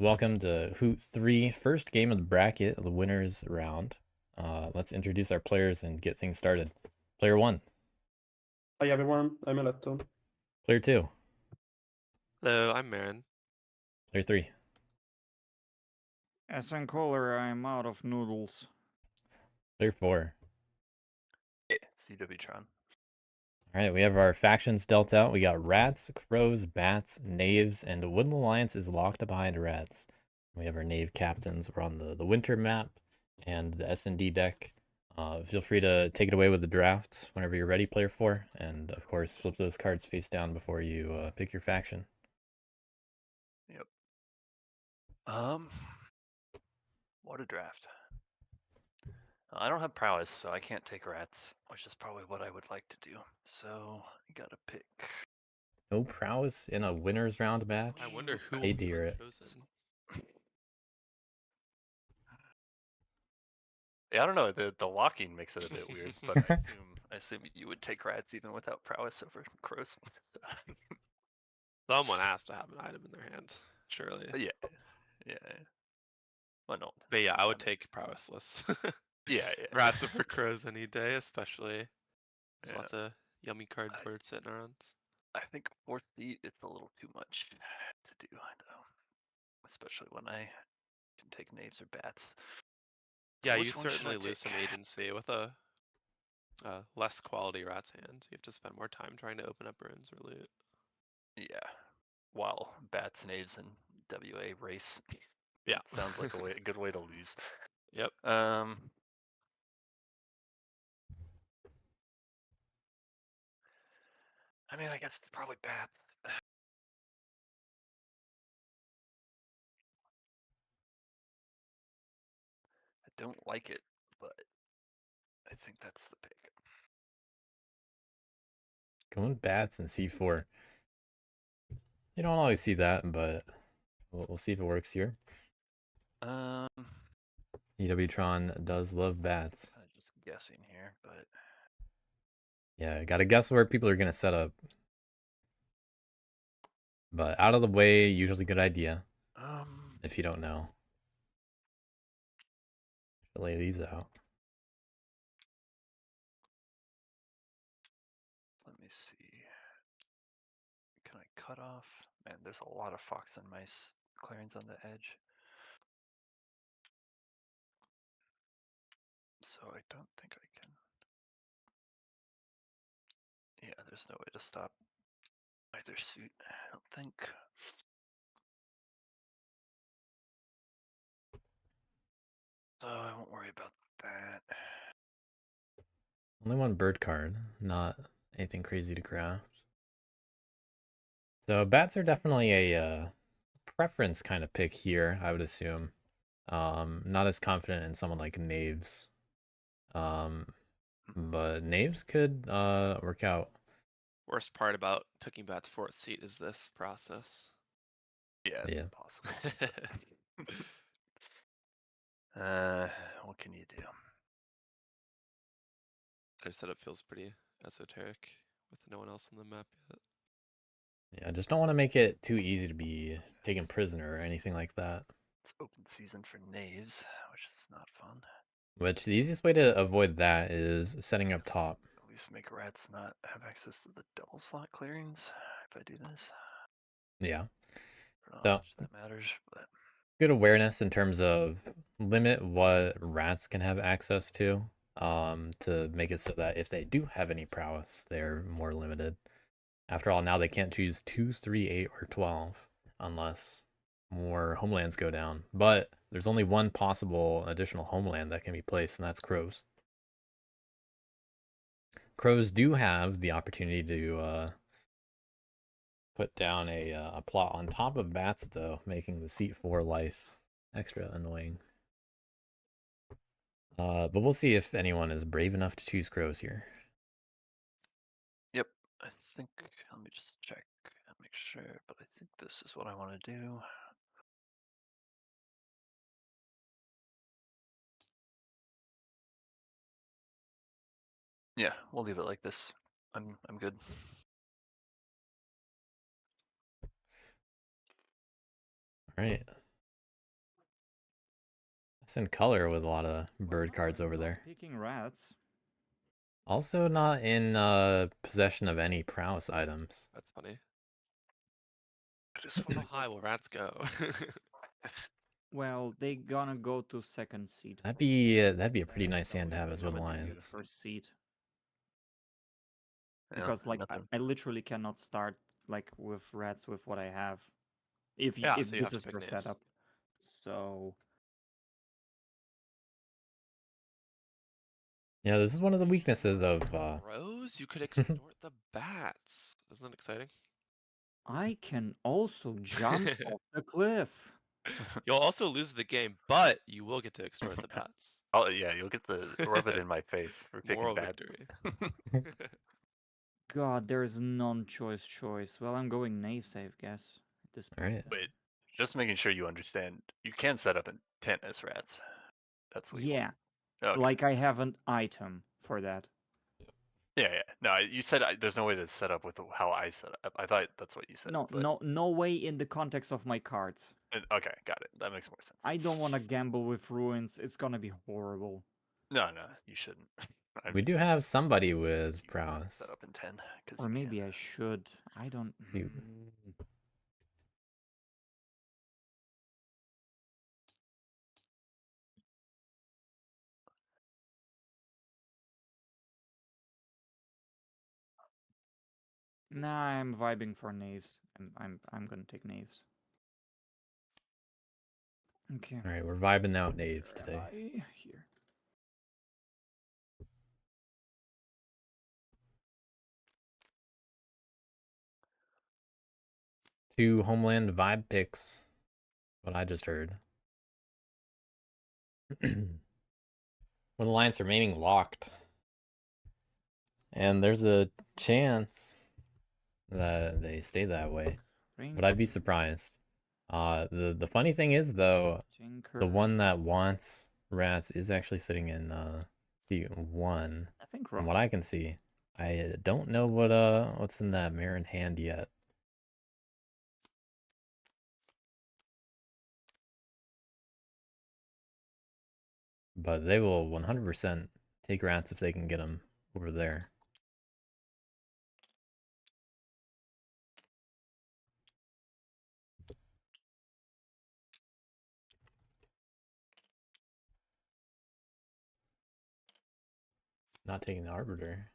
Welcome to HOOT 3, first game of the bracket, the winners round. Let's introduce our players and get things started. Player 1, Hi everyone, I'm Eletto. Player 2, Hello, I'm Marin. Player 3, As in color, I'm out of noodles. Player 4. Yeah, CW-tron. Alright, we have our factions dealt out. We got Rats, Crows, Bats, Knaves, and Woodland Alliance is locked behind Rats. We have our Knave captains. We're on the winter map and the S&D deck. Feel free to take it away with the draft whenever you're ready, Player 4. And of course, flip those cards face down before you pick your faction. Yep. What a draft. I don't have prowess, so I can't take rats, which is probably what I would like to do. So I gotta pick. No prowess in a winners round match? I wonder who Hate was to hear it. chosen. Yeah, I don't know. The locking makes it a bit weird, but I assume you would take rats even without prowess over crows. Someone has to have an item in their hand, surely. Yeah. Well, no. But yeah, I would take prowessless. Yeah. Rats over crows any day, especially. There's Yeah. lots of yummy cardboard sitting around. I think 4th seat, it's a little too much to do, though. Especially when I can take knaves or bats. Yeah, Which you one should certainly I lose some take? agency with a less quality rat's hand. You have to spend more time trying to open up runes or loot. Yeah. While bats, knaves, and WA race. Yeah. Sounds like a good way to lose. Yep. I mean, I guess it's probably bats. I don't like it, but I think that's the pick. Going bats and C4. You don't always see that, but we'll see if it works here. EWTron does love bats. Kind of just guessing here, but Yeah, gotta guess where people are gonna set up. But out of the way, usually good idea. If you don't know. Lay these out. let me see. Can I cut off? Man, there's a lot of fox and mice clearings on the edge. So I don't think I can. Yeah, there's no way to stop either suit, I don't think. So I won't worry about that. Only one bird card, not anything crazy to craft. So bats are definitely a preference kind of pick here, I would assume. Not as confident in someone like Knaves. But Knaves could work out. Worst part about picking bats 4th seat is this process. Yeah, it's impossible. What can you do? Their setup feels pretty esoteric with no one else on the map yet. Yeah, just don't want to make it too easy to be taken prisoner or anything like that. It's open season for knaves, which is not fun. Which the easiest way to avoid that is setting up top. At least make rats not have access to the double slot clearings if I do this. Yeah. I don't know So how much that matters, but good awareness in terms of limit what rats can have access to make it so that if they do have any prowess, they're more limited. After all, now they can't choose 2, 3, 8, or 12 unless more homelands go down. But there's only one possible additional homeland that can be placed, and that's crows. Crows do have the opportunity to put down a plot on top of bats, though, making the seat 4 life extra annoying. But we'll see if anyone is brave enough to choose crows here. yep, I think, let me just check and make sure, but I think this is what I want to do. Yeah, we'll leave it like this. I'm good. All right. It's in color with a lot of Well, bird no, cards I'm over not there. Picking rats. Also not in possession of any prowess items. That's funny. That is How funny. high will rats go? Well, they gonna go to second seat. That'd be a pretty nice hand to have as with I'm gonna lions. First seat. Yeah, Because like nothing. I literally cannot start like with rats with what I have. If Yeah, if so you this have to is pick your names. setup. So Yeah, this is one of the weaknesses of Rose, you could extort the bats. Isn't that exciting? I can also jump off the cliff. You'll also lose the game, but you will get to extort the bats. Oh yeah, you'll get the rub it in my face for picking Moral bad. victory. God, there is non-choice choice. Well, I'm going knave save, guess. At this point. Alright. Wait, just making sure you understand. You can set up intent as rats. That's what you Yeah, want. Okay. like I have an item for that. Yeah, yeah. No, you said there's no way to set up with how I set up. I thought that's what you said. No, but, no way in the context of my cards. Okay, got it. That makes more sense. I don't want to gamble with ruins. It's gonna be horrible. No, you shouldn't. We do have somebody with prowess. Set up in 10. Or maybe I should. I don't. See- Nah, I'm vibing for knaves. I'm gonna take knaves. Okay. Alright, we're vibing out knaves Where today. am I? Here. Two Homeland vibe picks. What I just heard. When the alliance remaining locked. And there's a chance that they stay that way. But I'd be surprised. The funny thing is though, the one that wants rats is actually sitting in C1 I think from wrong. what I can see. I don't know what's in that mirror in hand yet. But they will 100% take rats if they can get them over there. Not taking the Arbiter.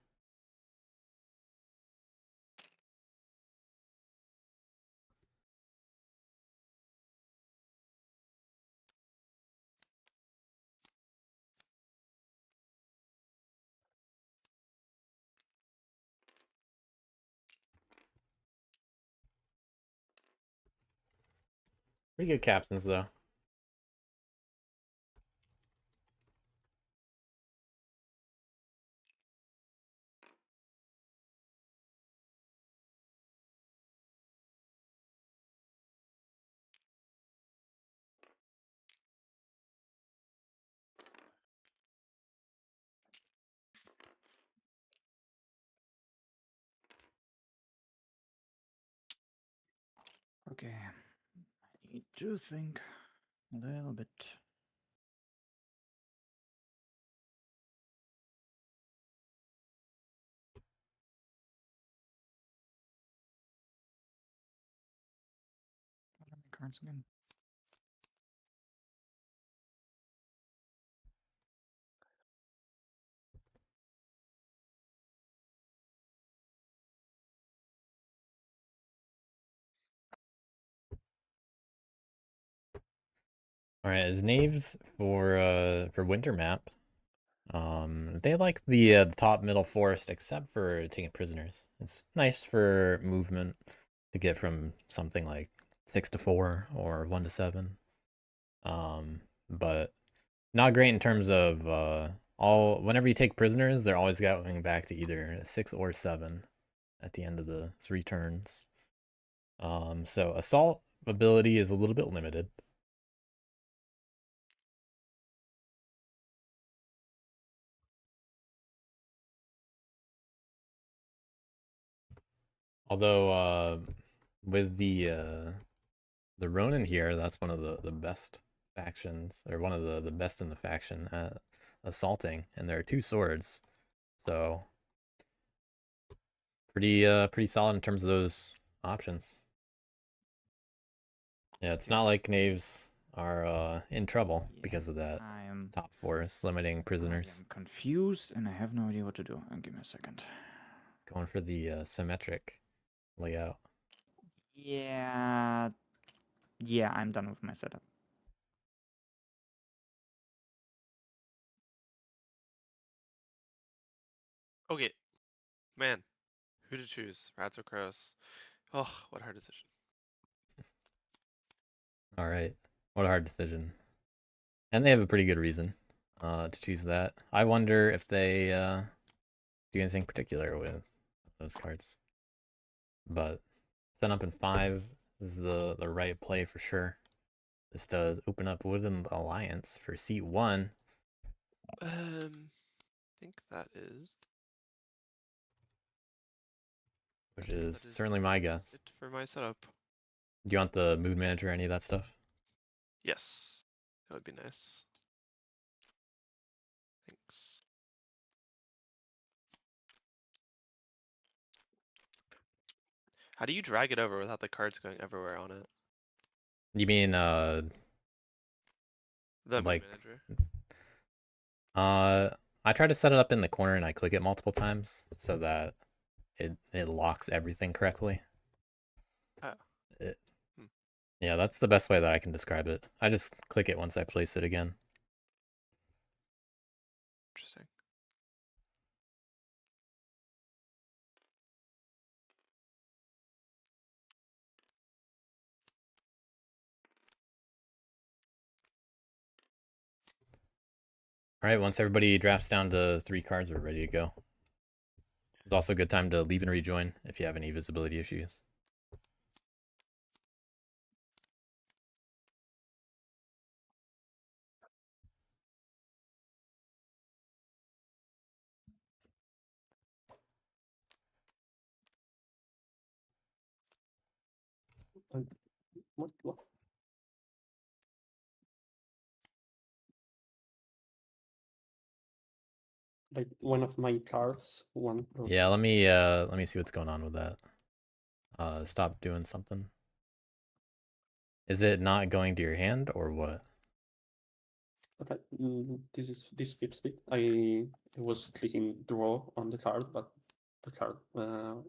Pretty good captains though. Okay. I need to think a little bit. What are my cards again? Alright, as knaves for winter map. They like the top middle forest except for taking prisoners. It's nice for movement to get from something like 6 to 4 or 1 to 7. But not great in terms of whenever you take prisoners, they're always going back to either 6 or 7 at the end of the 3 turns. So assault ability is a little bit limited. Although with the Ronin here, that's one of the best factions, or one of the best in the faction at assaulting, and there are 2 swords, so pretty solid in terms of those options. Yeah, it's not like knaves are in trouble Yeah, because of that. I am Top force limiting prisoners. I am confused and I have no idea what to do. Give me a second. Going for the symmetric layout. Yeah. Yeah, I'm done with my setup. Okay, man, who to choose? Rats or crows? Oh, what a hard decision. All right, what a hard decision. And they have a pretty good reason to choose that. I wonder if they do anything particular with those cards. But set up in 5 is the right play for sure. This does open up Woodland Alliance for seat 1. I think that is. Which I think is that certainly my guess. it for my setup. Do you want the mood manager, any of that stuff? Yes, that would be nice. Thanks. How do you drag it over without the cards going everywhere on it? You mean The mood like manager. I try to set it up in the corner and I click it multiple times so that it locks everything correctly. Oh. It, Hmm. Yeah, that's the best way that I can describe it. I just click it once I place it again. Interesting. All right, once everybody drafts down to 3 cards, we're ready to go. It's also a good time to leave and rejoin if you have any visibility issues. What? Like one of my cards, one. Yeah, let me see what's going on with that. Stop doing something. Is it not going to your hand or what? Okay, this fixed it. I was clicking draw on the card, but the card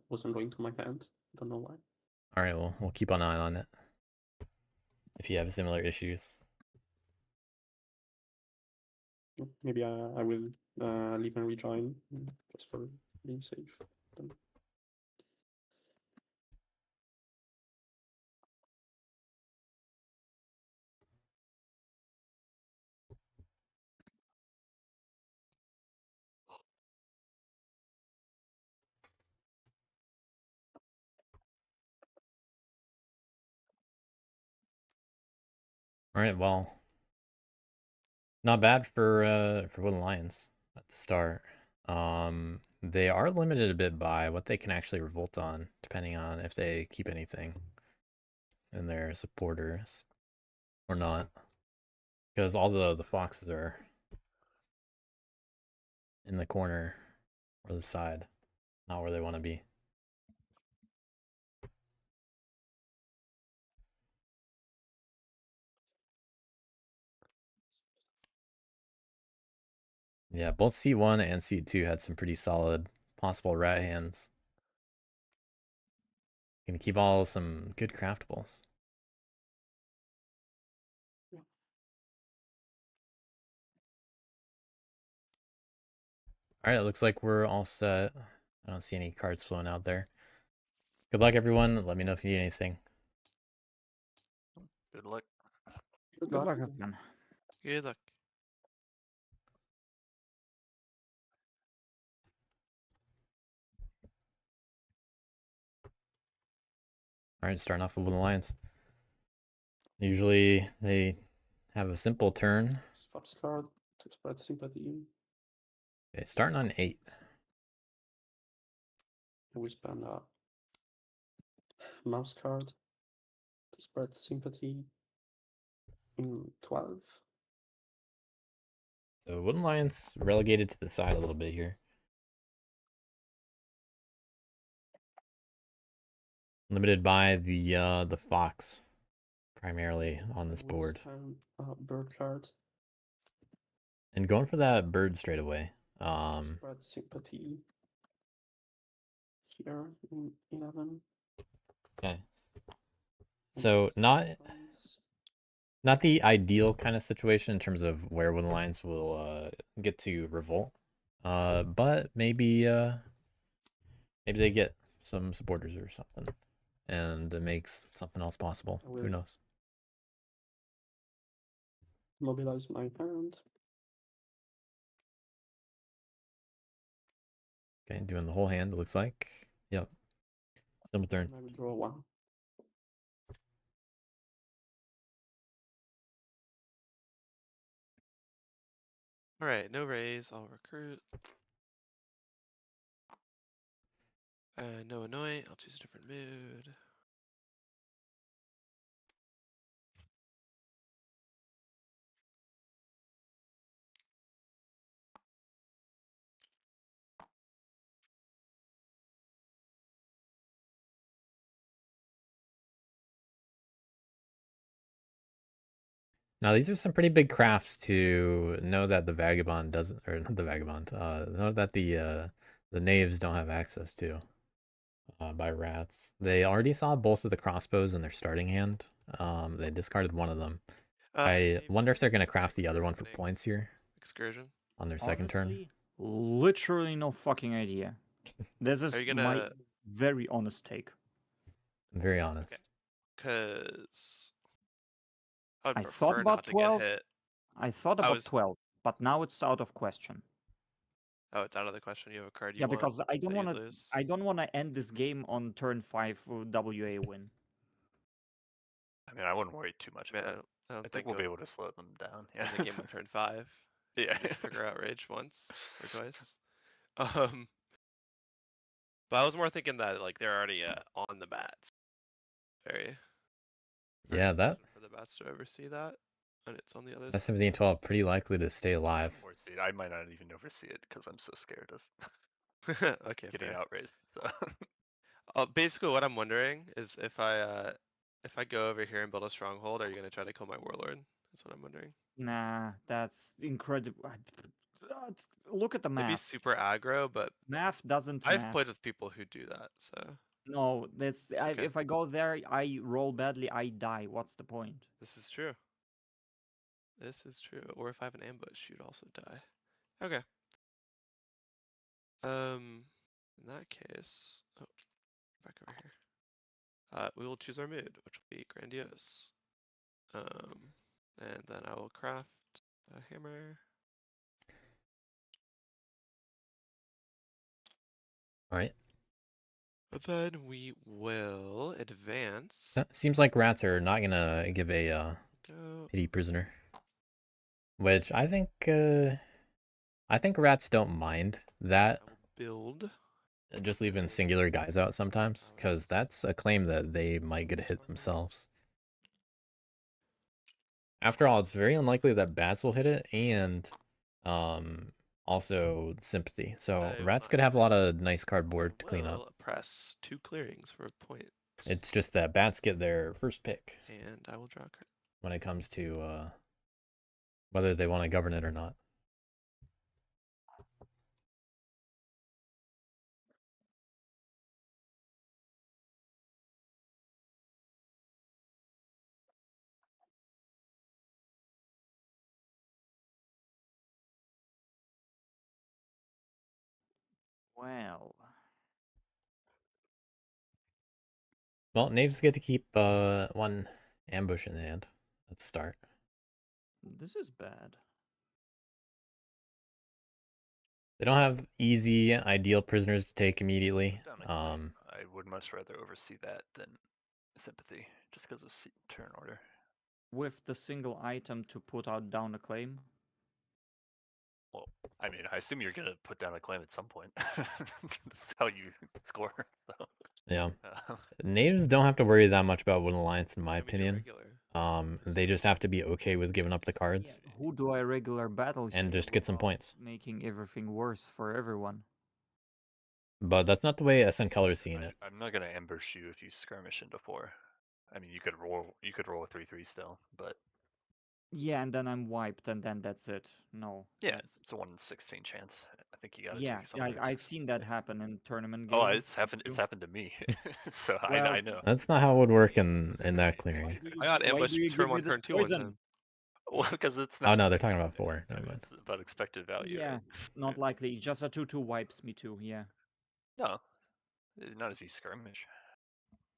wasn't going to my hand. Don't know why. All right, well, we'll keep an eye on it. If you have similar issues. Maybe I will leave and rejoin just for being safe. Then. All right, well, not bad for Woodland Lions at the start. They are limited a bit by what they can actually revolt on, depending on if they keep anything in their supporters or not. Because all the foxes are in the corner or the side, not where they want to be. Yeah, both C1 and C2 had some pretty solid possible rat hands. Gonna keep all some good craftables. All right, it looks like we're all set. I don't see any cards flowing out there. Good luck, everyone. Let me know if you need anything. Good luck. Good Good luck, luck. everyone. Good luck. All right, starting off with the Lions. Usually they have a simple turn. Swaps card to spread sympathy. Okay, starting on 8. I will spend a mouse card to spread sympathy. in 12. So Wooden Lions relegated to the side a little bit here. Limited by the fox, primarily on this board. Bird card. And going for that bird straight away. Spread sympathy. Here in 11. Okay. So not the ideal kind of situation in terms of where Wooden Lions will get to revolt. But maybe they get some supporters or something, and it makes something else possible. Who knows? Mobilize my hand. Okay, doing the whole hand, it looks like. Yep. Still turn. And I will draw 1. Alright, no raise, I'll recruit. No annoy, I'll choose a different mood. Now these are some pretty big crafts to know that the vagabond doesn't, or not the vagabond, know that the knaves don't have access to by rats. They already saw both of the crossbows in their starting hand. They discarded one of them. I wonder if they're gonna craft the other one for points here Excursion. on their second turn. Honestly, literally no fucking idea. This is Are you my gonna? very honest take. I'm very honest. Cause I would I prefer thought not about to 12. get hit. I thought I about was- 12, but now it's out of question. Oh, it's out of the question. You have a card you Yeah, want because I don't that you'd want to. lose? I don't want to end this game on turn 5 WA win. I mean, I wouldn't worry too much I mean, about it. I don't I think we'll be able to slow them down. Yeah. end the game on turn 5. Yeah. Just figure out rage once or twice. But I was more thinking that like they're already on the bats. Very. Yeah, that efficient for the bats to oversee that, and it's on the other that side. 17-12 pretty likely to stay alive. Oversee it. I might not even oversee it because I'm so scared of Okay, getting fair. outraised. Basically, what I'm wondering is if I go over here and build a stronghold, are you gonna try to kill my warlord? That's what I'm wondering. Nah, that's incredible. Look at the It'd be math. super aggro, but Math doesn't I've math. played with people who do that, so No, that's Okay. if I go there, I roll badly, I die. What's the point? this is true. This is true. Or if I have an ambush, you'd also die. Okay. In that case, oh, back over here. We will choose our mood, which will be grandiose. And then I will craft a hammer. All right. But then we will advance. So, seems like rats are not gonna give a Go. pity prisoner, which I think rats don't mind that. I will build. Just leaving singular guys out sometimes, because that's a claim that they might get hit themselves. After all, it's very unlikely that bats will hit it, and also sympathy. So rats could have a lot of nice cardboard to clean up. Will press 2 clearings for a point. It's just that bats get their first pick And I will draw a card. when it comes to whether they want to govern it or not. Well, Well, knaves get to keep one ambush in hand at the start. this is bad. They don't have easy, ideal prisoners to take immediately. Down a claim. I would much rather oversee that than sympathy, just because of turn order. With the single item to put out down a claim. Well, I mean, I assume you're gonna put down a claim at some point. That's how you score. So. Yeah. Knaves don't have to worry that much about Wooden Alliance, in my I mean, you're opinion. regular. They just have to be okay with giving up the Yeah, cards who do I regular battle and here just get some without points. making everything worse for everyone? But that's not the way SN Color's seeing it. I'm not gonna ambush you if you skirmish into 4. I mean, you could roll a 3/3 still, but Yeah, and then I'm wiped, and then that's it. No. yeah, that's... it's a 1 in 16 chance. I think you gotta Yeah, take some I've risks. seen that happen in tournament Oh, games. it's happened. It's too. happened to me, so Well, I know. That's not how it would work in that clearing. I got Why do ambushed you turn give me 1, this turn 2 one poison? time. Well, because it's Oh not. no, they're talking about 4. Never mind. It's about expected value, Yeah, right? not likely. Just a 2/2 wipes me too. Yeah. No, not if you skirmish.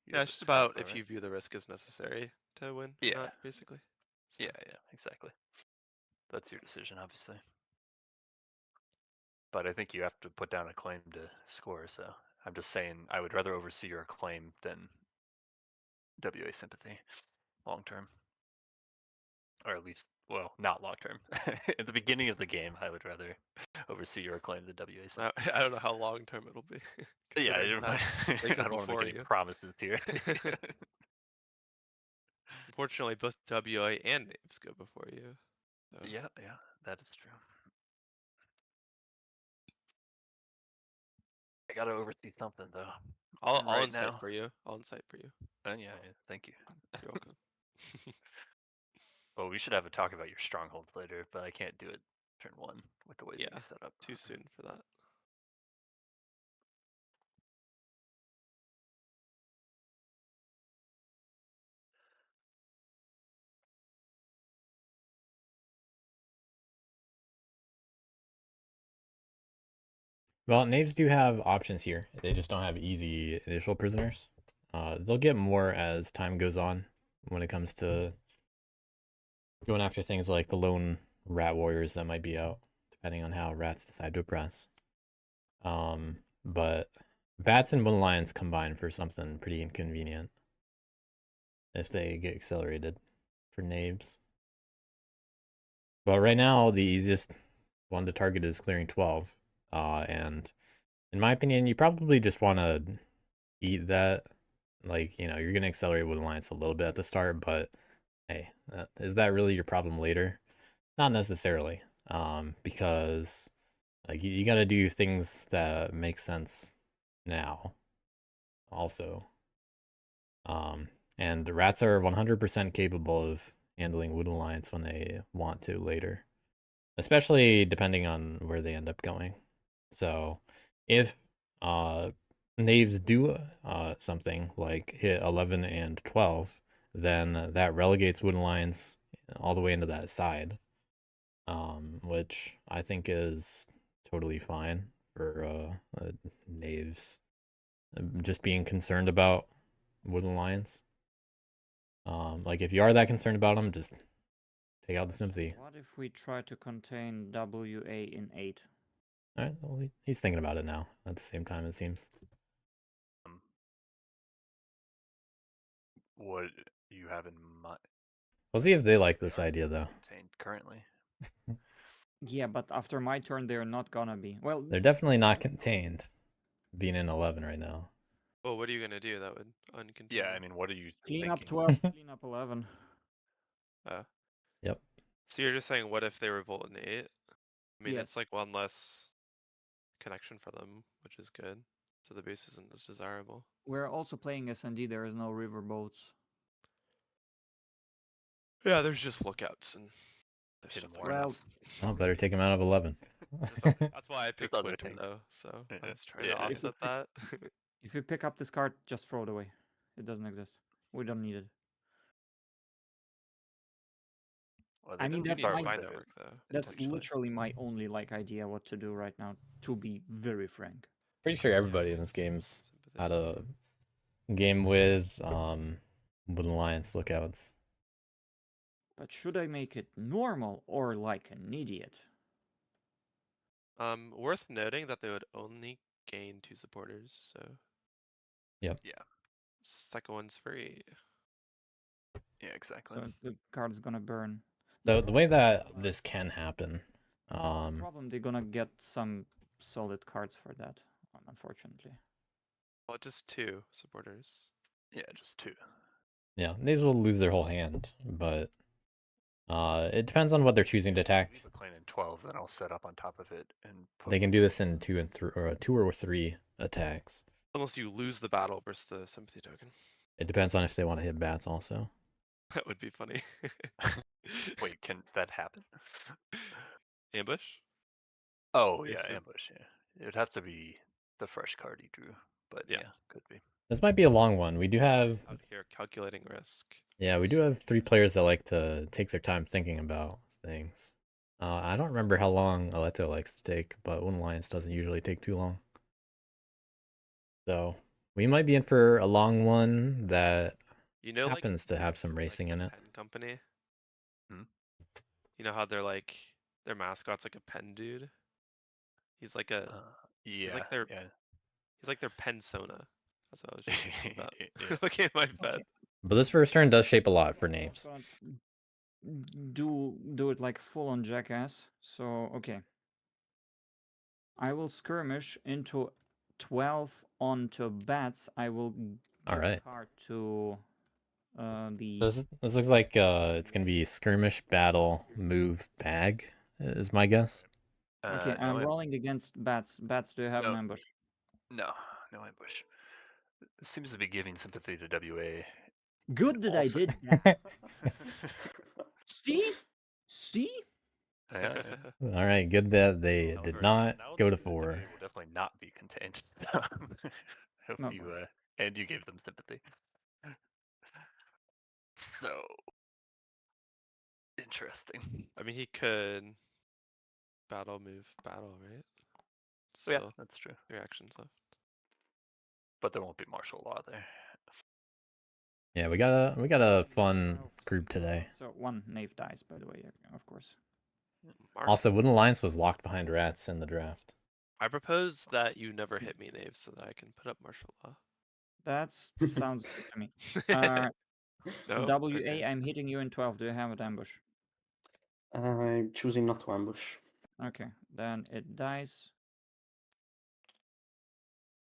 You Yeah, have it's just half about a if right. you view the risk as necessary to win Yeah. or not, basically. So, Yeah, exactly. That's your decision, obviously. But I think you have to put down a claim to score. So I'm just saying, I would rather oversee your claim than WA sympathy, long term, or at least, well, not long term. At the beginning of the game, I would rather oversee your claim than WA sympathy. I don't know how long term it'll be. Yeah, considering that they I go don't want to before make any you. promises here. Unfortunately, both WA and names go before you. So. Yeah, that is true. I gotta oversee something though. I'll right insight now. for you. I'll insight for you. Yeah, thank you. You're welcome. Well, we should have a talk about your strongholds later, but I can't do it turn 1 with the way that Yeah, you set up. too soon for that. Well, knaves do have options here. They just don't have easy initial prisoners. They'll get more as time goes on when it comes to going after things like the lone rat warriors that might be out, depending on how rats decide to oppress. But bats and moon lions combine for something pretty inconvenient if they get accelerated for knaves. But right now, the easiest one to target is clearing 12. And in my opinion, you probably just want to eat that. Like, you know, you're going to accelerate with alliance a little bit at the start, but hey, is that really your problem later? Not necessarily, because like you got to do things that make sense now also. And the rats are 100% capable of handling Wood Alliance when they want to later, especially depending on where they end up going. So if knaves do something like hit 11 and 12, then that relegates Wood Alliance all the way into that side, which I think is totally fine for knaves just being concerned about Wood Alliance. Like if you are that concerned about them, just take out the sympathy. What if we try to contain WA in 8? All right, well, he's thinking about it now. At the same time, it seems. What you have in mind? We'll see if they like this idea, though. Contained currently. Yeah, but after my turn, they're not gonna be. Well, They're definitely not contained, being in 11 right now. Well, what are you gonna do that would uncontain? Yeah, I mean, what are you clean thinking? up 12, clean up 11. Yep. So you're just saying, what if they revolt in 8? I mean, it's Yes. like one less connection for them, which is good. So the base isn't as desirable. We're also playing SND, there is no river boats. Yeah, there's just lookouts and there's Hidden stuff like warnings. this. Oh, better take him out of 11. That's why I picked other winter things. though, so I Yeah. was trying Yeah. to offset that. If you pick up this card, just throw it away. It doesn't exist. We don't need it. Well, I they mean, didn't Who that's needs start my- spy with it. network though? That's potentially? literally my only like idea what to do right now, to be very frank. Pretty sure everybody in this game's Sympathy. had a game with Wood Alliance lookouts. But should I make it normal or like an idiot? Worth noting that they would only gain 2 supporters, so. Yep. Yeah. Second one's free. Yeah, exactly. So the card's gonna burn. So the way that this can happen, Problem, they're gonna get some solid cards for that, unfortunately. Well, just 2 supporters. Yeah, just 2. Yeah, knaves will lose their whole hand, but it depends on what they're choosing to attack. Leave a claim in 12, then I'll set up on top of it and put They can one do more this in 2 or 3 attacks. Unless you lose the battle versus the sympathy token. It depends on if they want to hit bats also. That would be funny. Wait, can that happen? Ambush? Oh, Yes, yeah, sir. ambush, yeah. It would have to be the fresh card he drew, but Yeah. yeah, could be. This might be a long one. We do have, Out here calculating risk. yeah, we do have 3 players that like to take their time thinking about things. I don't remember how long Aleto likes to take, but One Alliance doesn't usually take too long. So we might be in for a long one that You know, like happens to have some like racing the in it. pen company. Hmm? You know how they're like their mascot's like a pen dude. He's like a Yeah, like their yeah. he's like their pensona. That's what I was just thinking about. Yeah. Looking at my pen. Okay. But this first turn does shape a lot for Yeah, I'm knaves. gonna do it like full on jackass. So okay. I will skirmish into 12 onto bats. I will give Alright. card to the So this looks like it's gonna be skirmish, battle, move, bag, is my guess. Okay, No, I'm rolling against bats. Bats, do you have an No. ambush? no ambush. It seems to be giving sympathy to WA. Good that I also- did that. See? See? Yeah, yeah. Alright, good that they Now did for- not now go to the 4. WA will definitely not be contained. Hope No. you and you gave them sympathy. So interesting. I mean he could battle move battle, right? Yeah, Still that's true. your actions left. But there won't be martial law there. Yeah, we got a fun 12, group today. So one knave dies, by the way, of course. Also, Wooden Alliance was locked behind rats in the draft. I propose that you never hit me, Knave, so that I can put up martial law. That sounds good to me. No? WA, Okay. I'm hitting you in 12. Do you have an ambush? I'm choosing not to ambush. Okay, then it dies,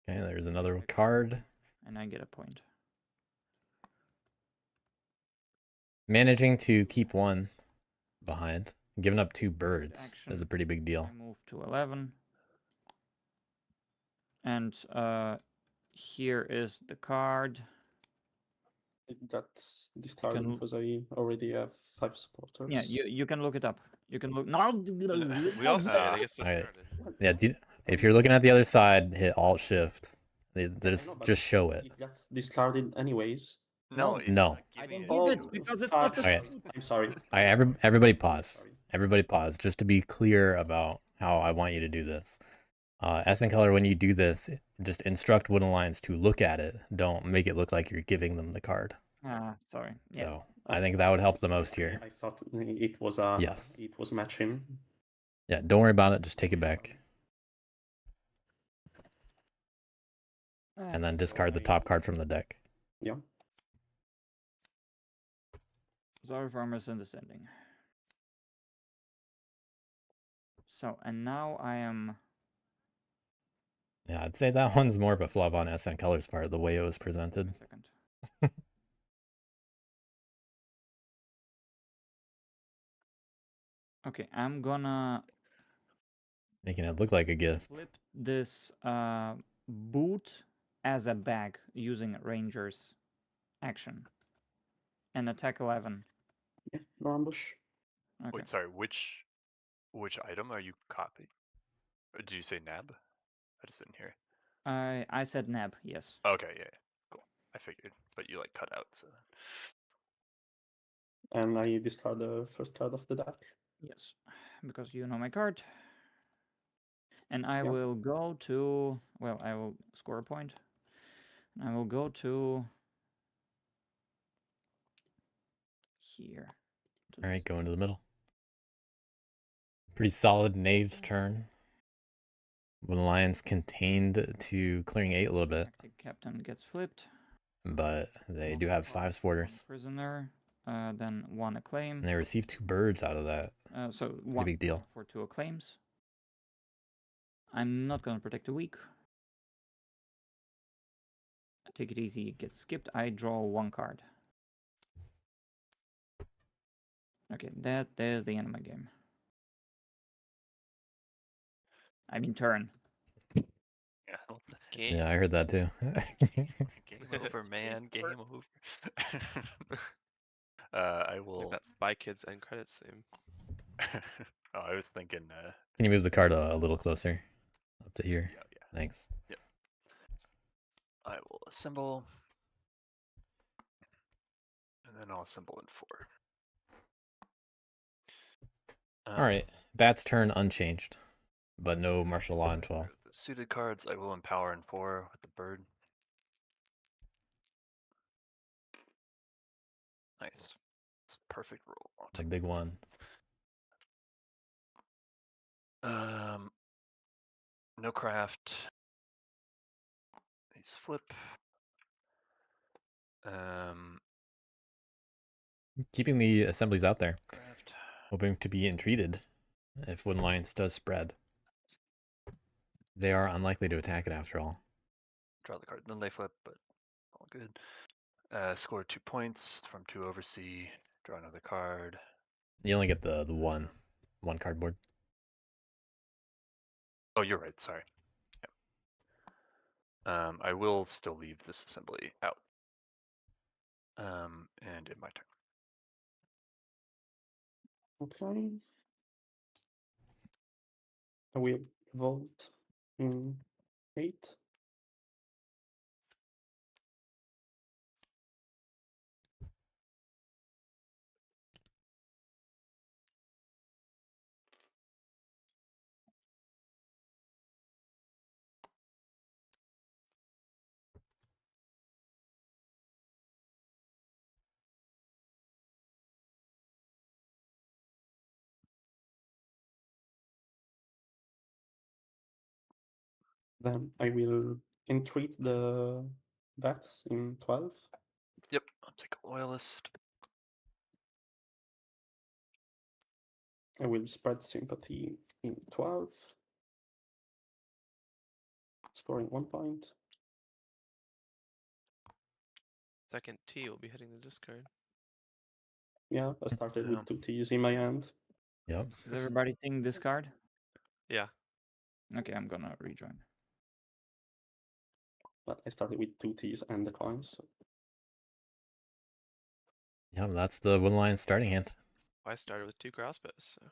Okay, there's another card. and I get a point. Managing to keep one behind. Giving up 2 birds is a Action. pretty big deal. I move to 11. And here is the card. That's discarded can- because I already have 5 supporters. Yeah, you can look it up. You can look. No, We all see it. I guess Alright. discarded. Yeah, if you're looking at the other side, hit Alt Shift. I Just know, but just show it. It gets discarded anyways. No. it's No. not I giving don't it give to it you. because it's fuck. not the Okay. I'm sorry. Alright, everybody pause. Sorry. Everybody pause, just to be clear about how I want you to do this. SN Color, when you do this, just instruct Wooden Alliance to look at it. Don't make it look like you're giving them the card. Sorry. Yeah. So I think that would help the most here. I thought it was a Yes. it was matching. Yeah, don't worry about it. Just take it back. And then discard the top card from the deck. Yeah. Sorry for misunderstanding. So, and now I am. Yeah, I'd say that one's more of a flub on SN Color's part, the way it was Wait presented. a second. Okay, I'm gonna Making it look like a gift. flip this boot as a bag using Ranger's action and attack 11. Yeah, no ambush. Okay. Wait, sorry, which item are you copying? Or did you say nab? I just didn't hear. I said nab, yes. Okay, yeah, cool. I figured, but you like cut out, so. And I discard the first card of the deck. Yes, because you know my card. And I Yeah. will go to, well, I will score a point. And I will go to here. Alright, go into the middle. Pretty solid Knave's turn. When the Lions contained to clearing 8 a little bit, Tactic Captain gets flipped. but they do have 5 One supporters. prisoner, then 1 acclaim. And they receive 2 birds out of that. So Pretty 1 big deal. for 2 acclaims. I'm not gonna protect the weak. Take it easy, get skipped. I draw 1 card. Okay, that is the end of my game. I mean turn. Yeah. Game. Yeah, I heard that too. Game over, man. Game over. I Like will. that Spy Kids end credits theme. Oh, I was thinking. Can you move the card a little closer up to here? Yeah. Thanks. I will assemble. And then I'll assemble in 4. All right, Bat's turn unchanged, but no martial law in 12. The suited cards, I will empower in 4 with the bird. Nice. It's a perfect roll. I'll The take big one. No craft. These flip. Keeping the assemblies out there, Craft. hoping to be entreated if Wooden Alliance does spread. They are unlikely to attack it after all. Draw the card. Then they flip, but all good. Score 2 points from 2 oversee. Draw another card. You only get the one cardboard. Oh, you're right. Sorry. Yeah. I will still leave this assembly out. And in my turn. Okay. I will vault in 8. Then I will entreat the bats in 12. Yep. I'll take a loyalist. I will spread sympathy in 12. Scoring 1 point. Second T will be hitting the discard. Yeah, I started Yeah. with 2 T's in my hand. Yep. Is everybody seeing this card? Yeah. Okay, I'm gonna rejoin. But I started with 2 T's and the coins. So Yep, that's the Wooden Alliance starting hand. I started with 2 crossbows. So.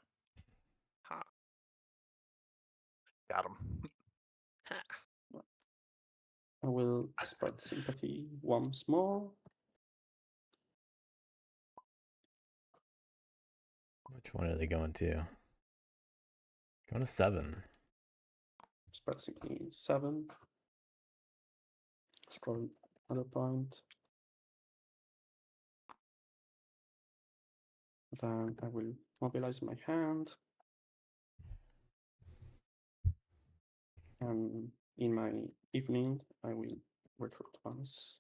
Ha. Got him. Ha. I will spread sympathy once more. Which one are they going to? Going to 7. Spread sympathy 7. Score another point. Then I will mobilize my hand. And in my evening, I will recruit once.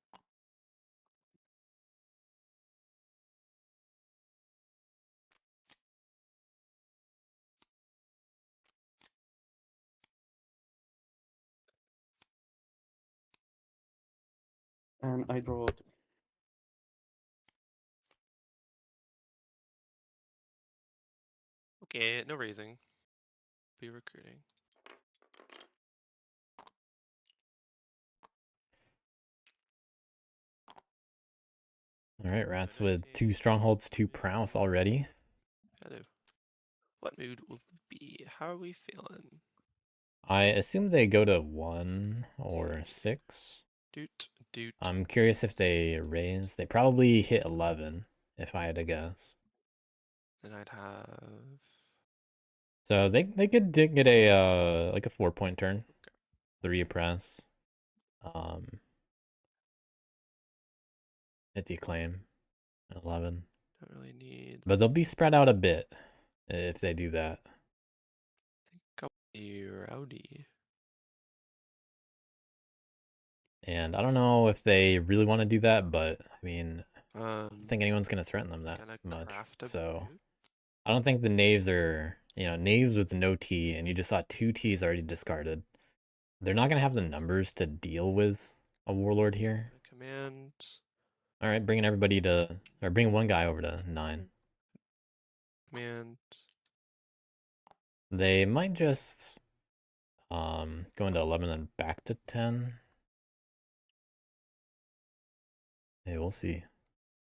And I draw Okay, no raising. Be recruiting. All right, Rats with 2 strongholds, 2 prowess already. Hello. What mood will it be? How are we feeling? I assume they go to 1 or 6. Doot, doot. I'm curious if they raise. They probably hit 11, if I had to guess. Then I'd have. So they could get a like a 4-point turn. 3 oppress. Hit the acclaim. 11. Don't really need. But they'll be spread out a bit if they do that. I think I'll be rowdy. And I don't know if they really want to do that, but I mean, I don't think anyone's going to threaten them that Gonna much. craft a So boot. I don't think the knaves are, knaves with no T, and you just saw 2 T's already discarded. They're not going to have the numbers to deal with a warlord here. Command. All right, bringing everybody to, or bringing one guy over to 9. command. They might just go into 11 and back to 10. Hey, we'll see.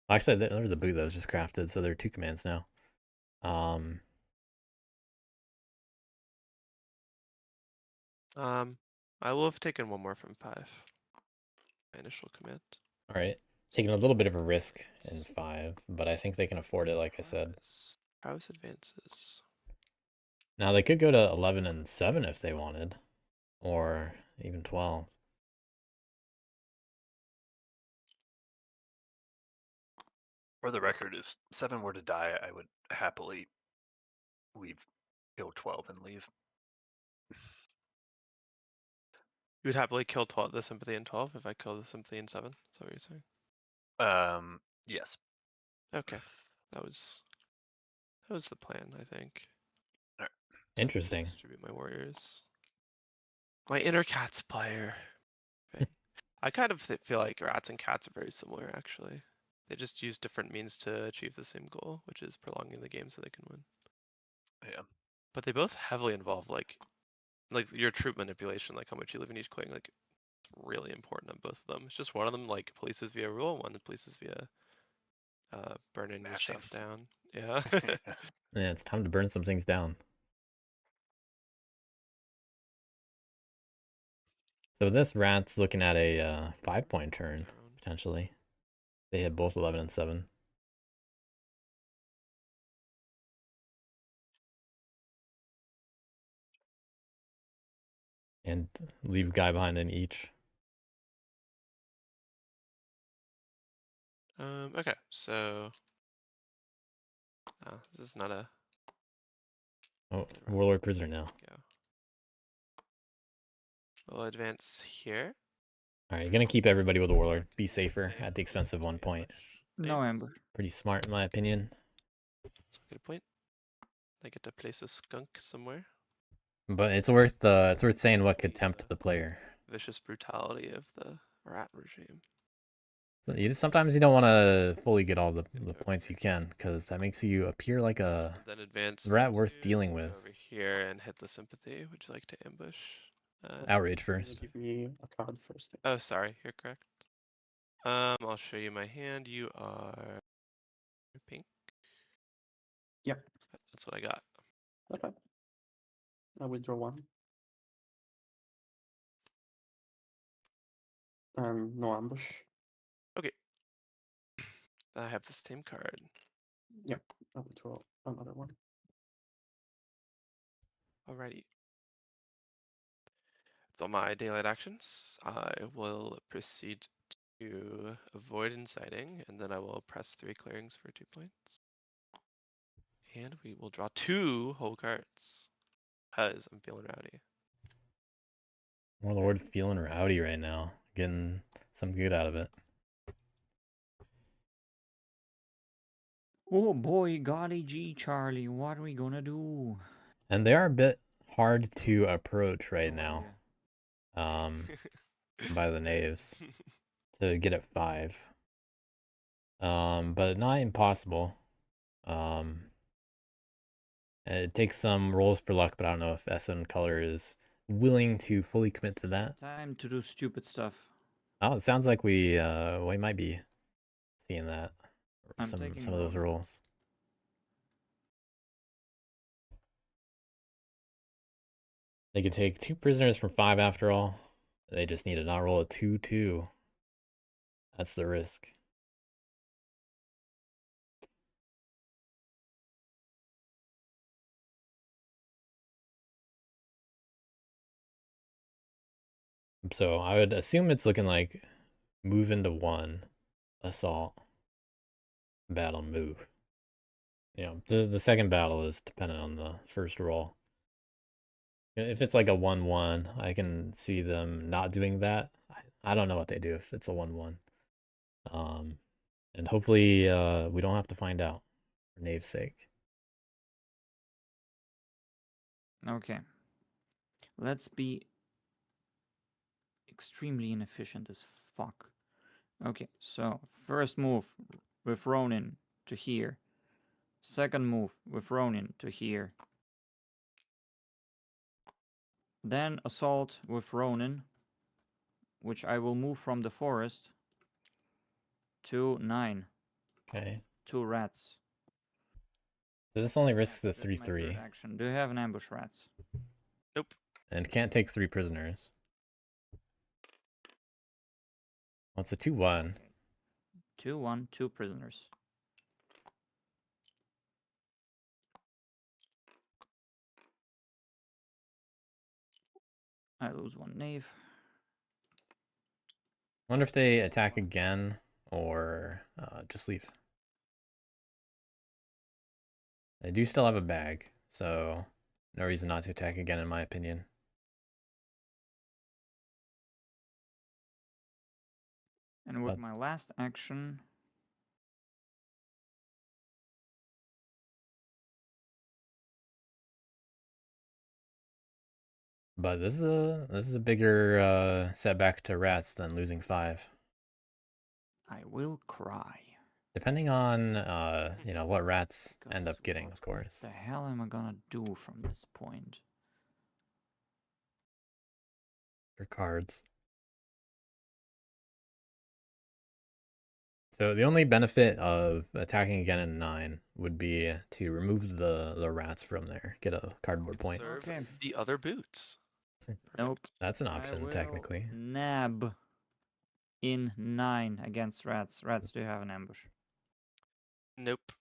Actually, there was a boot that was just crafted, so there are 2 commands now. I will have taken one more from 5. My initial command. All right, taking a little bit of a risk in 5, but I think they can afford it, like I said. Prowess advances. Now they could go to 11 and 7 if they wanted, or even 12. For the record, if 7 were to die, I would happily go 12 and leave. You would happily kill the sympathy in 12 if I kill the sympathy in 7. Is that what you're saying? Yes. Okay, that was the plan, I think. Alright. Interesting. Distribute my warriors. My inner cats player. Okay. I kind of feel like rats and cats are very similar, actually. They just use different means to achieve the same goal, which is prolonging the game so they can win. Yeah. But they both heavily involve like your troop manipulation, like how much you live in each clan. Like, it's really important on both of them. It's just one of them like polices via rule, one that polices via burning your Mashing. stuff down. Yeah. Yeah, it's time to burn some things down. So this rat's looking at a 5-point turn, potentially. They hit both 11 and 7. And leave a guy behind in each. Okay, so this is not a Oh, warlord prisoner now. go. We'll advance here. All right, you're gonna keep everybody with a warlord. Be safer at the expense of 1 point. No ambush. Pretty smart, in my opinion. Good point. I get to place a skunk somewhere. But it's worth saying what could tempt the player. Vicious brutality of the rat regime. So sometimes you don't want to fully get all the points you can, because that makes you appear like a Then advance rat worth to dealing go with. over here and hit the sympathy. Would you like to ambush? Outrage Can you first. give me a card first? Oh, sorry, you're correct. I'll show you my hand. You are pink. Yep. That's what I got. Okay. I will draw 1. No ambush. Okay. I have the same card. Yep. I will draw another 1. Alrighty. For my daylight actions, I will proceed to avoid inciting, and then I will press 3 clearings for 2 points. And we will draw 2 whole cards. Because I'm feeling rowdy. Warlord feeling rowdy right now. Getting some good out of it. Oh boy, golly gee, Charlie, what are we gonna do? And they are a bit hard to approach right Oh, now. yeah. By the knaves to get at 5. But not impossible. It takes some rolls for luck, but I don't know if SN Color is willing to fully commit to that. Time to do stupid stuff. Oh, it sounds like we might be seeing that. I'm Some taking of those one. rolls. They could take 2 prisoners from 5 after all. They just need to not roll a 2-2. That's the risk. So I would assume it's looking like move into 1, assault, battle, move. You know, the second battle is dependent on the first roll. If it's like a 1-1, I can see them not doing that. I don't know what they do if it's a 1-1. And hopefully we don't have to find out for Knave's sake. Okay. Let's be extremely inefficient as fuck. Okay, so first move with Ronin to here. Second move with Ronin to here. Then assault with Ronin, which I will move from the forest to 9. Okay. 2 rats. So this only risks the That's my third 3/3 action. Do you have an ambush rats? Nope. and can't take 3 prisoners. Well, it's a 2/1. 2/1, 2 prisoners. I lose 1 knave. Wonder if they attack again or just leave. They do still have a bag, so no reason not to attack again, in my opinion. And with But- my last action, But this is a bigger setback to rats than losing 5. I will cry. Depending on what rats end Because up getting, what of course. the hell am I gonna do from this point? For cards. So the only benefit of attacking again in 9 would be to remove the rats from there, get a cardboard point. Serve Okay. the other boots. Nope. Perfect. That's an I option, will technically. nab in 9 against rats. Rats, do you have an ambush? Nope.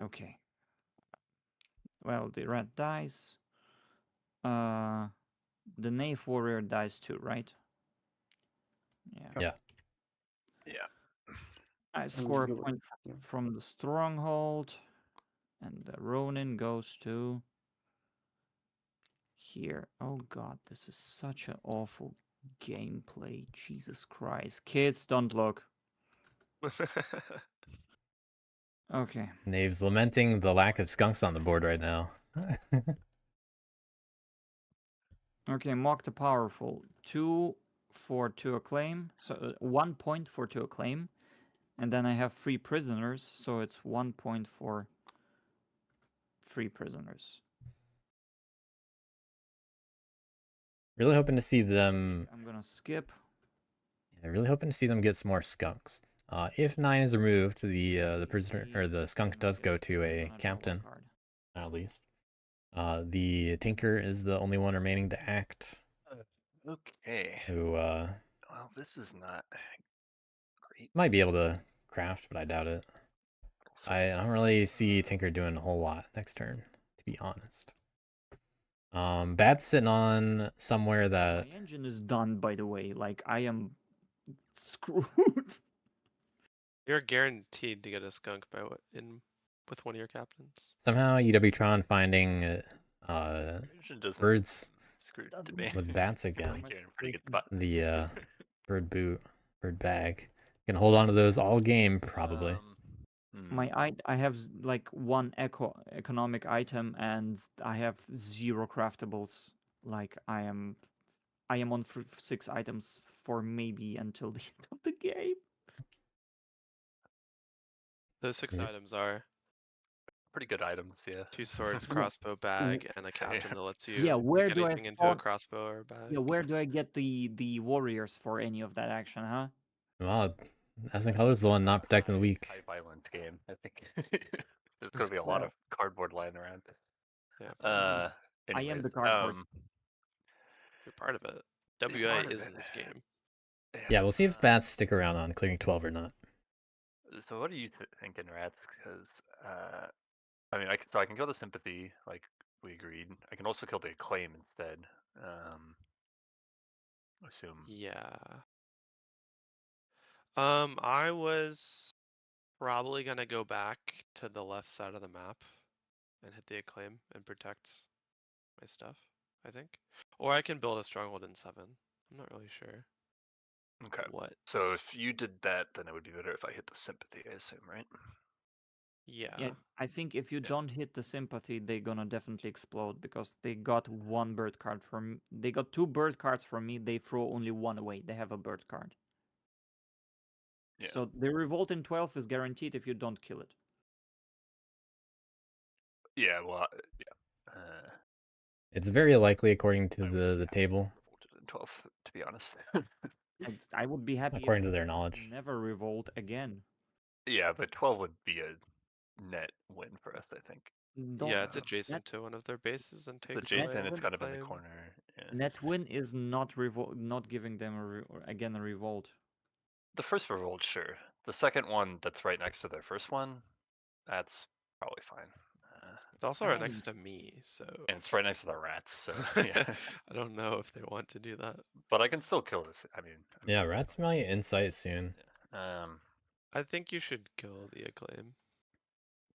Okay. Well, the rat dies. The knave warrior dies too, right? Yeah. Yeah. Yeah. I score a you were- point yeah. from the stronghold, and the Ronin goes to here. Oh god, this is such an awful gameplay. Jesus Christ. Kids, don't look. Okay. Knave's lamenting the lack of skunks on the board right now. Okay, mock the powerful. 2 for 2 acclaim. So 1 point for 2 acclaim. And then I have 3 prisoners, so it's 1 point for 3 prisoners. Really hoping to see them. I'm gonna skip. Really hoping to see them get some more skunks. If 9 is removed, the prisoner or the skunk does go to a captain, at least. The tinker is the only one remaining to act. Okay. Who Well, this is not great. might be able to craft, but I doubt it. Also, I don't really see Tinker doing a whole lot next turn, to be honest. Bat's sitting on somewhere that My engine is done, by the way. Like, I am screwed. You're guaranteed to get a skunk by with one of your captains. somehow UWTron finding Vision doesn't birds screw Doesn't to me. with bats I feel again. like you're in a pretty good spot. The bird bag. Can hold on to those all game probably. I have like 1 economic item, and I have 0 craftables. Like, I am on 6 items for maybe until the end of the game. Those 6 Yeah. items are Pretty good items, yeah. 2 swords, Yeah. crossbow, bag, and a captain that lets you Yeah, where get do I anything into a spawn? crossbow or bag. Yeah, where do I get the warriors for any of that action, huh? Well, Essing Color's the one not protecting the weak. High violent game. I think there's gonna be a lot Well. of cardboard lying around. Yeah, probably. I am Anyways, the cardboard. You're part of it. You're WA part of is it. in this game. Yeah, we'll see if bats stick around on clearing 12 or not. So what are you thinking, Rats? Because I mean, I can kill the sympathy, like we agreed. I can also kill the acclaim instead. Assume. Yeah. I was probably gonna go back to the left side of the map and hit the acclaim and protect my stuff, I think. Or I can build a stronghold in 7. I'm not really sure Okay. what. So if you did that, then it would be better if I hit the sympathy, I assume, right? Yeah, I think if you don't hit the sympathy, they're gonna definitely explode because they got 1 bird card from. They got 2 bird cards from me. They throw only 1 away. They have a bird card. Yeah. So the revolt in 12 is guaranteed if you don't kill it. Yeah, well, yeah. It's very likely, according to I would be the happy table, revolted in 12, to be honest. I would be happy according if to their they knowledge. never revolt again. Yeah, but 12 would be a net win for us, I think. Don't, Yeah, it's Um, adjacent to one of their bases and It's takes adjacent, away it's the kind of in the claim. corner. Yeah. net win is not not giving them again a revolt. The first revolt, sure. The second one that's right next to their first one, that's probably fine. It's also right next to me, so And it's right next to the rats, so yeah. I don't know if they want to do that. But I can still kill this. I mean, Yeah, rats might insight soon. I think you should kill the acclaim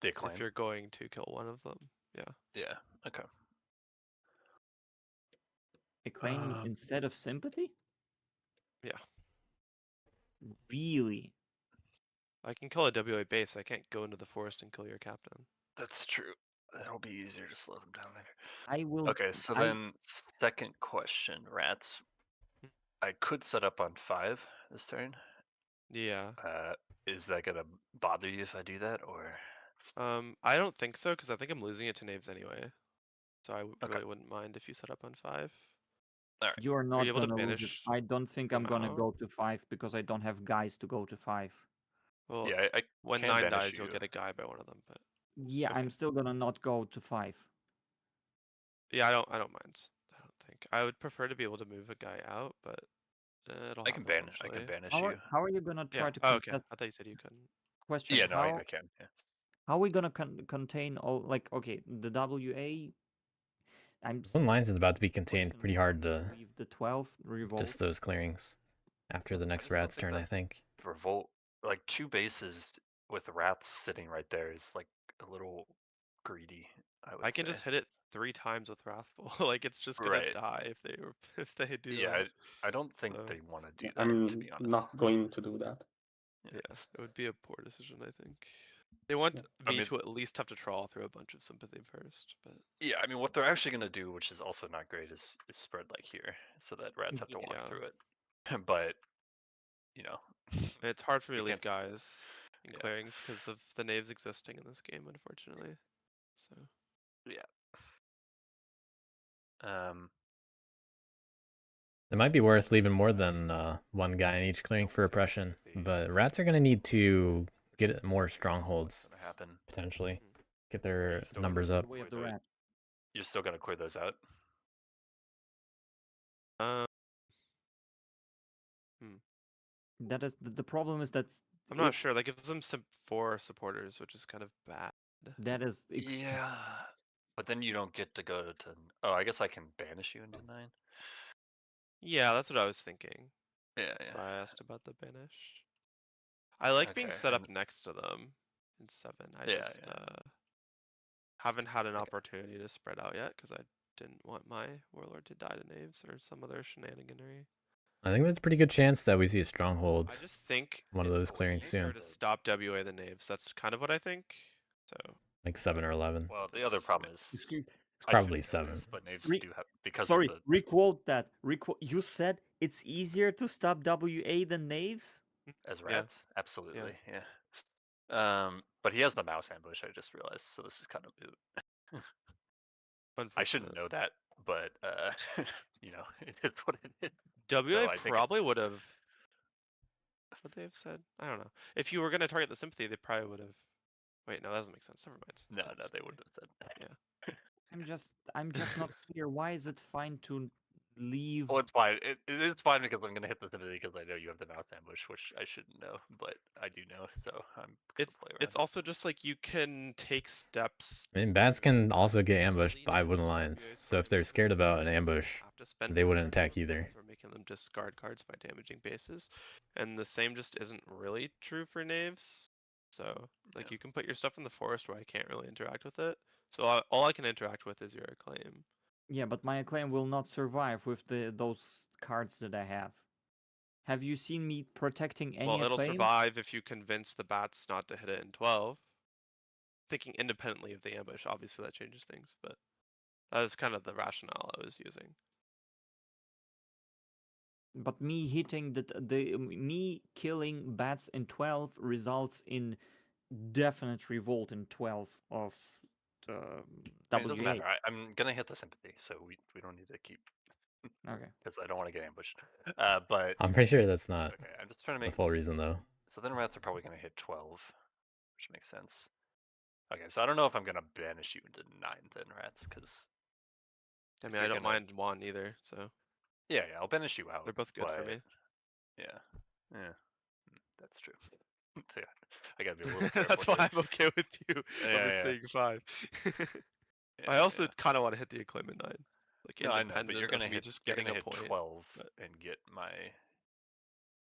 The acclaim. if you're going to kill one of them. Yeah. Yeah. Okay. Acclaim instead of sympathy? Yeah. Really? I can kill a WA base. I can't go into the forest and kill your captain. That's true. That'll be easier to slow them down later. I will. Okay, so then second question, rats. I could set up on 5 this turn. Yeah. Is that gonna bother you if I do that, or? I don't think so because I think I'm losing it to knaves anyway. So I Okay. really wouldn't mind if you set up on 5. Alright. You are you not able to gonna lose it. banish I don't think them I'm gonna out? go to 5 because I don't have guys to go to 5. Well, Yeah, I when can 9 banish dies, you. you'll get a guy by one of them. But Yeah, Okay. I'm still gonna not go to 5. yeah, I don't mind. I don't think I would prefer to be able to move a guy out, but it'll I happen can eventually. banish How you. are you gonna try Yeah. to Oh, okay. contest? I thought you said you couldn't. Question: Yeah, no, How I can. Yeah. how are we gonna contain all, like, okay, the WA? One lines is about to be contained pretty questionable hard to leave the 12th revolt. just those clearings after the next just don't rat's think turn, I that- think. Revolt, like 2 bases with rats sitting right there is like a little greedy, I would I can say. just hit it 3 times with Wrathful. Like it's just gonna Right. die if they do Yeah, that. I don't think So- they want to do that, to I'm be honest. not going to do that. Yeah, it would be a poor decision, I think. They want I me mean- to at least have to trawl through a bunch of sympathy first, but Yeah, I mean, what they're actually gonna do, which is also not great, is spread like here, so that rats have to walk Yeah. through it. But, you know, it's hard for me You to leave can't guys in yeah. clearings because of the knaves existing in this game, unfortunately. So It might be worth leaving more than one guy in each clearing for oppression, but rats are going to need to get more strongholds, What's gonna happen? potentially. Get Are their you still numbers gonna up. Way of the clear rat. You're still gonna clear those out? That is the problem is that I'm not sure. That gives them 4 supporters, which is kind of bad. that is Yeah. But then you don't get to go to. Oh, I guess I can banish you into 9. Yeah, that's what I was thinking. Yeah, That's yeah. why I asked about the banish. I like being Okay, set up and- next to them in 7. I Yeah, just yeah. haven't had an Okay. opportunity to spread out yet because I didn't want my warlord to die to knaves or some other shenaniganery. I think there's a pretty good chance that we see a stronghold. I just think one of it's those clearings easier soon. to stop WA the knaves. That's kind of what I think. So Like 7 or 11. Well, the other problem is Excuse- I probably should know 7. this, but knaves Re- do have because Sorry, of the requote that. You said it's easier to stop WA than knaves? as Yeah. rats. Absolutely, yeah. But he has the mouse ambush. I just realized, so this is kind of moot. I shouldn't unfortunate. know that, but you know, it is what it is. WA I think probably would have. What they have said? I don't know. If you were gonna target the sympathy, they probably would have. Wait, no, that doesn't make sense. Never mind. No, That's they okay. wouldn't have said. Yeah. I'm just not clear. Why is it fine to leave? Well, it's fine. It is fine because I'm gonna hit the sympathy because I know you have the mouse ambush, which I shouldn't know, but I do know, so I'm gonna play around. It's also just like you can take steps. I mean, bats can also get really ambushed by wooden damage lines, WA so if they're squares scared because about an you ambush, have to spend they wouldn't power attack either. because we're making them discard cards by damaging bases, and the same just isn't really true for knaves. So like Yeah. you can put your stuff in the forest where I can't really interact with it. So all I can interact with is your acclaim. Yeah, but my acclaim will not survive with those cards that I have. Have you seen me protecting any Well, it'll acclaim? survive if you convince the bats not to hit it in 12. Thinking independently of the ambush, obviously that changes things, but that is kind of the rationale I was using. But me hitting me killing bats in 12 results in definite revolt in 12 of I mean, it doesn't WA. matter. I'm gonna hit the sympathy, so we don't need to keep Okay. because I don't want to get ambushed. But I'm pretty sure that's not okay, I'm just trying to the make. full reason though. So then rats are probably gonna hit 12, which makes sense. Okay, so I don't know if I'm gonna banish you into 9 then rats, because I if mean, I you're don't gonna- mind one either, so yeah, I'll banish you out. they're both good for but- me. Yeah, yeah, that's true. Yeah, I gotta be a little careful. That's why here. I'm okay with you Yeah, over yeah. saying 5. Yeah, I also yeah. kind of want to hit the acclaim at 9, like No, I know, but you're independent gonna of me hit. just You're getting gonna a hit point. 12 but- and get my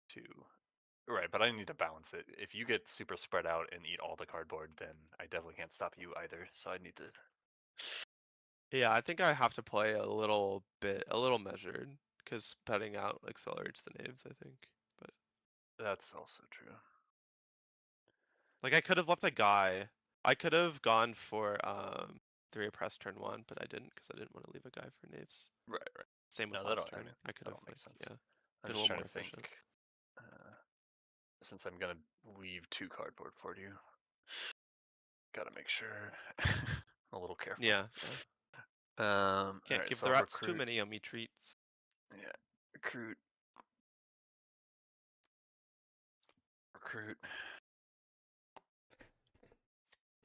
2. Right, but I need to balance it. If you get super spread out and eat all the cardboard, then I definitely can't stop you either. So I need to. Yeah, I think I have to play a little measured, because petting out accelerates the names, I think. But That's also true. like, I could have left a guy. I could have gone for 3 oppress turn 1, but I didn't, because I didn't want to leave a guy for naves. Right, right. Same with No, that last all, I turn. mean, I could that have, all makes like, sense. yeah, I'm been a just little trying more to think. efficient. Since I'm gonna leave 2 cardboard for you, gotta make sure. A little careful. Yeah, yeah. Can't Can't give the rats too many yummy treats. Yeah, recruit. Recruit.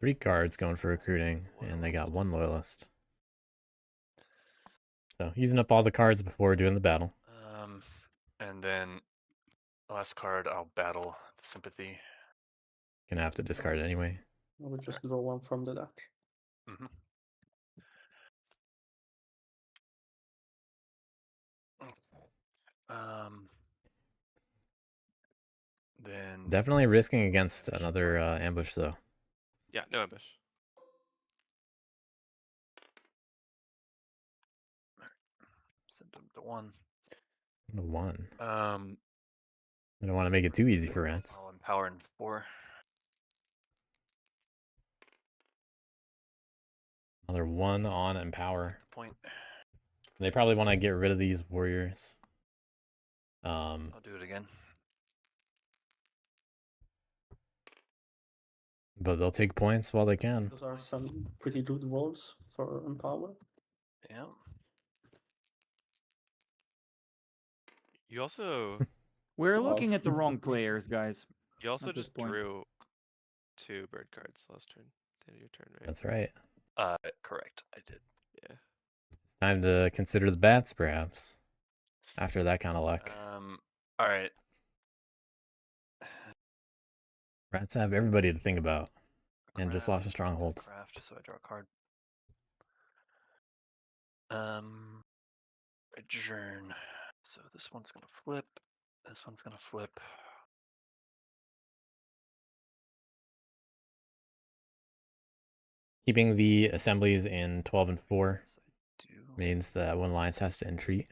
3 cards going for recruiting, and they got 1 loyalist. So using up all the cards before doing the battle. And then last card, I'll battle sympathy. Gonna have to discard it anyway. I will just draw one from the deck. Mm-hmm. Then Definitely risking against another ambush though. Yeah, no ambush. send them to 1. The 1. I Um, don't want to make it too easy for rats. I'll empower in 4. Another 1 on empower. Point. They probably want to get rid of these warriors. I'll do it again. But they'll take points while they can. Those are some pretty good rolls for Empower. Yeah. You also We're Wow. looking at the wrong players, guys. you also At this just point. drew 2 bird cards last turn. At the end of your turn, right? That's right. Correct. I did. Yeah. Time to consider the bats, perhaps. After that kind of luck. All right. Rats have everybody to think about. And just Craft, lost a stronghold. Craft, so I draw a card. Adjourn. So this one's gonna flip. This one's gonna flip. Keeping the assemblies in 12 and 4 So I do. means that one alliance has to entreat.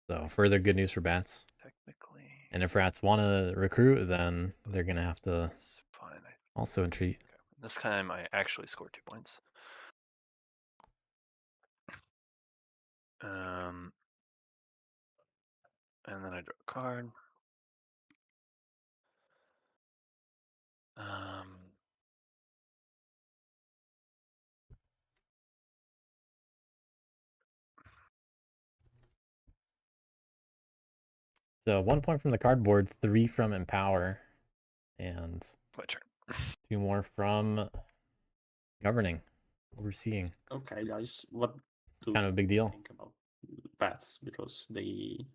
So further good news for bats. Technically. And if rats want to recruit, then they're going to have to That's fine. also entreat. Okay. This time I actually scored 2 points. And then I draw a card. So 1 point from the cardboard, 3 from empower, and My turn. 2 more from governing, overseeing. Okay, guys, what do Kind of a big you deal. think about bats? Because they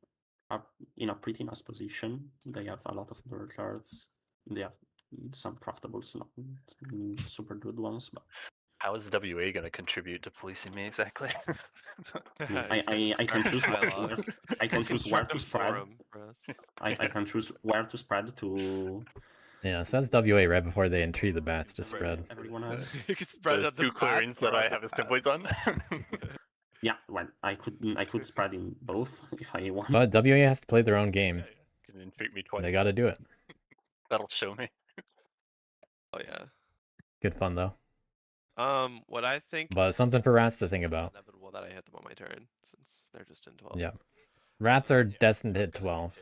are in a pretty nice position. They have a lot of bird cards. They have some craftables, not super good ones, but How is WA going to contribute to policing me exactly? I can choose where I can choose where to Constructive spread. forum for us. I can choose where to spread to Yeah, so that's WA right before they entreat the bats to spread. everyone else. You can spread The out the 2 bats clearings that or I on have the assemblies on. Yeah, well, I could spread in both if I want. But WA has to play their own game. You can entreat me twice. They got to do it. That'll show me. Oh yeah. Good fun though. What I think But something for rats to think about. inevitable that I hit them on my turn since they're just in 12. Yeah. Rats are Yeah, destined to I'm hit gonna 12,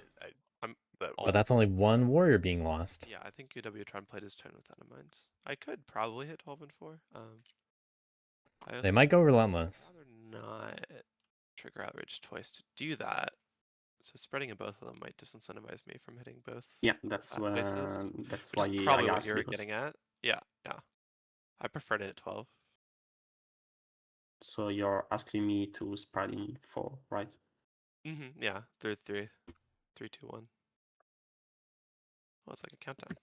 that but that's only ultimately- one warrior being lost. Yeah, I think UW played his turn with that in mind. I could probably hit 12 and 4. They might go relentless. I'd rather not trigger outrage twice to do that. So spreading in both of them might disincentivize me from hitting both. Yeah, that's Bad places, that's which why is probably I what asked, you're because getting at. Yeah, yeah. I prefer to hit 12. so you're asking me to spread in 4, right? Yeah, 3, 3, 3, 2, 1. Oh, it's like a countdown.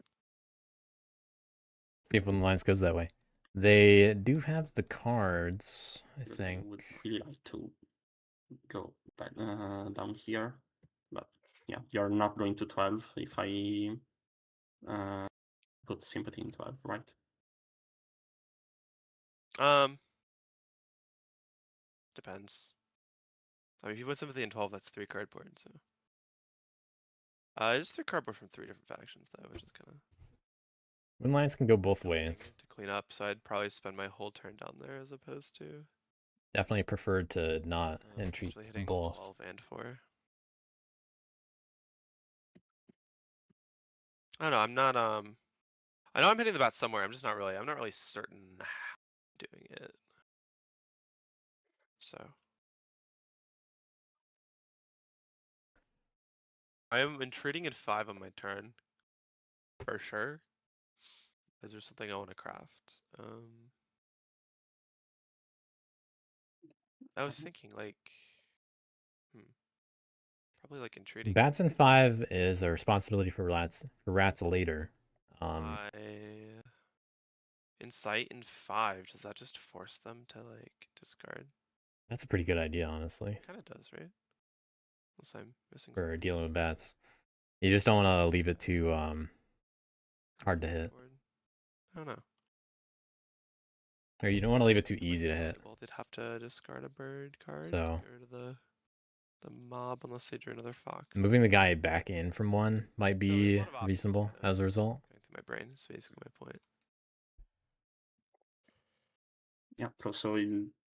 See if one of the lines goes that way. They do have the cards, I But think. I would really like to go back, down here, but yeah, you're not going to 12 if I put sympathy in 12, right? Depends. I mean, if you put sympathy in 12, that's 3 cardboard. So, just 3 cardboard from 3 different factions, though, which is kind of Wind lines can go both ways. to clean up. So I'd probably spend my whole turn down there as opposed to Definitely preferred to not entreat actually hitting both. 12 and 4. I don't know. I'm not. I know I'm hitting the bat somewhere. I'm just not really. I'm not really certain how I'm doing it. So I am entreating in 5 on my turn for sure. Is there something I want to craft? I was thinking like, probably like entreating. Bats in 5 is a responsibility for rats later. I insight in 5. Does that just force them to like discard? That's a pretty good idea, honestly, Kind of does, right? Unless I'm missing for something. dealing with bats. You just don't want to leave it too hard to hit, I don't know. or you don't want to leave it too easy to hit. Well, they'd have to discard a bird card So- to get rid of the mob unless they drew another fox. Moving the guy back in from 1 might there's a be lot of options reasonable kind of as a result. going through my brain is basically my point. Yeah, so it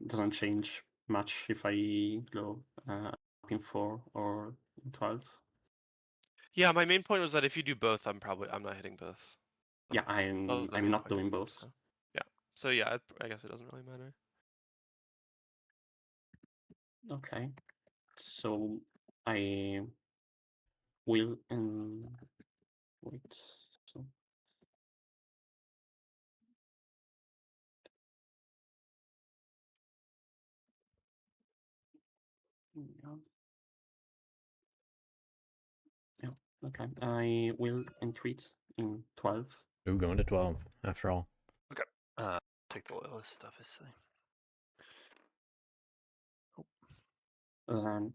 doesn't change much if I go up in 4 or in 12. Yeah, my main point was that if you do both, I'm not hitting both. Yeah, That was the I'm main not point of doing it, both. So yeah, so yeah, I guess it doesn't really matter. Okay, so I will wait. So yeah. Yeah, okay. I will entreat in 12. Ooh, going to 12 after all. Okay. Take the loyalist, obviously. Then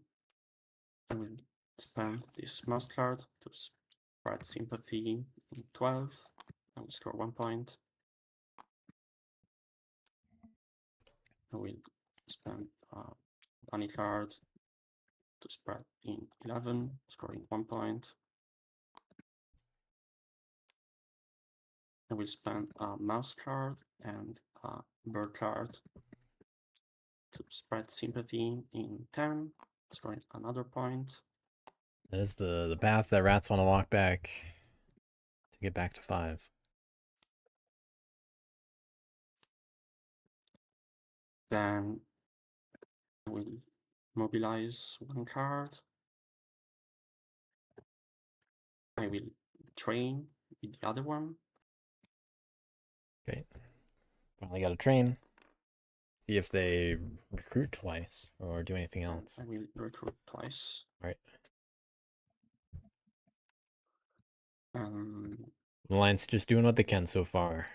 I will spend this mouse card to spread sympathy in 12. I will score 1 point. I will spend a bunny card to spread in 11, scoring 1 point. I will spend a mouse card and a bird card to spread sympathy in 10, scoring another point. That is the path that rats want to walk back to get back to 5. Then I will mobilize 1 card. I will train with the other one. Okay. Finally got a train. See if they recruit twice or do anything And else. I will recruit twice. Alright. The line's just doing what they can so far.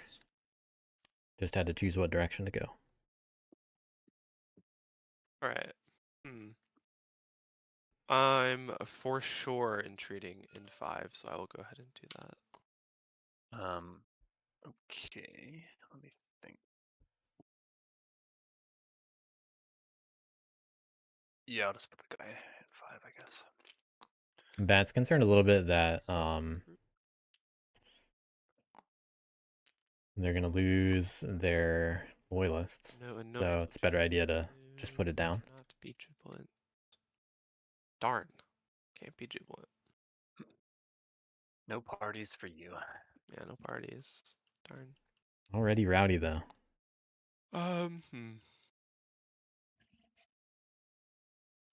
Just had to choose what direction to go. Alright. I'm for sure entreating in 5, so I will go ahead and do that. Okay. Let me think. Yeah, I'll just put the guy at 5, I guess. Bat's concerned a little bit that they're gonna lose their loyalists. No, So it's a better idea to just put it down. Not be triple. Darn. Can't be jubilant. No parties for you. Yeah, no parties. Darn. Already rowdy though.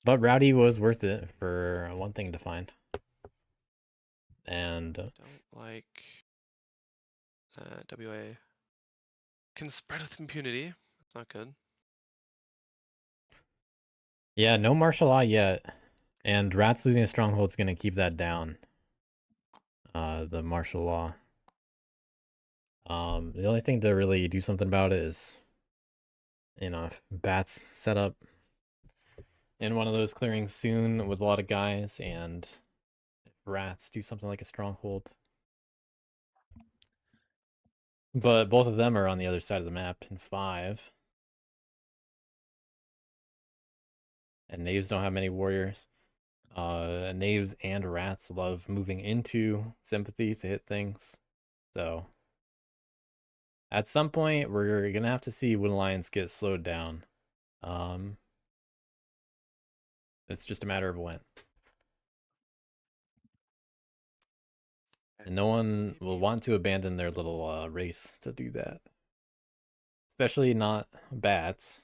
But rowdy was worth it for one thing to find. And Don't like WA can spread with impunity. That's not good. yeah, no martial law yet. And Rats losing a stronghold is going to keep that down. The martial law. The only thing to really do something about it is, you know, if Bats set up in one of those clearings soon with a lot of guys, and if Rats do something like a stronghold. But both of them are on the other side of the map in 5. And Knaves don't have many warriors. Knaves and Rats love moving into Sympathy to hit things. So at some point, we're going to have to see Wood Alliance get slowed down. It's just a matter of when. And no one will want to abandon their little race to do that. Especially not Bats.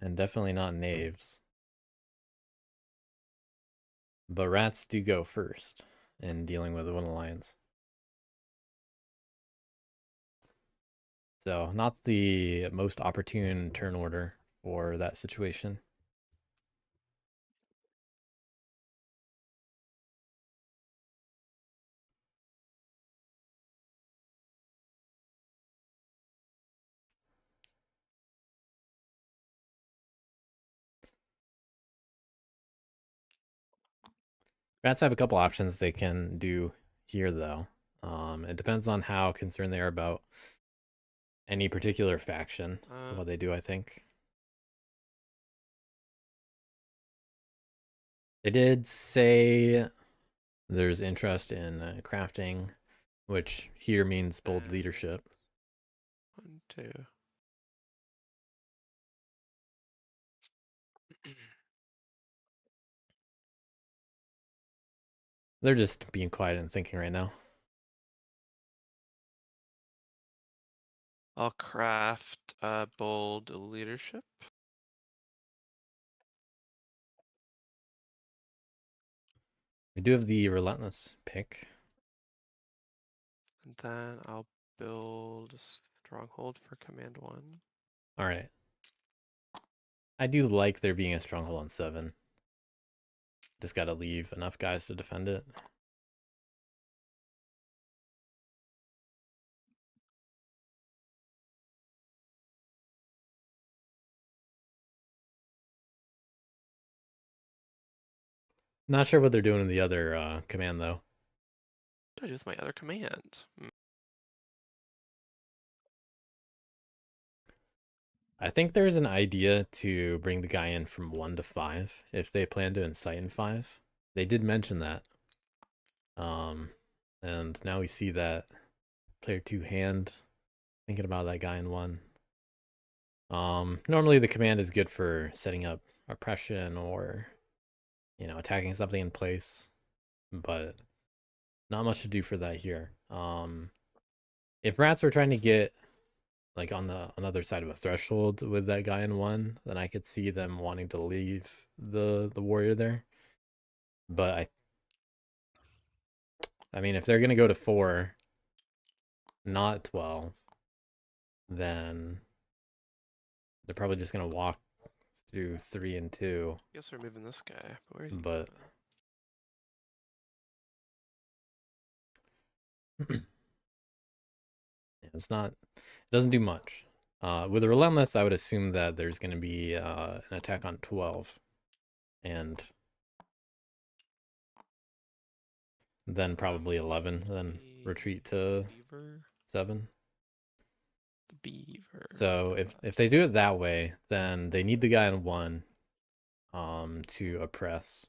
And definitely not Knaves. But Rats do go first in dealing with the Wood Alliance. So, not the most opportune turn order for that situation. Rats have a couple options they can do here, though. It depends on how concerned they are about any particular faction. What they do, I think. They did say there's interest in crafting, which here means bold leadership. 1, 2. They're just being quiet and thinking right now. I'll craft bold leadership. We do have the Relentless pick. And then I'll build stronghold for command 1. All right. I do like there being a stronghold on 7. Just gotta leave enough guys to defend it. Not sure what they're doing in the other command, though. What do I do with my other command? I think there's an idea to bring the guy in from 1 to 5 if they plan to incite in 5. They did mention that. And now we see that player 2 hand thinking about that guy in 1. Normally the command is good for setting up oppression or, you know, attacking something in place, but not much to do for that here. If Rats were trying to get like on the other side of a threshold with that guy in 1, then I could see them wanting to leave the warrior there. But I mean, if they're gonna go to 4, not 12, then they're probably just gonna walk through 3 and 2. I guess we're moving this guy. But where is he? But it's not. It doesn't do much. With a Relentless, I would assume that there's going to be an attack on 12, and then probably 11, then retreat to Beaver. 7. The beaver. So if they do it that way, then they need the guy in 1, to oppress,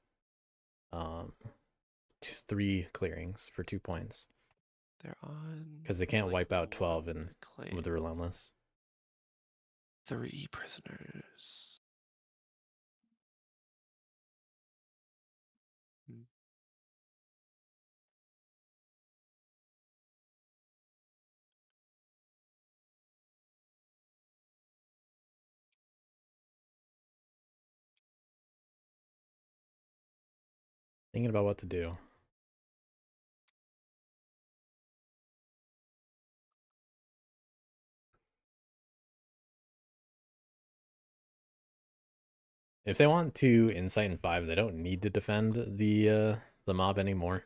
3 clearings for 2 points. They're on. Because they can't like, wipe out 12 one and claim. with the Relentless. 3 prisoners. Thinking about what to do. If they want to Insight in 5, they don't need to defend the mob anymore,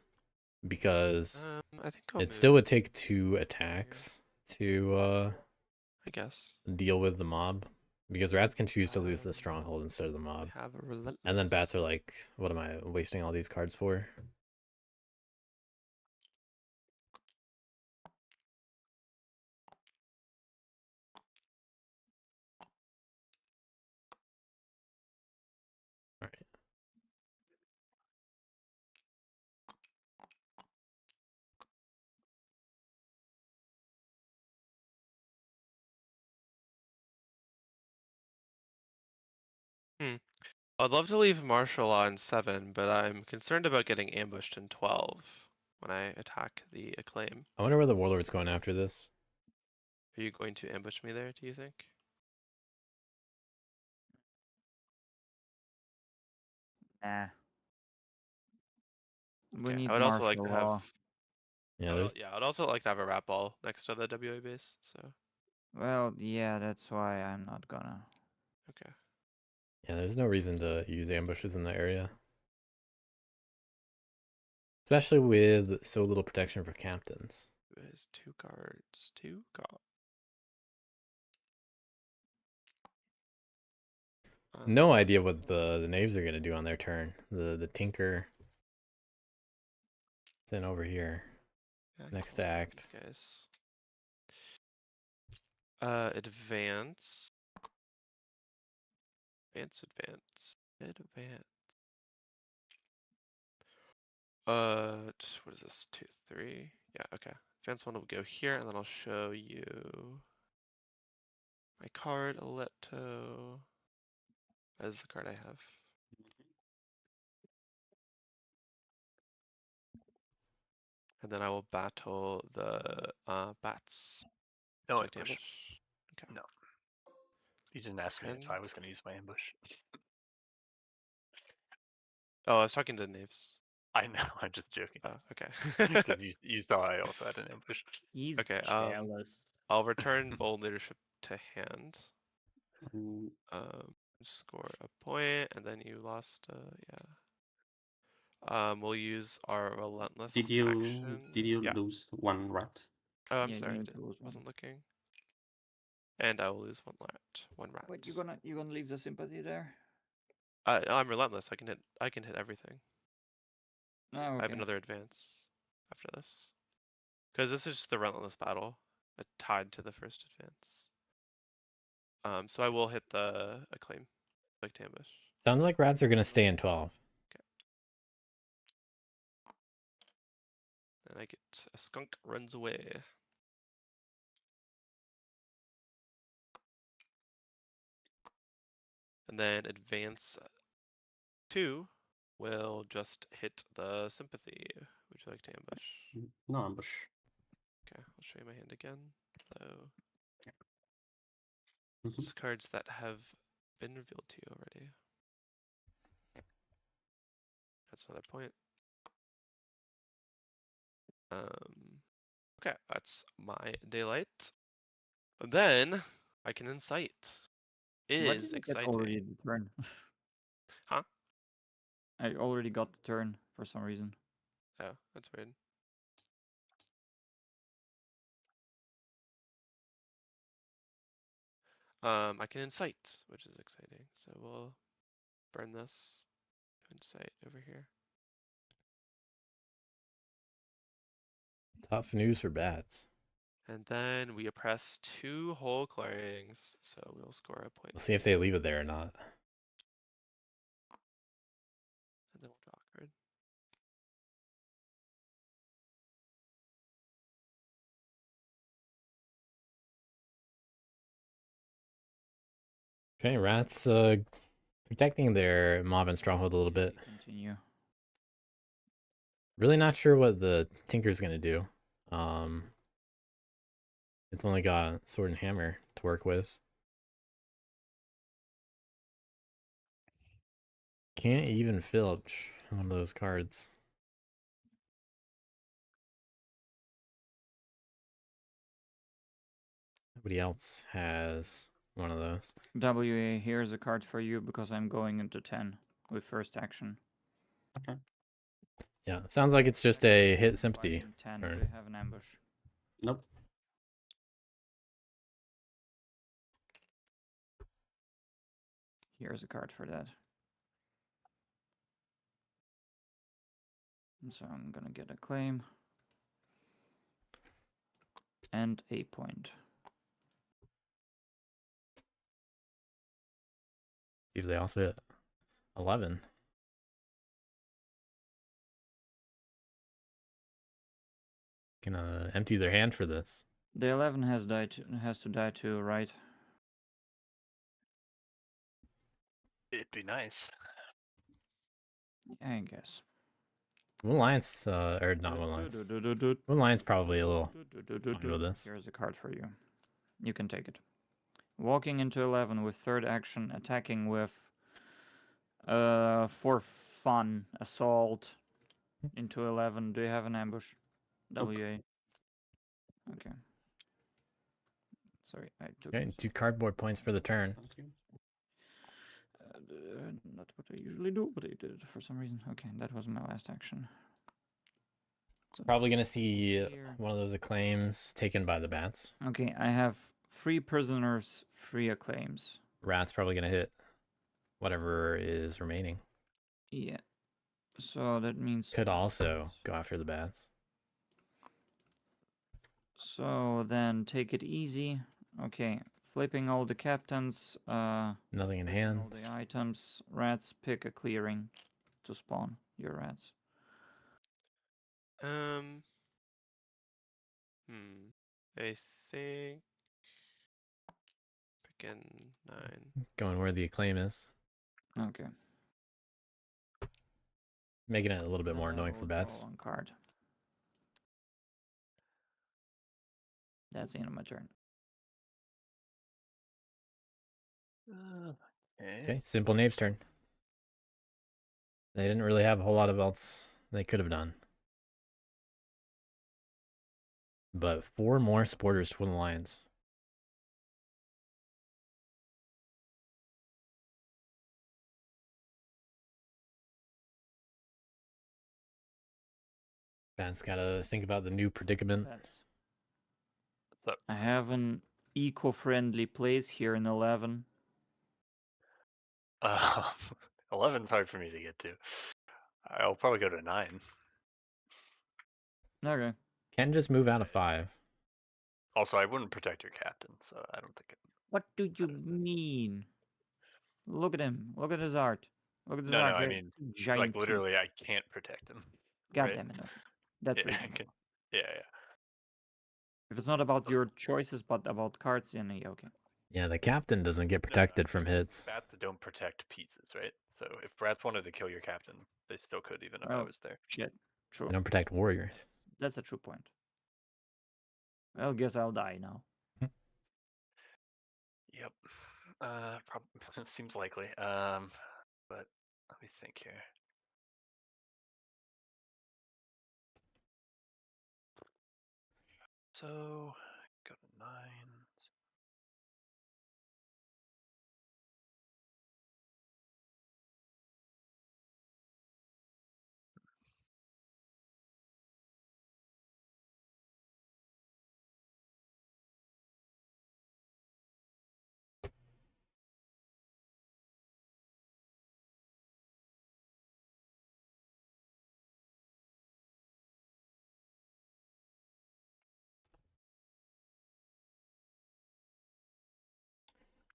because I think I'll it move still would take 2 attacks to I guess. deal with the mob, because rats can choose to lose the stronghold instead of the mob. We have a relentless. And then bats are like, what am I wasting all these cards for? All right. I'd love to leave martial law in 7, but I'm concerned about getting ambushed in 12 when I attack the acclaim. I wonder where the warlord's going after this. Are you going to ambush me there, do you think? Nah. We Okay, need I would also like martial to have. law. Yeah, there's Yeah, I'd also like to have a rat ball next to the WA base. So Well, yeah, that's why I'm not gonna. okay. yeah, there's no reason to use ambushes in the area, especially with so little protection for captains. Who has 2 cards? 2 cards. No idea what the knaves are gonna do on their turn. The tinker is in over here. Yeah, Next I'll draw act. these guys. Advance. Advance. What is this? 2, 3. Yeah, okay. Advance 1 will go here, and then I'll show you my card, Aletto. As the card I have. And then I will battle the bats. No Would you like to ambush. Okay. No. You didn't ask me if And- I was going to use my ambush. Oh, I was talking to knaves. I know, I'm just joking. Oh, okay. 'Cause you saw I also had an ambush. He's Okay, jealous. I'll return bold leadership to hand. And Score a point, and then you lost. Yeah. We'll use our relentless did you action. Yeah. lose 1 rat? Oh, I'm Yeah, sorry, you I need to lose one. wasn't looking. And I will lose 1 rat. 1 rat. Wait, you gonna leave the sympathy there? I'm relentless. I can hit everything. Oh, I have okay. another advance after this. Because this is just the relentless battle, tied to the first advance. So I will hit the acclaim, like to ambush. Sounds like rats are gonna stay in 12. And I get a skunk runs away. And then advance 2 will just hit the sympathy. Would you like to ambush? No ambush. Okay, I'll show you my hand again. So Mhm. it's cards that have been revealed to you already. That's another point. Okay, that's my daylight. Then I can incite. Why did Is you get exciting. already the turn? Huh? I already got the turn for some reason. Oh, that's weird. I can incite, which is exciting. So we'll burn this. Incite over here. Tough news for bats. And then we oppress 2 whole clearings, so we'll score a point. We'll see if they leave it there or not. And then we'll draw a card. Okay, rats protecting their mob and stronghold a little bit. Continue. Really not sure what the tinker's gonna do. It's only got sword and hammer to work with. Can't even filch. one of those cards. Nobody else has one of those. WA, here's a card for you because I'm going into 10 with first action. Okay. Yeah, sounds like it's just a hit Twice sympathy in 10. turn. Do you have an ambush? Nope. Here's a card for that. So I'm gonna get a claim. And a point. See if they also hit 11. Gonna empty their hand for this. The 11 has to die too, right? It'd be nice. I guess. Moon Lions, or not Moon Lions. Moon Lions probably a little fine with this. Here's a card for you. You can take it. Walking into 11 with third action, attacking with for fun, assault into 11. Do you have an ambush? Nope. WA. Okay. Sorry, I took Okay, it. 2 cardboard points for the turn. Thank you. Not what I usually do, but I did it for some reason. Okay, that was my last action. Probably gonna see Here. one of those acclaims taken by the bats. Okay, I have 3 prisoners, 3 acclaims. Rat's probably gonna hit whatever is remaining. Yeah. So that means Could also go after the bats. So then take it easy. Okay, flipping all the captains. Nothing in All hand. the items. Rats, pick a clearing to spawn your rats. I think picking 9. Going where the acclaim is. Okay. Making it a little bit more Then I annoying for will draw bats. one card. That's the end of my turn. Okay, simple Nave's turn. They didn't really have a whole lot of else they could have done. But 4 more supporters to win the Lions. Bats gotta think about the new predicament. So, I have an eco-friendly place here in 11. 11's hard for me to get to. I'll probably go to 9. Okay. Can just move out of 5. Also, I wouldn't protect your captain, so I don't think it. What do you matters that. mean? Look at him. Look at his art. Look at his No, art. no, I He has mean, giant like teeth. literally, I can't protect him. God right? damn it. Okay. That's Yeah, I reasonable. can, yeah. If it's not about your choices, but about cards, then yeah, okay. Yeah, the captain doesn't get protected from hits. Bats don't protect pieces, right? So if rats wanted to kill your captain, they still could, even if I Well, was there. shit. True. They don't protect warriors. That's a true point. Well, guess I'll die now. Yep. Seems likely. But let me think here. So go to 9.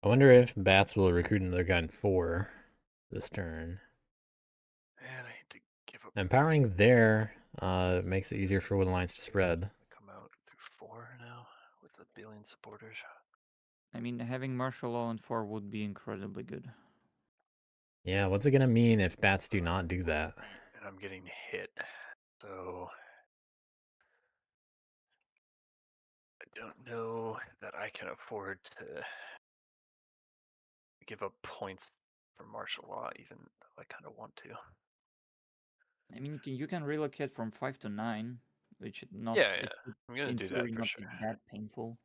I wonder if bats will recruit another guy in 4 this turn. And I hate to give up. Empowering there makes it easier for Wood Lions to spread. Come out through 4 now with a billion supporters. I mean, having martial law in 4 would be incredibly good. Yeah, what's it gonna mean if bats do not do that? And I'm getting hit. So I don't know that I can afford to give up points for martial law, even though I kind of want to. I mean, you can relocate from 5 to 9, which not Yeah, it yeah. would, I'm gonna in do that theory for not sure. be that painful.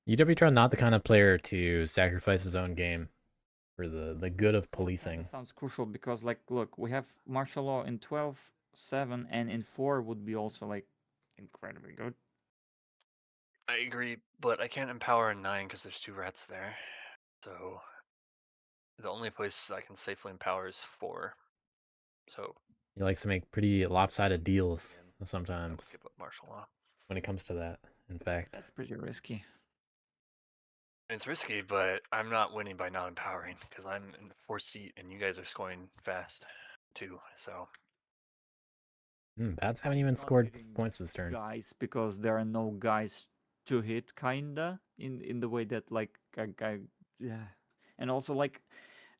UWTron not the kind of player to sacrifice his own game for the good of That policing. sounds crucial because, like, look, we have martial law in 12, 7, and in 4 would be also like incredibly good. I agree, but I can't empower in 9 because there's 2 rats there. So the only place I can safely empower is 4. So He likes to make pretty lopsided deals I would sometimes give up martial law. when it comes to that, in fact. That's pretty risky. It's risky, but I'm not winning by not empowering because I'm in the 4th seat and you guys are scoring fast too. So Bats haven't even Not scored hitting points this turn. guys because there are no guys to hit, kinda in the way that like a guy, yeah, and also like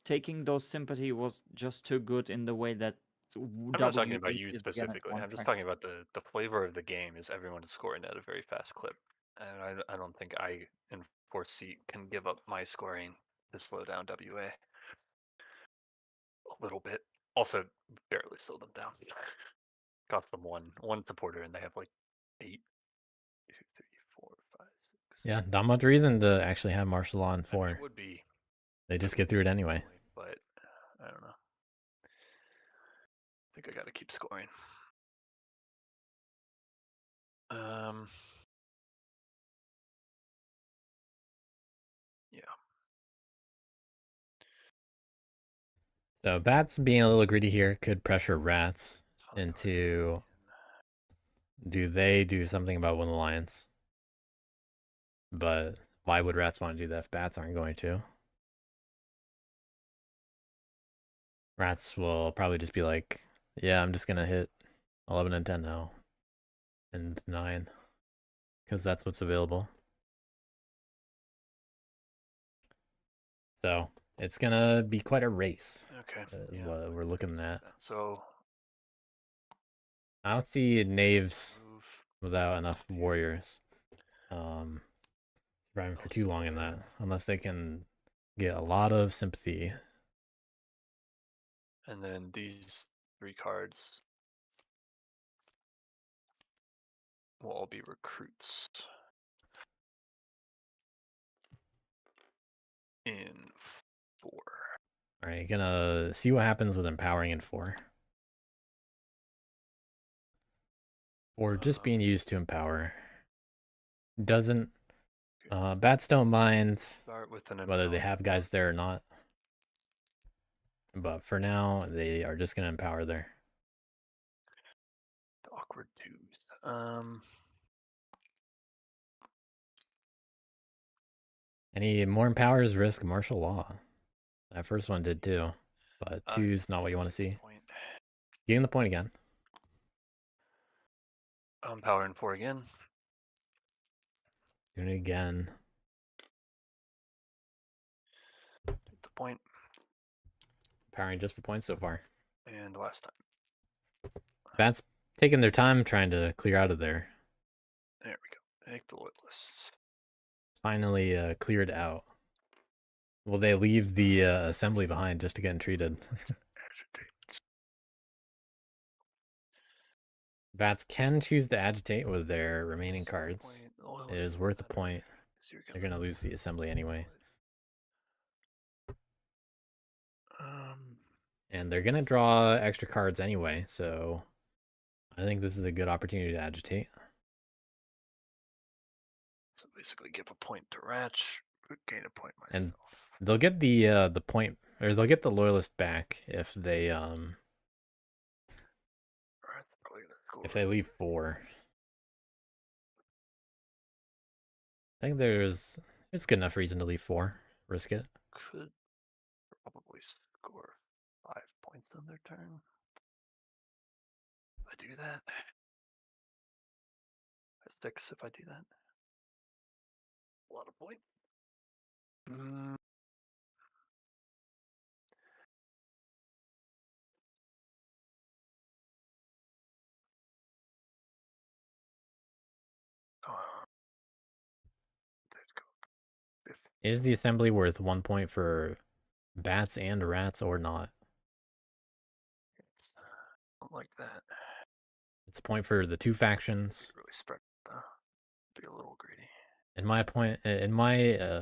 taking those sympathy was just too good in the way that I'm not talking about W8 you is gonna specifically. I'm just contract. talking about the flavor of the game is everyone is scoring at a very fast clip. And I don't think I in 4th seat can give up my scoring to slow down WA a little bit. Also barely slow them down. Cost them one supporter and they have like 8, 2, 3, 4, 5, 6. Yeah, not much reason to actually have martial law in I mean, 4. it would be. They just get through it anyway. But I don't know. I think I got to keep scoring. Yeah. So bats being a little greedy here could pressure rats into. Do they do something about Win Alliance? But why would rats want to do that if bats aren't going to? Rats will probably just be like, yeah, I'm just going to hit 11 and 10 now. And 9. Because that's what's available. So it's going to be quite a race. Okay. Is Yeah, what we're looking at. So I don't see knaves move. without enough warriors. Surviving for too long in that. Unless they can get a lot of sympathy. And then these 3 cards will all be recruits. In 4. Alright, gonna see what happens with empowering in 4. Or just being used to empower. Doesn't bats don't mind Start with an whether they empower. have guys there or not. But for now, they are just gonna empower there. The awkward 2s. Any more empowers risk martial law. That first one did too. But 2's not what you want to see. Point. Getting the point again. Empower in 4 again. Doing it again. Take the point. Empowering just for points so far. And last time. Bats taking their time trying to clear out of there. There we go. Make the loyalists. Finally cleared out. Will they leave the assembly behind just to get entreated? Agitate. Bats can choose to agitate with their remaining cards. It is worth a point. They're going to lose the assembly anyway. And they're going to draw extra cards anyway, so I think this is a good opportunity to agitate. So basically give a point to Ratch, gain a point myself. And they'll get the point, or they'll get the loyalist back if they leave 4. I think it's good enough reason to leave 4. Risk it. Could probably score 5 points on their turn. If I do that. 6 if I do that. A lot of points. Is the assembly worth 1 point for bats and rats or not? Don't like that. It's a point for the two factions. Really spread though. Be a little greedy. In my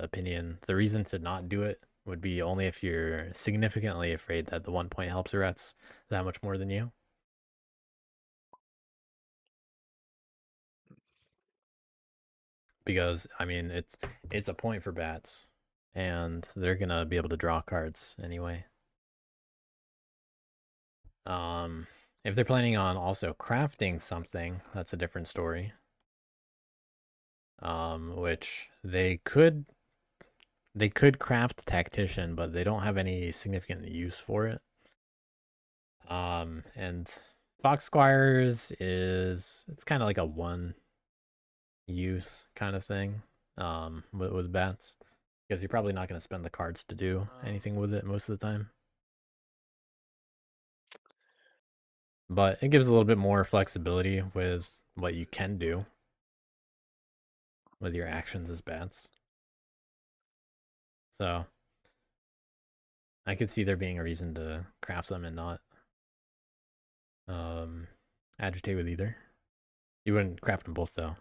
opinion, the reason to not do it would be only if you're significantly afraid that the 1 point helps the rats that much more than you. Because I mean, it's a point for bats, and they're gonna be able to draw cards anyway. If they're planning on also crafting something, that's a different story. Which they could craft Tactician, but they don't have any significant use for it. And Fox Squires it's kind of like a one use kind of thing. With bats, because you're probably not going to spend the cards to do anything with it most of the time. But it gives a little bit more flexibility with what you can do with your actions as bats. So I could see there being a reason to craft them and not agitate with either. You wouldn't craft them both though.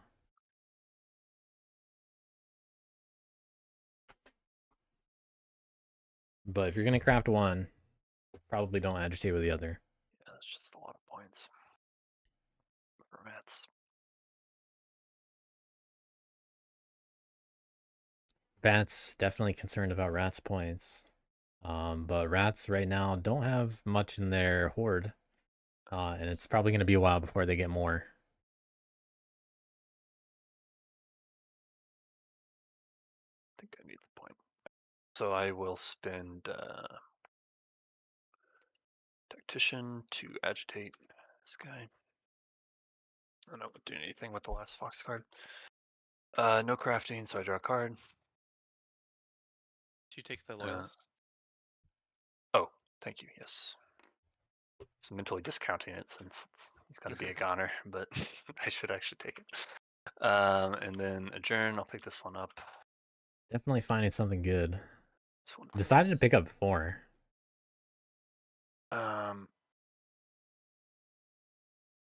But if you're gonna craft one, probably don't agitate with the other. Yeah, that's just a lot of points for rats. Bats definitely concerned about rats' points. But rats right now don't have much in their horde. And it's probably gonna be a while before they get more. I think I need the point. So I will spend Tactician to agitate this guy. I don't do anything with the last Fox card. No crafting, so I draw a card. Do you take the loyalist? Oh, thank you. Yes. So mentally discounting it since he's got to be a goner, but I should actually take it. And then adjourn. I'll pick this one up. Definitely finding something good. This one Decided to is- pick up 4.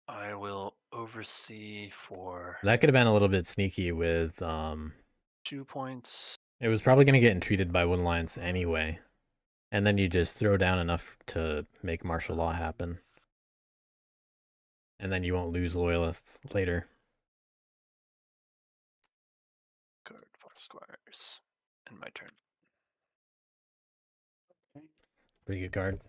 I will oversee for That could have been a little bit sneaky with 2 points. It was probably gonna get entreated by Wood Alliance anyway. And then you just throw down enough to make martial law happen. And then you won't lose loyalists later. Guard Fox Squires. And my turn. Okay. Pretty good card.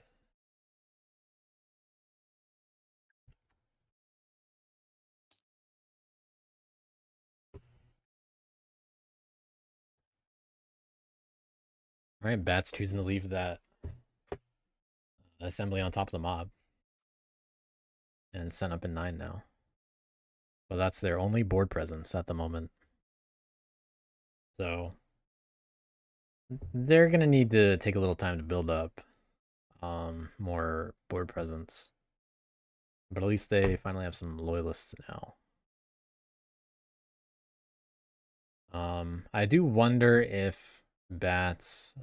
Alright, Bat's choosing to leave that assembly on top of the mob. And sent up in 9 now. Well, that's their only board presence at the moment. So they're gonna need to take a little time to build up more board presence. But at least they finally have some loyalists now. I do wonder if bats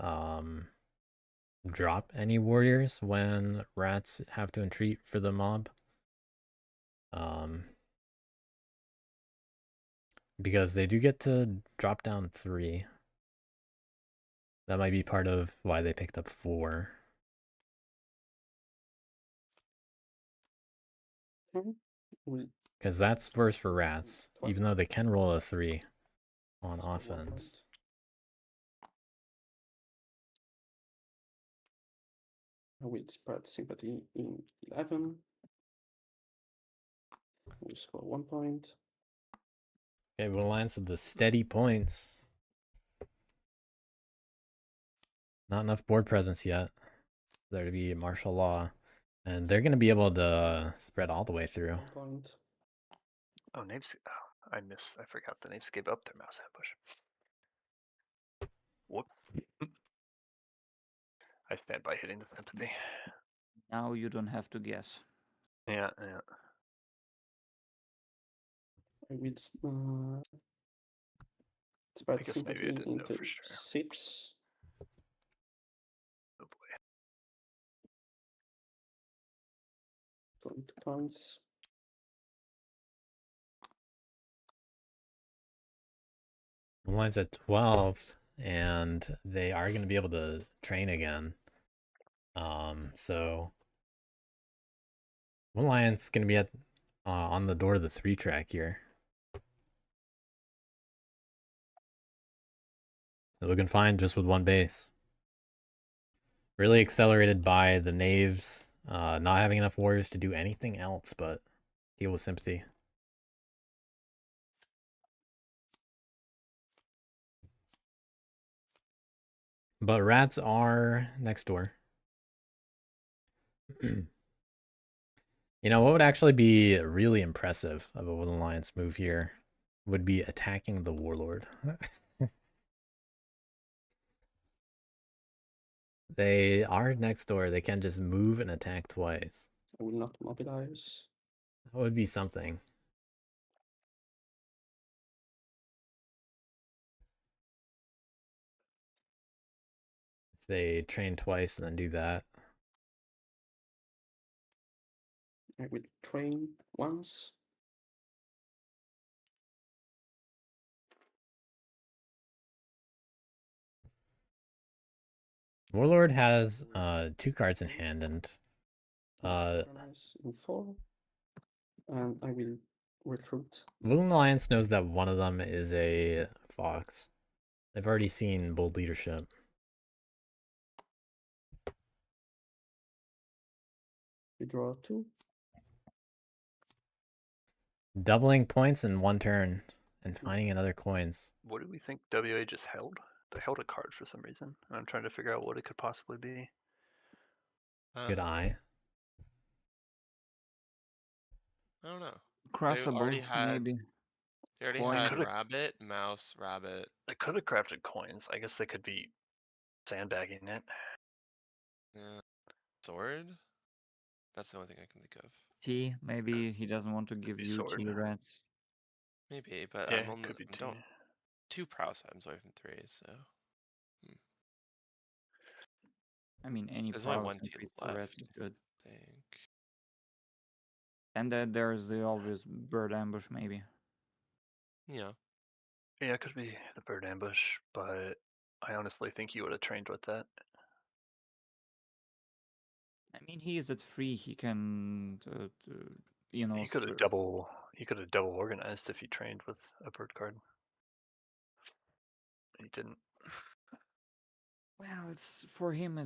drop any warriors when rats have to entreat for the mob. Because they do get to drop down 3. That might be part of why they picked up 4. Okay. We Because that's worse for rats, What? even though they can roll a 3 on score 1 offense. point. I will spread sympathy in 11. We score 1 point. Okay, Wood Alliance with the steady points. Not enough board presence yet for there to be martial law. And they're going to be able to spread all the way through. 1 point. Oh, Napes. Oh, I forgot the Napes gave up their mouse ambush. Whoop. I stand by hitting the sympathy. Now you don't have to guess. Yeah. I will spread guess maybe I sympathy didn't know into for sure. 6. Oh boy. Scoring 2 points. Line's at 12, and they are going to be able to train again. So one lion's going to be at on the door of the 3 track here. They're looking fine just with 1 base. Really accelerated by the knaves not having enough warriors to do anything else but deal with sympathy. But rats are next door. You know, what would actually be really impressive of a Woodland Alliance move here would be attacking the Warlord. They are next door. They can just move and attack twice. I will not mobilize. That would be something. If they train twice and then do that. I will train once. Warlord has 2 cards in hand, and Mobilize in 4. And I will recruit. Woodland Alliance knows that one of them is a fox. They've already seen bold leadership. We draw 2. Doubling points in 1 turn and finding another coins. What do we think WA just held? They held a card for some reason, and I'm trying to figure out what it could possibly be. Good eye. I don't know. Craftable, had- maybe. They already Coin. had Could've- rabbit, mouse, rabbit. They could have crafted coins. I guess they could be sandbagging it. Yeah. Sword? That's the only thing I can think of. Tea, maybe he doesn't want to give be you sword. tea rats. Maybe, but Yeah, I'm it only could be I don't two. 2 prowess items away from 3, so I mean, any there's only prowess 1 tea increase for rats left. is good. I think. And then there's the obvious bird ambush, maybe. Yeah. Yeah, it could be the bird ambush, but I honestly think he would have trained with that. I mean, he is at 3. He can, you know, He could have double organized if he trained with a bird card. He didn't. Well, it's for him.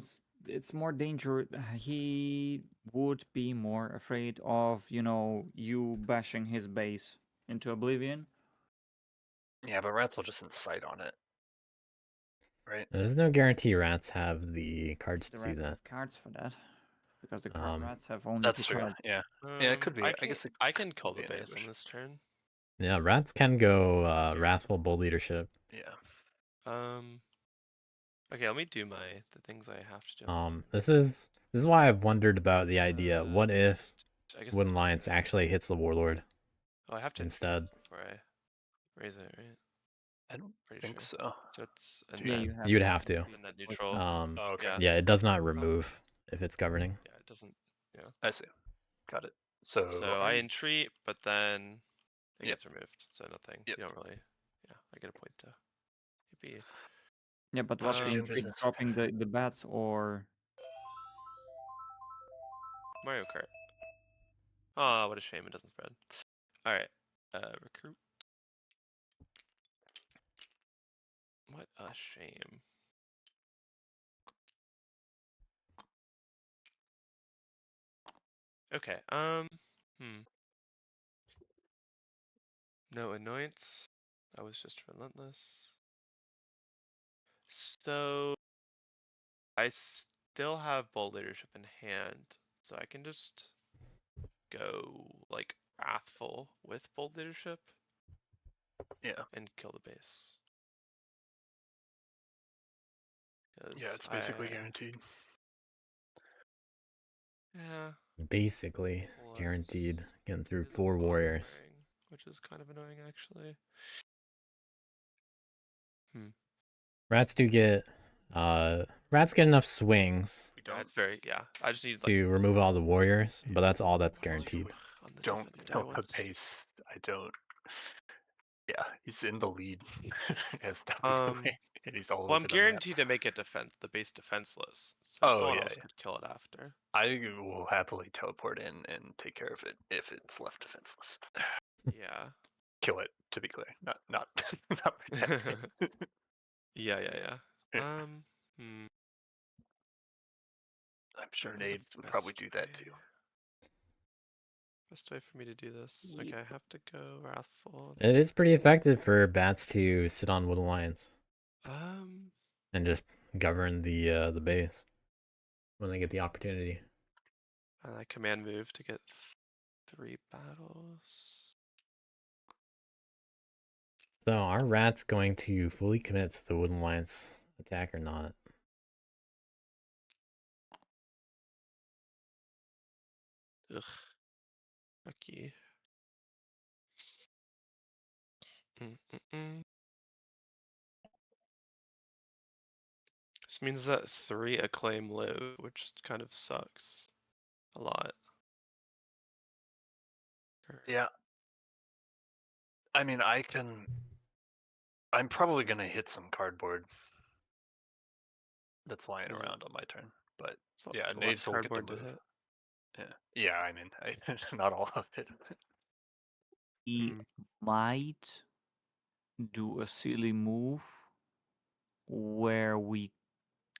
It's more dangerous. He would be more afraid of, you know, you bashing his base into oblivion. Yeah, but rats will just incite on it. Right? There's no guarantee rats have the cards The to do rats that. have cards for that, because the Um, rats have only That's 2 true. cards. Yeah. Yeah, it could be. I can, guess it I can kill could the be an base on ambush. this turn. Yeah, rats can go wrathful bold leadership. Yeah. Okay, let me do the things I have to do. This is why I've wondered about the idea. What if I guess Wooden Alliance actually hits the Warlord? Oh, I have to instead? before I raise it, right? I don't Pretty think sure. so. So it's a Do Yeah, net, you have. You would have to. a net neutral. Oh, okay. Yeah. Yeah, it does not remove if it's governing. Yeah, it doesn't. Yeah. I see. Got it. So, So I entreat, but then it Yep. gets removed. So nothing. Yep. You don't really. Yeah, I get a point though. Maybe. Yeah, but what's the Doing intrigue? business with Dropping the bats or? Mario Kart. Oh, what a shame it doesn't spread. All right. Recruit. What a shame. Okay. No annoyance. That was just relentless. So I still have bold leadership in hand, so I can just go like wrathful with bold leadership. Yeah. And kill the base. Yeah, it's basically guaranteed. Yeah. Basically guaranteed getting through 4 warriors. Which is kind of annoying actually. Rats do get rats get enough swings We Yeah, don't. it's very I just need like To remove all the warriors, but that's all that's As long as guaranteed. we on the don't defending kill the ones. base. I don't. Yeah, he's in the lead as Um, WA, and he's all Well, over I'm the map. guaranteed to make it the base defenseless. So Oh, someone yeah, else yeah. could kill it after. I will happily teleport in and take care of it if it's left defenseless. Yeah. Kill it, to be clear, not not protect it. Yeah. Yeah. Hmm. I'm sure What is the Nades would probably best do that way? too. Best way for me to do this. Ye- Okay, I have to go Wrathful. It is pretty effective for bats to sit on Wood Alliance Um, and just govern the base when they get the opportunity. and I command move to get 3 battles. So are rats going to fully commit to the Wood Alliance attack or not? Ugh. Lucky. Mm-mm-mm. This means that 3 acclaim live, which kind of sucks a lot. Yeah. I mean, I'm probably gonna hit some cardboard that's lying Is- around on my turn, but So yeah, a lot of Knaves will get to cardboard to move. hit. Yeah, I mean, not all of it. We Hmm. might do a silly move where we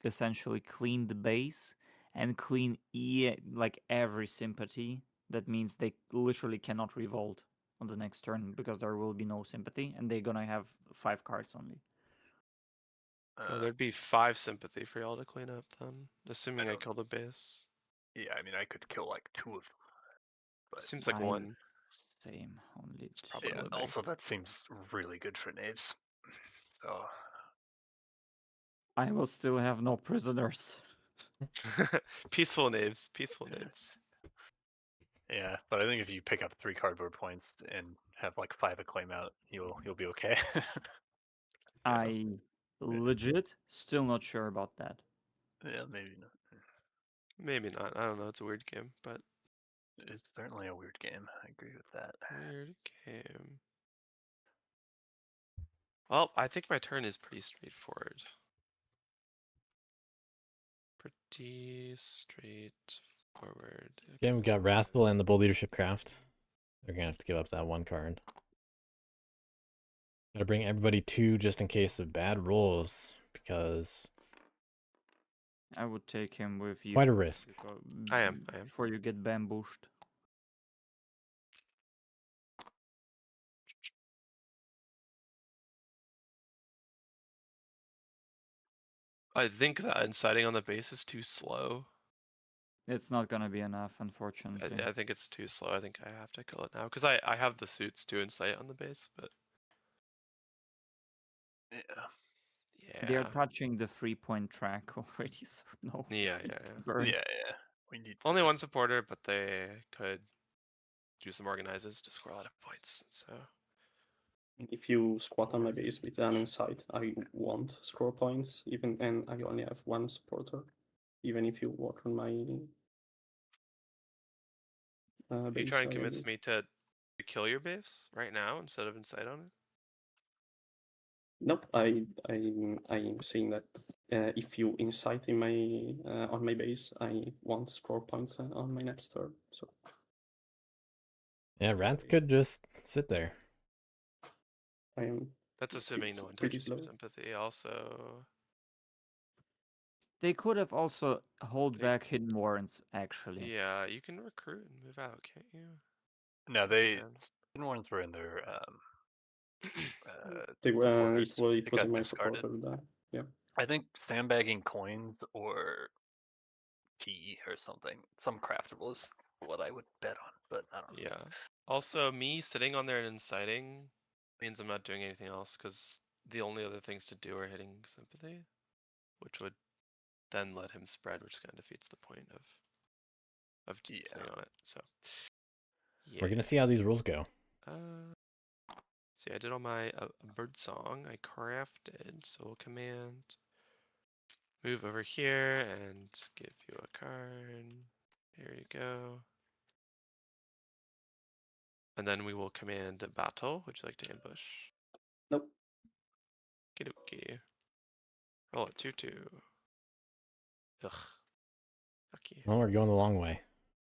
essentially clean the base and clean like every sympathy. That means they literally cannot revolt on the next turn because there will be no sympathy and they're gonna have 5 cards only. Well, there'd be 5 sympathy for y'all to clean up then, assuming I don't- kill the base. Yeah, I mean, I could kill like 2 of them, but Seems like I- 1. Same, only It's two. probably yeah, Libby. also that seems really good for Knaves. So I will still have no prisoners. Peaceful knaves, peaceful Yeah. knaves. yeah, but I think if you pick up 3 cardboard points and have like 5 acclaim out, you'll be okay. I legit still not sure about that. Yeah, maybe not. Maybe not. I don't know. It's a weird game, but It's certainly a weird game. I agree with that. weird game. Well, I think my turn is pretty straightforward. Pretty straightforward. Yeah, we got Wrathful and the Bold Leadership Craft. They're gonna have to give up that 1 card. Gotta bring everybody 2 just in case of bad rolls, because I would take him with you. quite a risk. I am. Before you get bamboozled. I think that inciting on the base is too slow. It's not gonna be enough, unfortunately. I think it's too slow. I think I have to kill it now because I have the suits to incite on the base, but Yeah. They're yeah, touching the 3-point track already, so no. yeah. Burn. Yeah. We need Only to- 1 supporter, but they could do some organizes to score a lot of points. So If you squat on my Or base with an insight, I won't score points, even and I only have 1 supporter. Even if you walk on my are you base. trying to convince me to kill your base right now instead of incite on it? Nope, I'm saying that if you incite in my on my base, I won't score points on my next turn. So Yeah, rats could just sit there. I am. That's It's assuming no one pretty touches your slow. sympathy. Also, They could have also hold They- back hidden warrants, actually. yeah, you can recruit and move out, can't you? No, they they can. hidden ones were in their They were. supporters. It They was got in my discarded. supporter. Yeah. I think sandbagging coins or tea or something. Some craftable is what I would bet on, but I don't know. Yeah. Also, me sitting on there and inciting means I'm not doing anything else because the only other things to do are hitting sympathy, which would then let him spread, which kind of defeats the point of sitting on it. So yeah. We're gonna see how these rules go. See, I did all my bird song. I crafted, so we'll command move over here and give you a card. Here you go. And then we will command a battle. Would you like to ambush? Nope. Okie. Roll it 2-2. Ugh. Fuck you. Well, we're going the long way.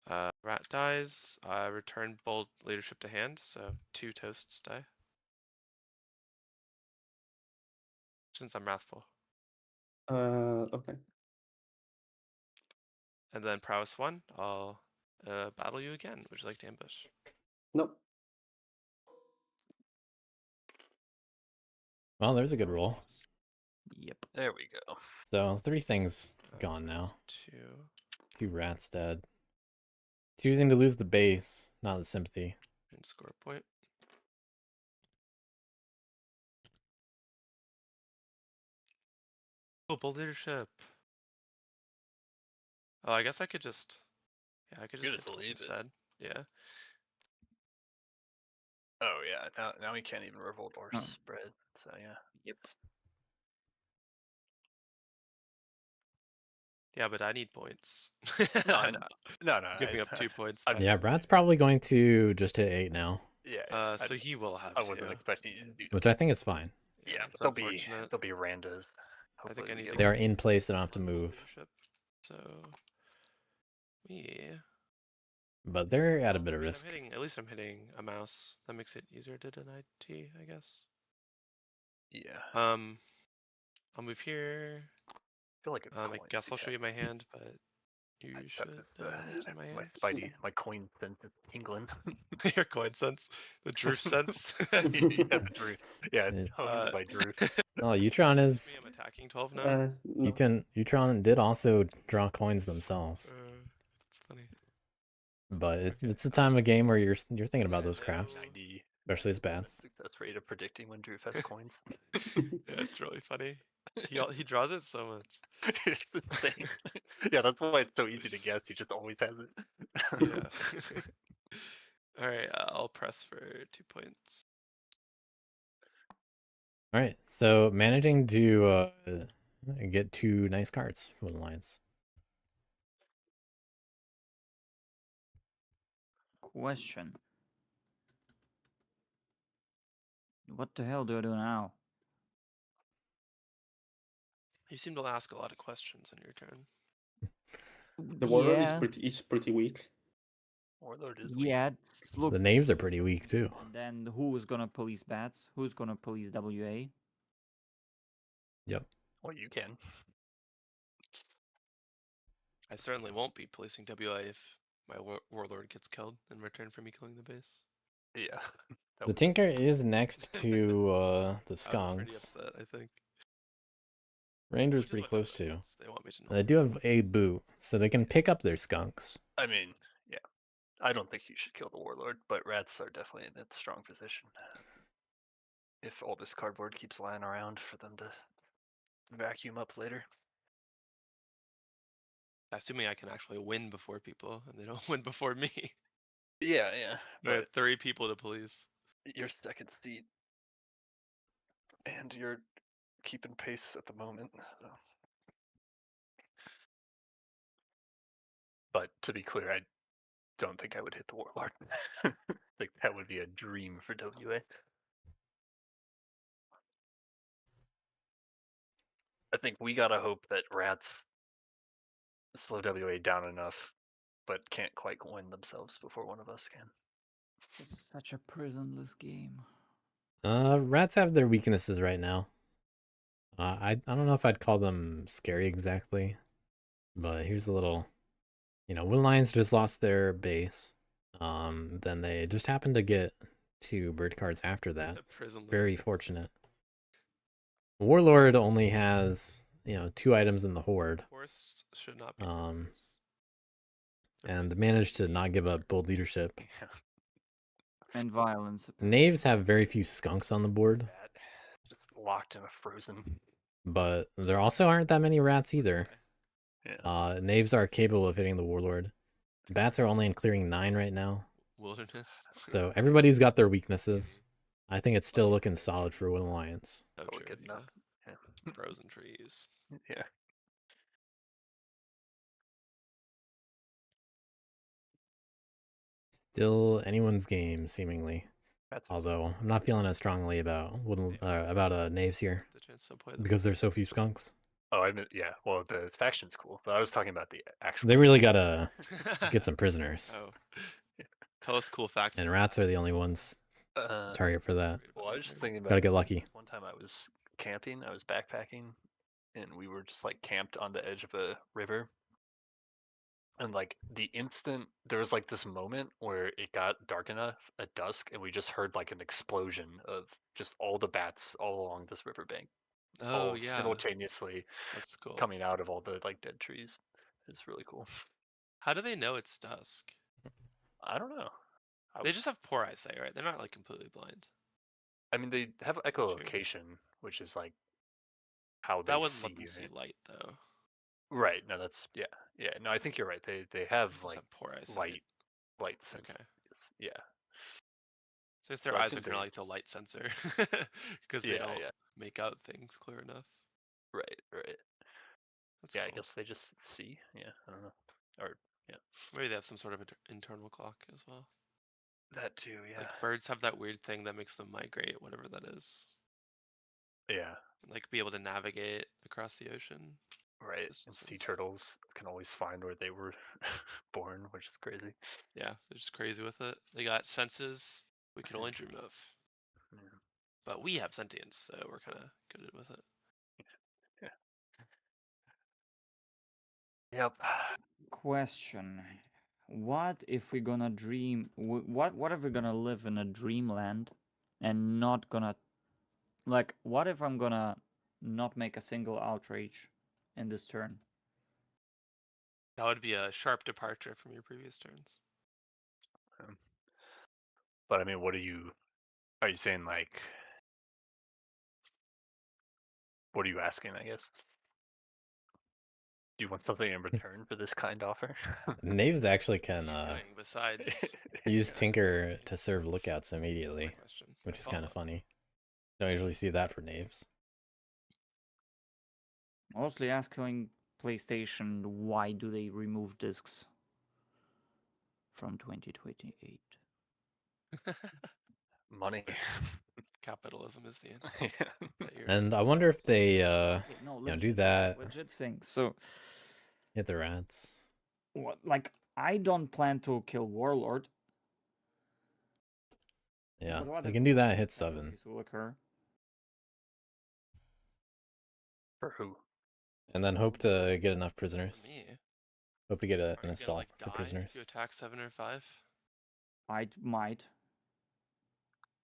Rat dies. Return bold leadership to hand, so 2 toasts die. Since I'm wrathful. Okay. And then prowess 1, I'll battle you again. Would you like to ambush? Nope. Well, there's a good roll. Yep. There we go. So 3 things gone So now. that's 2. 2 rats dead. Choosing to lose the base, not the sympathy. And score a point. Oh, bold leadership. Oh, I guess I could just. Yeah, I could You just, just hit 12 leave it. instead. Yeah. Oh yeah, now we can't even revolt or Oh. spread. So yeah. Yep. Yeah, but I need points. No, I'm no. giving up 2 points. I- back Yeah, anyway. Brad's probably going to just hit 8 now, Yeah. So he will have I wasn't to. expecting you to do which I think is fine. Yeah, it's they'll be unfortunate. randas. I think I need to They are get in place, they don't have to 1 bold move. leadership. So, yeah. But they're at a Well, bit I of mean, risk. at least I'm hitting a mouse. That makes it easier to deny T, I guess. Yeah. I'll move here. I feel like it's I coins guess I'll show you my have. hand, but you should answer my hand. My coin sense is tingling. Your coin sense, the Drew sense. Yeah, Drew. Yeah, Yeah. honed by Drew. Oh, Utron Me, is. I'm attacking 12 now. No. Utron did also draw coins themselves, It's funny. but Okay. it's the time of game where you're thinking about Yeah, those craps, 90 especially as bats. success rate of predicting when Drew has coins. Yeah, it's really funny. He draws it so much. It's insane. Yeah, that's why it's so easy to guess. He just always has it. Yeah. All right, I'll press for 2 points. All right, so managing to get 2 nice cards for the Alliance. Question. What the hell do I do now? You seem to ask a lot of questions on your turn. The warlord yeah. is pretty weak. Warlord is weak. Yeah. Look. The names are pretty weak too. And then who is gonna police bats? Who's gonna police WA? Yep. Well, you can. I certainly won't be policing WI if my warlord gets killed in return for me killing the base. Yeah. The Tinker is next to the I'm pretty Skunks. upset, I think. Ranger's Which is pretty what close WI too. wants. They want me to know. They do have a boot, so they can pick up their Skunks. I mean, yeah. I don't think you should kill the warlord, but rats are definitely in a strong position. If all this cardboard keeps lying around for them to vacuum up later. Assuming I can actually win before people, and they don't win before me. Yeah. I have But 3 people to police. your second seat, and you're keeping pace at the moment. So. But to be clear, I don't think I would hit the warlord. Like that would be a dream for WA. I think we gotta hope that rats slow WA down enough, but can't quite win themselves before one of us can. This is such a prisonless game. Rats have their weaknesses right now. I don't know if I'd call them scary exactly, but here's a little. When Lions just lost their base, then they just happened to get 2 bird cards after that. Prisonless. Very fortunate. Warlord only has 2 items in the horde, Horse should not be Um, prisonless. They're and prisonless. managed to not give up bold leadership. Yeah, And violence. Knaves have very few skunks on the board, that just locked in a frozen. but there also aren't that many rats either. Yeah. Knaves are capable of hitting the warlord. Bats are only in clearing 9 right now, Wilderness. so everybody's got their weaknesses. I think it's still looking solid for Will Alliance. Oh, Totally true, good yeah. enough. Yeah. Frozen trees. Yeah. Still anyone's game, seemingly. That's what's- Although I'm not feeling as strongly about knaves here The chance to play them. because there's so few skunks. Oh, I mean, yeah. Well, the faction's cool, but I was talking about the actual. They really gotta get some prisoners, Oh. Tell us cool facts. and rats are the only ones to target for that. Well, I was just thinking about. Gotta get lucky. One time I was camping. I was backpacking, and we were just like camped on the edge of a river. And like the instant there was like this moment where it got dark enough at dusk, and we just heard like an explosion of just all the bats all along this riverbank, Oh all yeah, simultaneously that's cool. coming out of all the like dead trees. It's really cool. How do they know it's dusk? I don't know. They just have poor eyesight, right? They're not like completely blind. I mean, they have echolocation, which is like how they That wouldn't see let them see it. light though. Right. No, that's yeah. No, I think you're right. They have They just like have poor eyesight. light sense. Okay. Yeah. So their So I eyes are think kind of they like the just- light sensor because they Yeah, don't yeah. make out things clear enough. Right. That's Yeah, I cool. guess they just see. Yeah, I don't know. Or yeah, Maybe they have some sort of internal clock as well. that too. Yeah. Like birds have that weird thing that makes them migrate, whatever that is. Yeah. Like be able to navigate across the ocean. Right. And sea distances. turtles can always find where they were born, which is crazy. Yeah, they're just crazy with it. They got senses we can only dream of. Yeah. But we have sentience, so we're kind of good with it. Yep. Question: what if we're gonna dream? What if we're gonna live in a dreamland and not gonna, like, what if I'm gonna not make a single outrage in this turn? That would be a sharp departure from your previous turns. But I mean, what are you saying? Like, what are you asking? I guess. Do you want something in return for this kind offer? Knaves actually What can are you doing besides use Yeah, Tinker that's to serve lookouts my immediately, question? which I is kind of follow. funny. Don't usually see that for Knaves. Mostly asking PlayStation, why do they remove discs from 2028? Money. Capitalism is the answer. Yeah. That you're- And I wonder if they Okay, no, do that. legit thing. So, Hit the rats. what? Like, I don't plan to kill Warlord. Yeah, but what they if can do that. Hit casualties 7, will occur? For who? and then hope to get enough For prisoners. me, Hope to get are an you gonna assault like for die prisoners. if you attack 7 or 5? I might.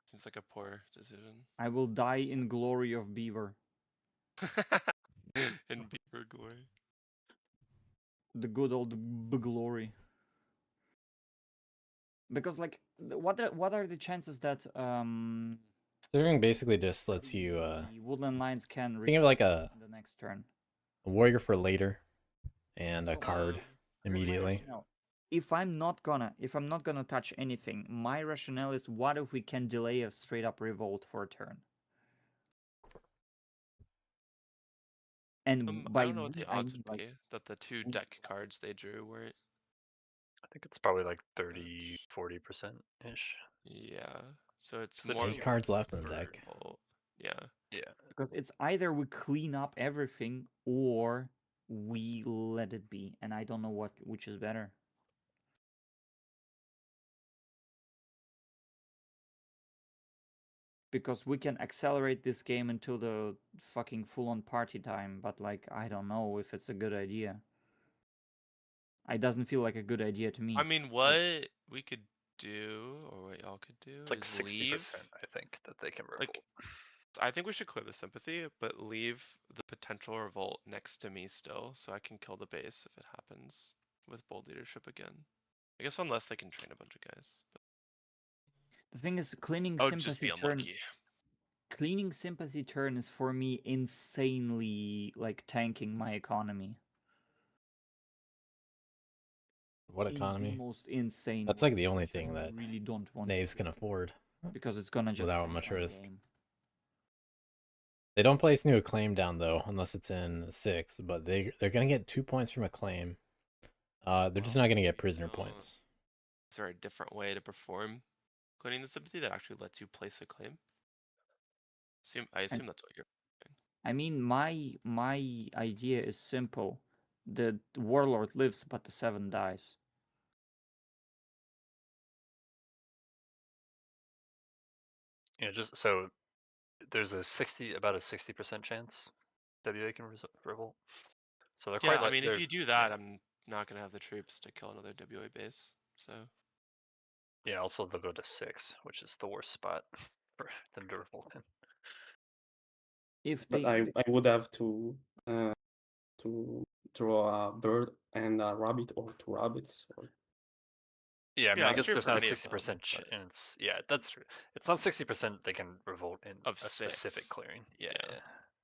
Seems like a poor decision. I will die in glory of Beaver. In Beaver glory. The good old glory. Because, like, what are the chances that Serving basically just lets you the Woodland Lions can think of like in the next turn? a warrior for later and a So, card Um, immediately. No. If I'm not gonna touch anything, my rationale is, what if we can delay a straight up revolt for a turn? And I by don't know what the I odds mean, would be that the 2 deck cards they drew were. I think it's probably like 30, 40% ish. Yeah. So it's So more. just 8 cards left in the for deck. revolt. Yeah. Yeah. because it's either we clean up everything or we let it be, and I don't know which is better. Because we can accelerate this game until the fucking full-on party time, but, like, I don't know if it's a good idea. It doesn't feel like a good idea to me. I mean, what we could do, or what y'all could do, It's like is 60%, leave. I think, that they can revolt. Like, I think we should clear the sympathy, but leave the potential revolt next to me still, so I can kill the base if it happens with bold leadership again. I guess unless they can train a bunch of guys. But The thing is, cleaning I would just be sympathy turn. unlucky. Cleaning sympathy turn is for me insanely, like, tanking my economy. What In the economy? most insane. That's way, like the only which I thing that really don't want Knaves to can do, afford because it's gonna just without break much my risk. game. They don't place new acclaim down though, unless it's in 6. But they're gonna get 2 points from acclaim. They're just Well, not gonna get we prisoner don't- points. Is there a different way to perform clearing the sympathy that actually lets you place a claim? I assume that's what you're. I mean, my idea is simple. The warlord lives, but the 7 dies. Yeah, just so there's about a 60% chance WA can revolt. So they're Yeah, quite. I mean, if they're, you do that, I'm not gonna have the troops to kill another WA base. So yeah. Also, they'll go to 6, which is the worst spot for them to revolt in. If But they I would have to draw a bird and a rabbit or 2 rabbits. Or... Yeah, I mean, yeah, I it's guess true there's for not a any of 60% them, but chance. Yeah, that's true. It's not 60% they can revolt in of a specific 6, clearing. Yeah.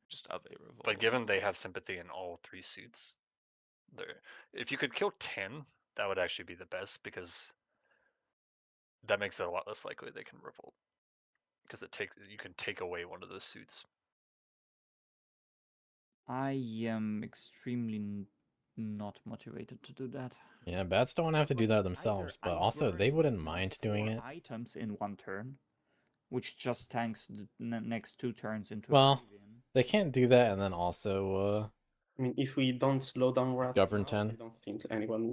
just of a revolt. But given they have sympathy in all 3 suits, if you could kill 10, that would actually be the best because that makes it a lot less likely they can revolt. Because you can take away one of those suits. I am extremely not motivated to do that. Yeah, bats don't have to do that Either themselves, but I also they burn wouldn't like mind 4 doing it. items in 1 turn, which just tanks the next 2 turns into Well, oblivion. they can't do that and then also I mean, if we don't slow down rats Govern now, 10. I don't think anyone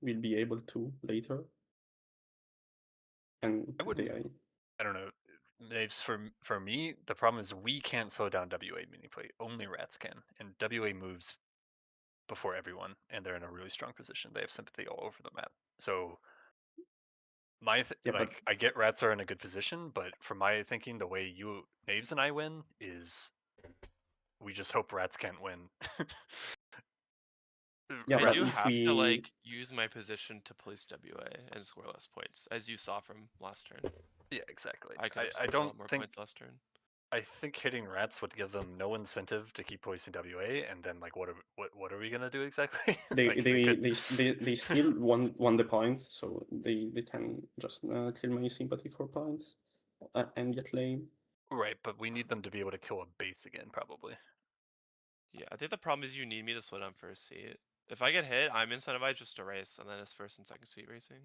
will be able to later. And I wouldn't. I don't know. Naves for me, the problem is we can't slow down WA meaningfully. Only rats can, and WA moves before everyone, and they're in a really strong position. They have sympathy all over the map. So but I get rats are in a good position, but for my thinking, the way you Naves and I win is we just hope rats can't win. yeah, I but do if have to we like use my position to place WA and score less points, as you saw from last turn. Yeah, exactly. I could have I scored a don't lot more think points last turn. I think hitting rats would give them no incentive to keep placing WA, and then like what are we gonna do exactly? Like, they still won the points, so they can just kill my sympathy for points and get lame. Right, but we need them to be able to kill a base again, probably. Yeah, I think the problem is you need me to slow down first seat. If I get hit, I'm incentivized just to race, and then it's first and second seat racing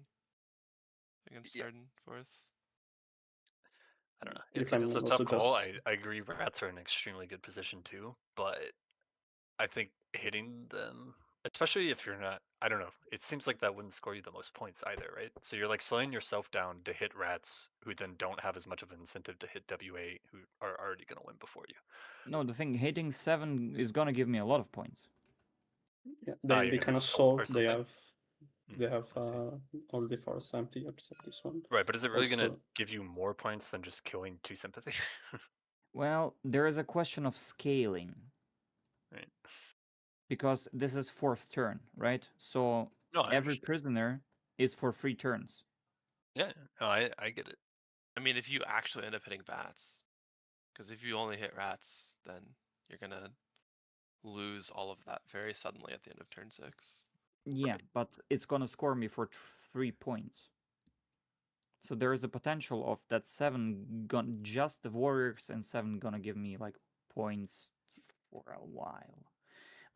against Yeah. third and fourth. I don't know. You It's can a also tough call. just I agree rats are in an extremely good position too, but I think hitting them, especially if you're not, I don't know, it seems like that wouldn't score you the most points either, right? So you're like slowing yourself down to hit rats who then don't have as much of an incentive to hit WA who are already going to win before you. No, the thing, hitting 7 is gonna give me a lot of points. yeah, You're they gonna can assault or assault. They something? have I see. all the forests empty except this one. Right, but is it really going to Also, give you more points than just killing 2 sympathy? Well, there is a question of scaling. Right. Because this is 4th turn, right? So No, I every understand. prisoner is for 3 turns. Yeah, no, I get it. I mean, if you actually end up hitting bats, because if you only hit rats, then you're gonna lose all of that very suddenly at the end of turn 6. Yeah, Right. but it's gonna score me for 3 points. So there is a potential of that 7 just the warriors and 7 gonna give me like points for a while.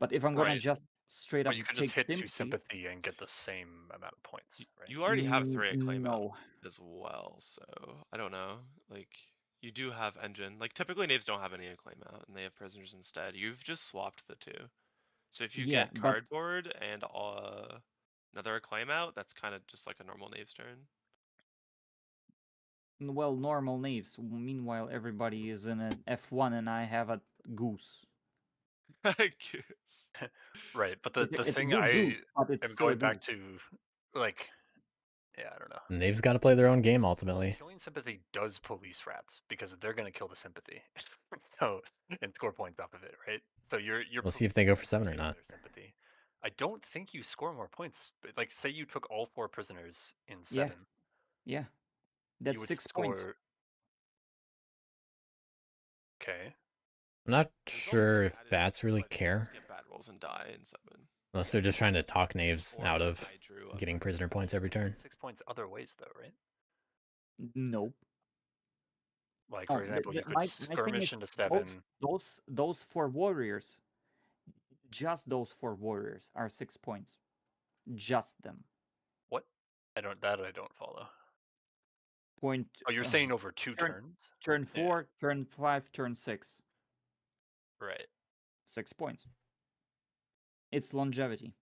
But if I'm gonna Right. just straight Or up you could just take hit 2 sympathy, sympathy and get the same amount of points, right? You already have 3 acclaim out no. as well, so I don't know. Like, you do have engine. Like, typically Knaves don't have any acclaim out, and they have prisoners instead. You've just swapped the 2. So if you Yeah, get but cardboard and another acclaim out, that's kind of just like a normal Knaves turn. well, normal knaves. Meanwhile, everybody is in an F1 and I have a goose. I guess. Right, but It's the a thing good I goose, but it's am still a going back goose. to, like, yeah, I don't know. And they've got to play their own game ultimately. Killing sympathy does police rats because they're gonna kill the sympathy, so and score points off of it, right? So you're We'll see if they go for policing 7 or killing not. their sympathy. I don't think you score more points. But like, say you took all 4 prisoners in 7, Yeah. you That's would 6 points. score. Okay. I'm not There's also sure the if added bats really like, you just care. get bad rolls and die in 7. Unless they're just trying to talk knaves Or out like of I drew up getting my prisoner points every turn. 6 points other ways though, right? Nope. Like, for Oh, example, you could my thing skirmish is into 7. those 4 warriors, just those 4 warriors are 6 points. Just them. What? I don't follow. Point. Oh, you're saying over 2 turn- turns? Turn Yeah. 4, turn 5, turn 6. Right. 6 points. It's longevity.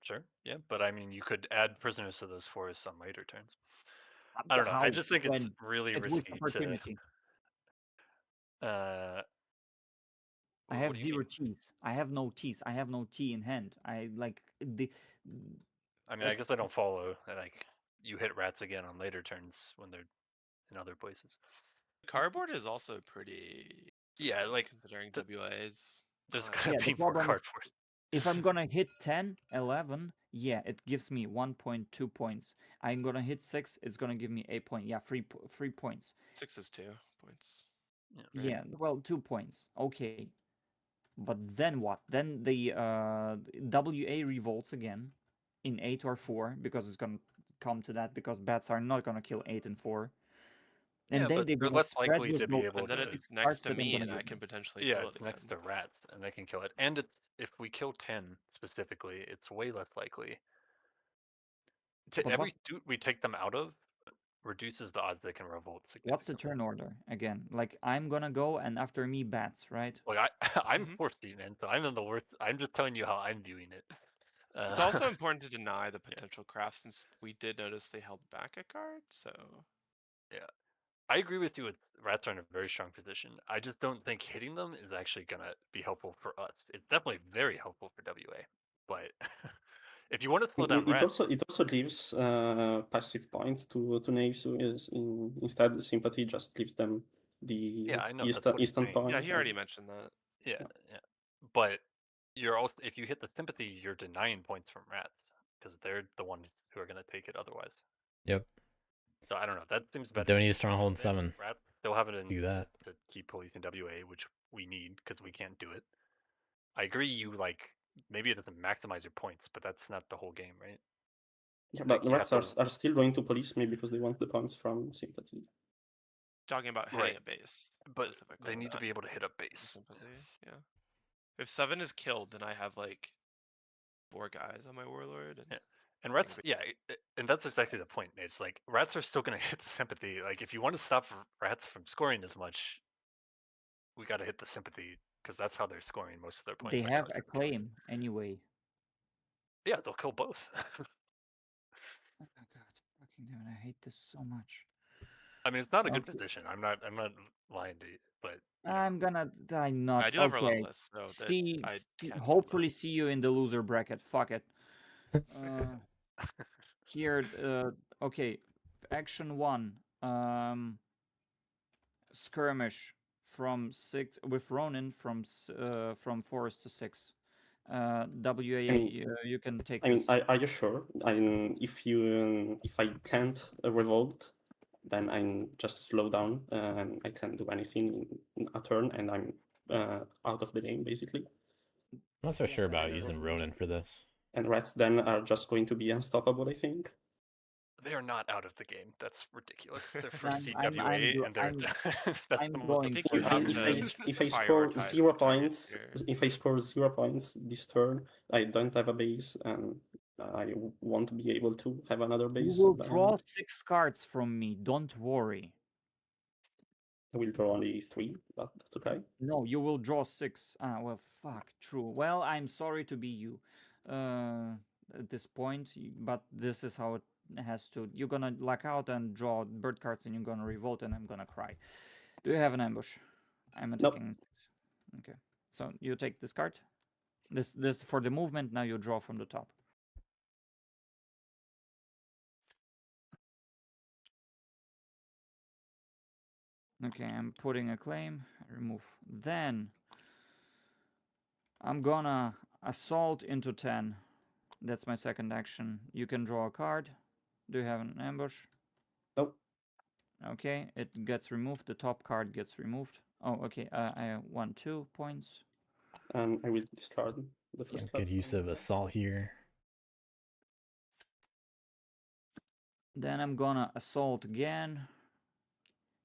Sure. Yeah, but I mean, you could add prisoners to those forests on later turns. I don't know. I How? just think it's When really it's with risky to. opportunity. I What have do you 0 mean? T's. I have no T's. I have no T in hand. I like the. I mean, I It's guess I don't follow. Like, you hit rats again on later turns when they're in other places. Cardboard is also pretty. Yeah, consistent like, considering the- WA's. There's not- gonna Yeah, the be more problem is- cardboard. If I'm gonna hit 10, 11, yeah, it gives me 1.2 points. I'm gonna hit 6, it's gonna give me 8 points. Yeah, 3 points. 6 is 2 points. Right? Yeah, well, 2 points. Okay. But then what? Then the WA revolts again in 8 or 4 because it's gonna come to that because bats are not gonna kill 8 and 4. And Yeah, then but they're they're gonna less spread likely with to be those able And then to. it's next cards to that I'm me, gonna and I give can them. potentially Yeah, kill it's it next again. to rats, and they can kill it. And if we kill 10 specifically, it's way less likely. But Every suit we take them out of reduces the odds they can revolt significantly. what's the turn order again? Like I'm gonna go and after me bats, right? Like I'm Mhm. 14, man, so I'm in the worst. I'm just telling you how I'm viewing it. It's also important to deny the potential craft since we did notice they held back a card, so. Yeah, I agree with you. With rats are in a very strong position. I just don't think hitting them is actually gonna be helpful for us. It's definitely very helpful for WA, but if you want to slow down rats, it also gives passive points to knaves. So instead, sympathy just gives them the yeah, I know that's what he's instant saying. point. Yeah, he already mentioned that. Yeah, yeah. But you're also, if you hit the sympathy, you're denying points from rats because they're the ones who are gonna take it otherwise. Yep. So I don't know. That seems better. Don't need a stronghold in 7. Rats still have it in Do that. to keep policing WA, which we need because we can't do it. I agree. You like maybe it doesn't maximize your points, but that's not the whole game, right? Yeah, Like, but the you rats have to- are still going to police me because they want the points from sympathy. Talking about hitting Right. a base. But specifically, they need to not be able to hit a the base. sympathy. Yeah. If 7 is killed, then I have like 4 guys on my warlord. And Yeah. And rats, big- yeah, and that's exactly the point. It's like rats are still going to hit the sympathy. Like if you want to stop rats from scoring as much, we got to hit the sympathy because that's how they're scoring most of their points. They right now, have is a from killing. claim anyway. Yeah, they'll kill both. Oh my god, fucking damn it, I hate this so much. I mean, it's not a good Okay. position. I'm not lying to you, but you know. I'm gonna die not. I do have Okay. relentless, so that See, I can. hopefully see you in the loser bracket. Fuck it. Here, okay. Action 1. Skirmish from 6 with Ronin from forest to 6. WA, you can take I mean, this. are you sure? I mean, if I can't revolt, then I'm just slow down and I can't do anything in a turn, and I'm out of the game basically. I'm not so sure about using Ronin for this. And rats then are just going to be unstoppable, I think. They are not out of the game. That's ridiculous. They're for I'm CWA, and they're. that's I'm the going think for you have If I to score prioritize 0 the target points, here. if I score 0 points this turn, I don't have a base, and I won't be able to have another You base. will Then draw 6 cards from me. Don't worry. I will draw only 3, but that's okay. No, you will draw 6. Ah, well, fuck. True. Well, I'm sorry to be you at this point, but this is how it has to. You're gonna luck out and draw bird cards, and you're gonna revolt, and I'm gonna cry. Do you have an ambush? I'm Nope. attacking. Okay. So you take this card. This for the movement. Now you draw from the top. Okay, I'm putting a claim. Remove. Then I'm gonna assault into 10. That's my second action. You can draw a card. Do you have an ambush? Nope. Okay, it gets removed. The top card gets removed. Oh, okay. I won 2 points. And I will discard the Yeah, first good use of assault here. Then I'm gonna assault again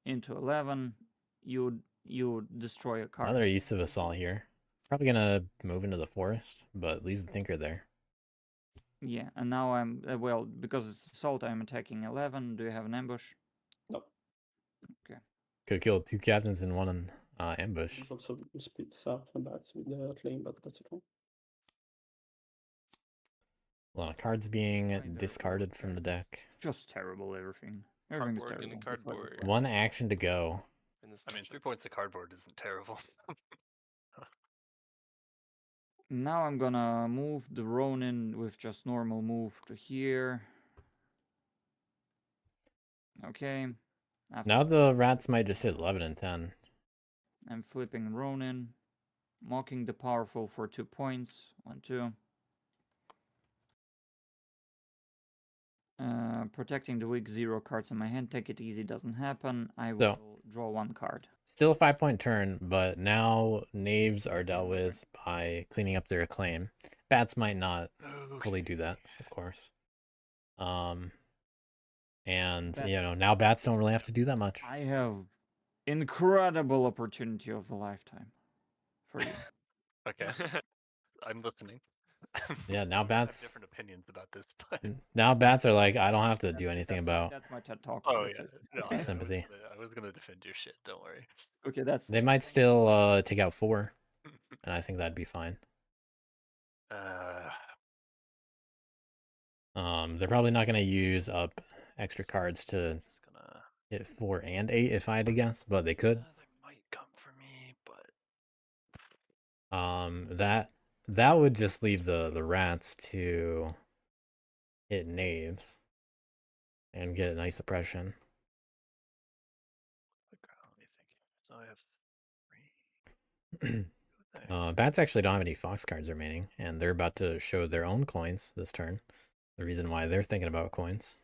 into 11. You destroy a card. Another use of assault here. Probably gonna move into the forest, but leaves the thinker there. Yeah, and now I'm well, because it's assault. I'm attacking 11. Do you have an ambush? No. Could have killed 2 captains in one ambush. This also splits up the bats with the claim, but that's okay. A lot of cards being discarded from the deck. Just terrible. Everything. Everything's Cardboard terrible. and cardboard. One action to go. In this I mean, matchup. 3 points of cardboard isn't terrible. Now I'm gonna move the Ronin with just normal move to here. Okay. After Now the rats might just hit 11 and 10. I'm flipping Ronin, mocking the powerful for 2 points. 1, 2. Protecting the weak, 0 cards in my hand. Take it easy, doesn't happen. I will draw 1 card. Still a 5-point turn, but now knaves are dealt with by cleaning up their claim. Bats might not fully do that, of course. And now bats don't really have to do that much. I have incredible opportunity of a lifetime for you. Okay, I'm listening. Yeah, now I have bats. different opinions about this, but Now bats are like, I don't have to do anything about. That's my TED talk. oh That's yeah, it. no, I Sympathy. was gonna defend your shit. Don't worry. Okay, that's. They might still take out 4, and I think that'd be fine. They're probably not gonna use up extra cards to just gonna. hit 4 and 8 if I had to guess, but they could. They might come for me, but That would just leave the rats to hit knaves and get a nice suppression. let me think. So I have 3. Bats actually don't have any fox cards remaining, and they're about to show their own coins this turn. The reason why they're thinking about coins.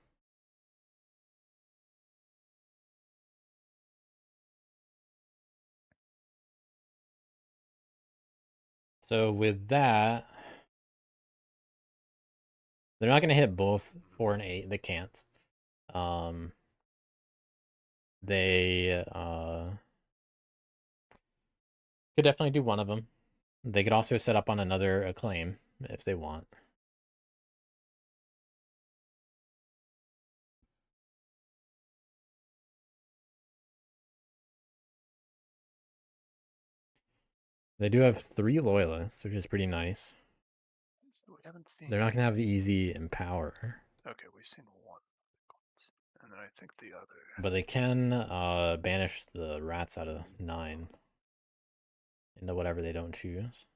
So with that, they're not going to hit both 4 and 8. They can't. They could definitely do one of them. They could also set up on another acclaim if they want. They do have 3 loyalists, which is pretty nice. So we haven't seen. They're not going to have easy empower. Okay, we've seen 1, and then I think the other. But they can banish the rats out of 9 into whatever they don't choose.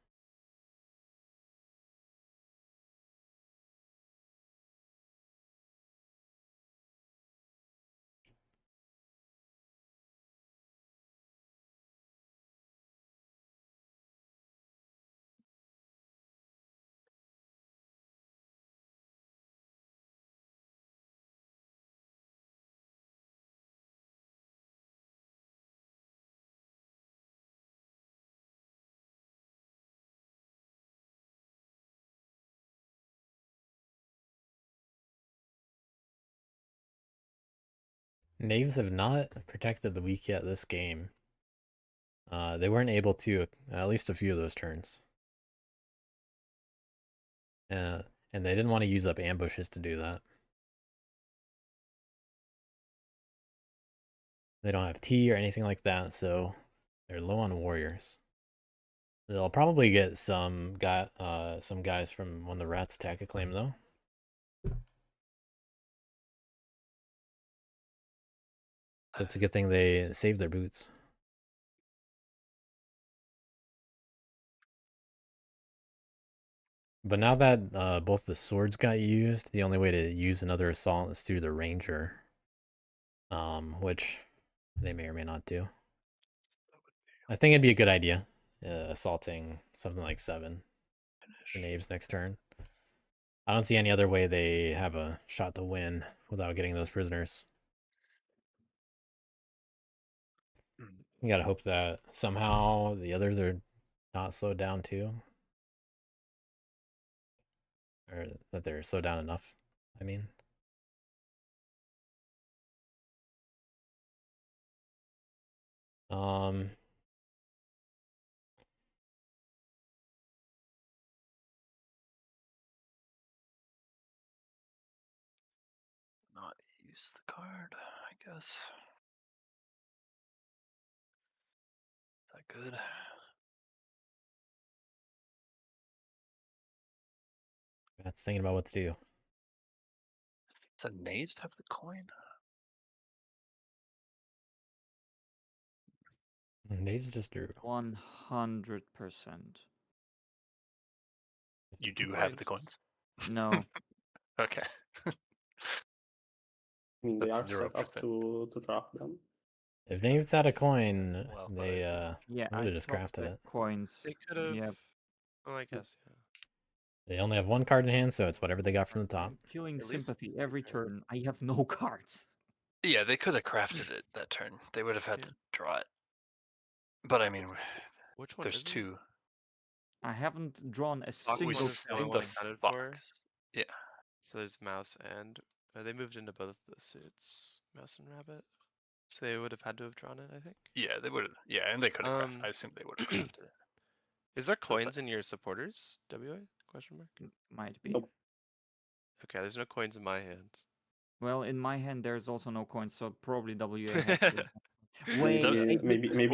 Knaves have not protected the weak yet this game. They weren't able to at least a few of those turns. And they didn't want to use up ambushes to do that. They don't have tea or anything like that, so they're low on warriors. They'll probably get some guys from when the rats attack a claim though. So it's a good thing they saved their boots. But now that both the swords got used, the only way to use another assault is through the ranger. Which they may or may not do. I think it'd be a good idea, assaulting something like 7 for knaves next turn. I don't see any other way they have a shot to win without getting those prisoners. You gotta hope that somehow the others are not slowed down too. Or that they're slowed down enough, I mean. use the card, I guess. Is that good? That's thinking about what to do. Does the knaves have the coin? Knaves just drew. 100%. You do have the Coins. coins? No. Okay. I mean, they That's are set up 0%. to draft them. If Knaves had a coin, Well, but they Yeah, would I have just thought crafted the it. coins. They could have. Yeah, Well, I guess yeah. They only have one card in hand, so it's whatever they got from the top. I'm killing At least sympathy two every turns. turn. I have no cards. Yeah, they could have crafted it that turn. They would have had Yeah. to draw it. But I mean, Which one there's is it? two. I haven't drawn a Box We single one is the only seen one the card. accounted fox. for. Yeah. So there's mouse and they moved into both the suits, mouse and rabbit. So they would have had to have drawn it, I think. Yeah, they would have. Yeah, and they could have crafted. I assume they would have crafted it. Is there So it's coins in your supporters? WA? Question mark. Might be. Nope. Okay, there's no coins in my hand. Well, in my hand, there's also no coins, so probably WA had to. Wait, Maybe coins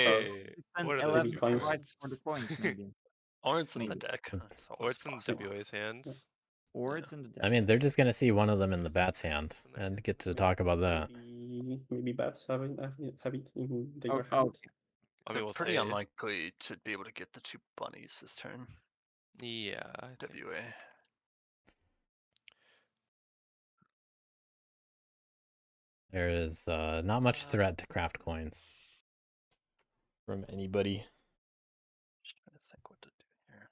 are. Wait, and what are 11 those coins. right for the coins, maybe. Or it's in the Maybe. deck. That's Or always it's in possible. WA's hands. Or Yeah. it's in the deck. I mean, they're just gonna see one of them in the It's- bat's hand it's in their and hand. get to talk about that. Maybe bats have it in their Oh, hand. okay. I mean, They're we'll pretty see. unlikely to be able to get the two bunnies this turn. Yeah, I think. WA. There is not much threat to craft coins from anybody. Just trying to think what to do here.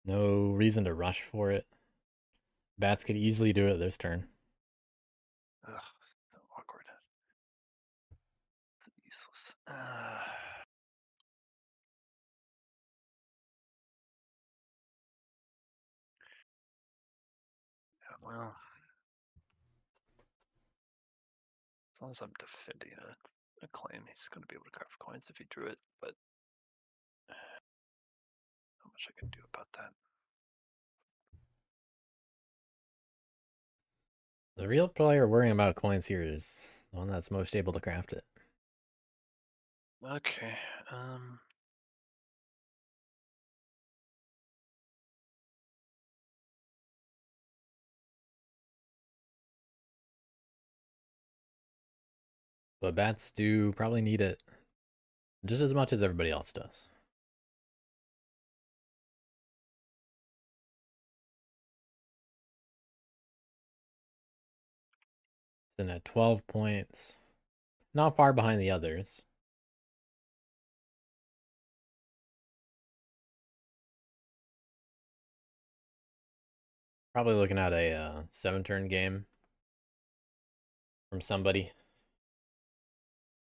No reason to rush for it. Bats could easily do it this turn. Ugh, so awkward. Useless. Yeah, well, as long as I'm defending a claim, he's going to be able to craft coins if he drew it, but not much I can do about that. The real player worrying about coins here is the one that's most able to craft it. Okay, But bats do probably need it just as much as everybody else does. It's in at 12 points. Not far behind the others. Probably looking at a 7-turn game from somebody.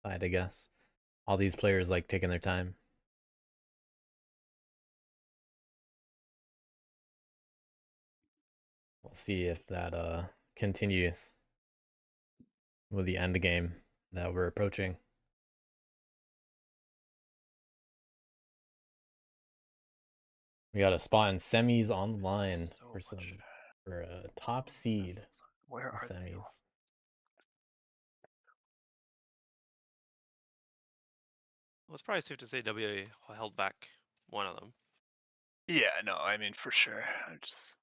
If I had to guess. All these players like taking their time. We'll see if that continues with the end game that we're approaching. We got a spot in semis on the line for a top seed where in are they? semis. Well, it's probably safe to say WA held back one of them. Yeah, no, I mean for sure. I just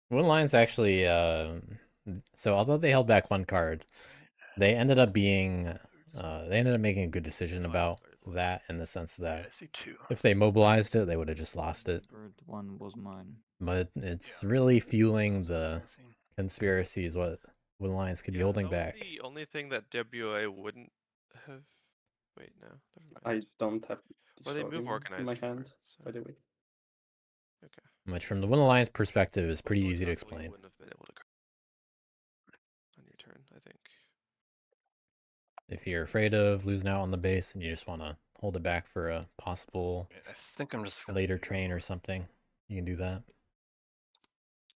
One line's actually so although they held back one card, they ended up being they ended up making a good decision about that in the sense yeah, that I see two. if they mobilized it, they would have just lost it. Bird one was mine. But it's Yeah. really fueling That's what the I'm missing. conspiracies what Lions could be Yeah, holding that was back. the only thing that WA wouldn't have. Wait, no, never I mind. don't have Well, they move in my organized for hand, it, so. by the way. Okay. Which from the Win Alliance perspective is pretty Most easy to likely you explain. wouldn't have been able to on your turn, I think. If you're afraid of losing out on the base and you just want to hold it back for a possible I think I'm just gonna later do train or something, you can do that.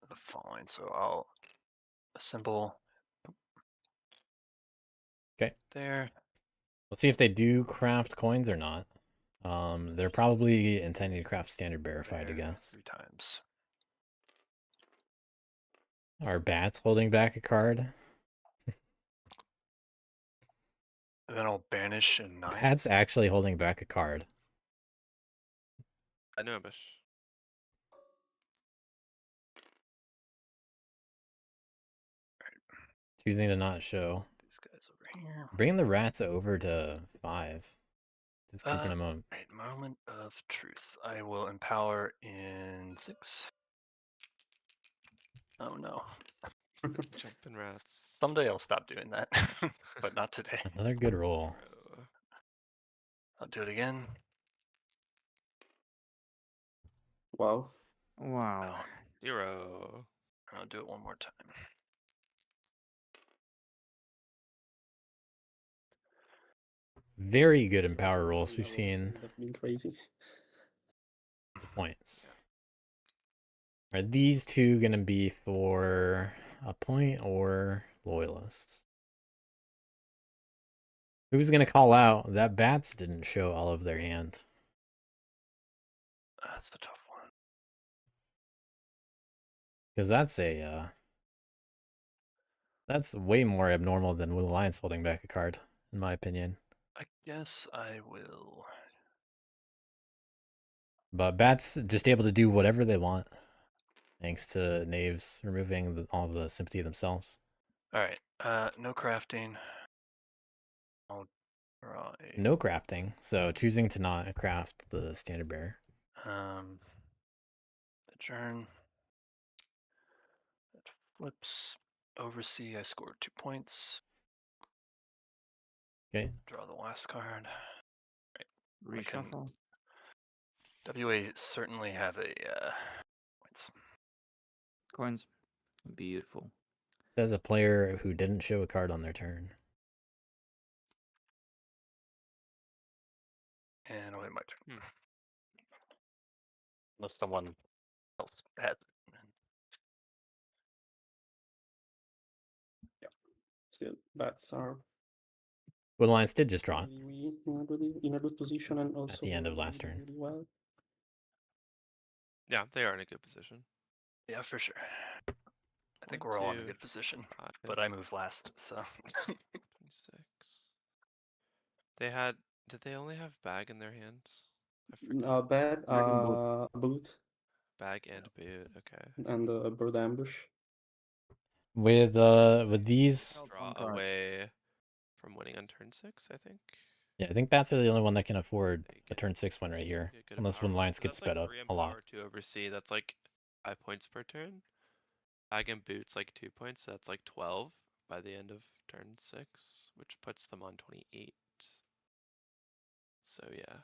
the following. So I'll assemble. Okay. There. Let's see if they do craft coins or not. They're probably intending to craft standard verified, I there, guess. 3 times. Are bats holding back a card? then I'll banish in 9. Pat's actually holding back a card. I know ambush. Choosing to not show. These guys over here. Bringing the rats over to 5. Just keeping them up. Right, moment of truth. I will empower in 6. Oh no. Jumping rats. Someday I'll stop doing that, but not today. Another good roll. 0. I'll do it again. Wow. Wow. 0. I'll do it one more time. Very good in power rolls. We've seen They've been crazy. the points. Are these two going to be for a point or loyalists? Who's going to call out that bats didn't show all of their hand? That's a tough one. Because that's way more abnormal than Will Alliance holding back a card, in my opinion. I guess I will. But bats just able to do whatever they want, thanks to knaves removing all the sympathy themselves. All right. No crafting. I'll draw a. No crafting, so choosing to not craft the standard bearer. Adjourn. That flips. Oversee. I scored 2 points. Okay. Draw the last card. Right. Reshuffle. WA certainly have a points. Coins. Beautiful. Says a player who didn't show a card on their turn. And I'll hit my turn. Unless someone else has. Still, bats are Will Alliance did just draw it really in a good position and also at the end of last doing turn. really well. Yeah, they are in a good position. Yeah, for sure. I think 1, we're all in a 2, good position, 5, but I moved last, so. 26. They had. Did they only have bag in their hands? I forget. Bad, Bag and boot. boot, Bag and boot. Okay. and a bird ambush. With these, Draw One card. away from winning on turn 6, I think. yeah, I think bats are the only one that can afford They a get- turn 6 win right here, get good unless empower. Will Alliance So gets that's like sped up 3 a lot. empower to oversee. That's like 5 points per turn. Bag and boot's like 2 points. So that's like 12 by the end of turn 6, which puts them on 28. So yeah.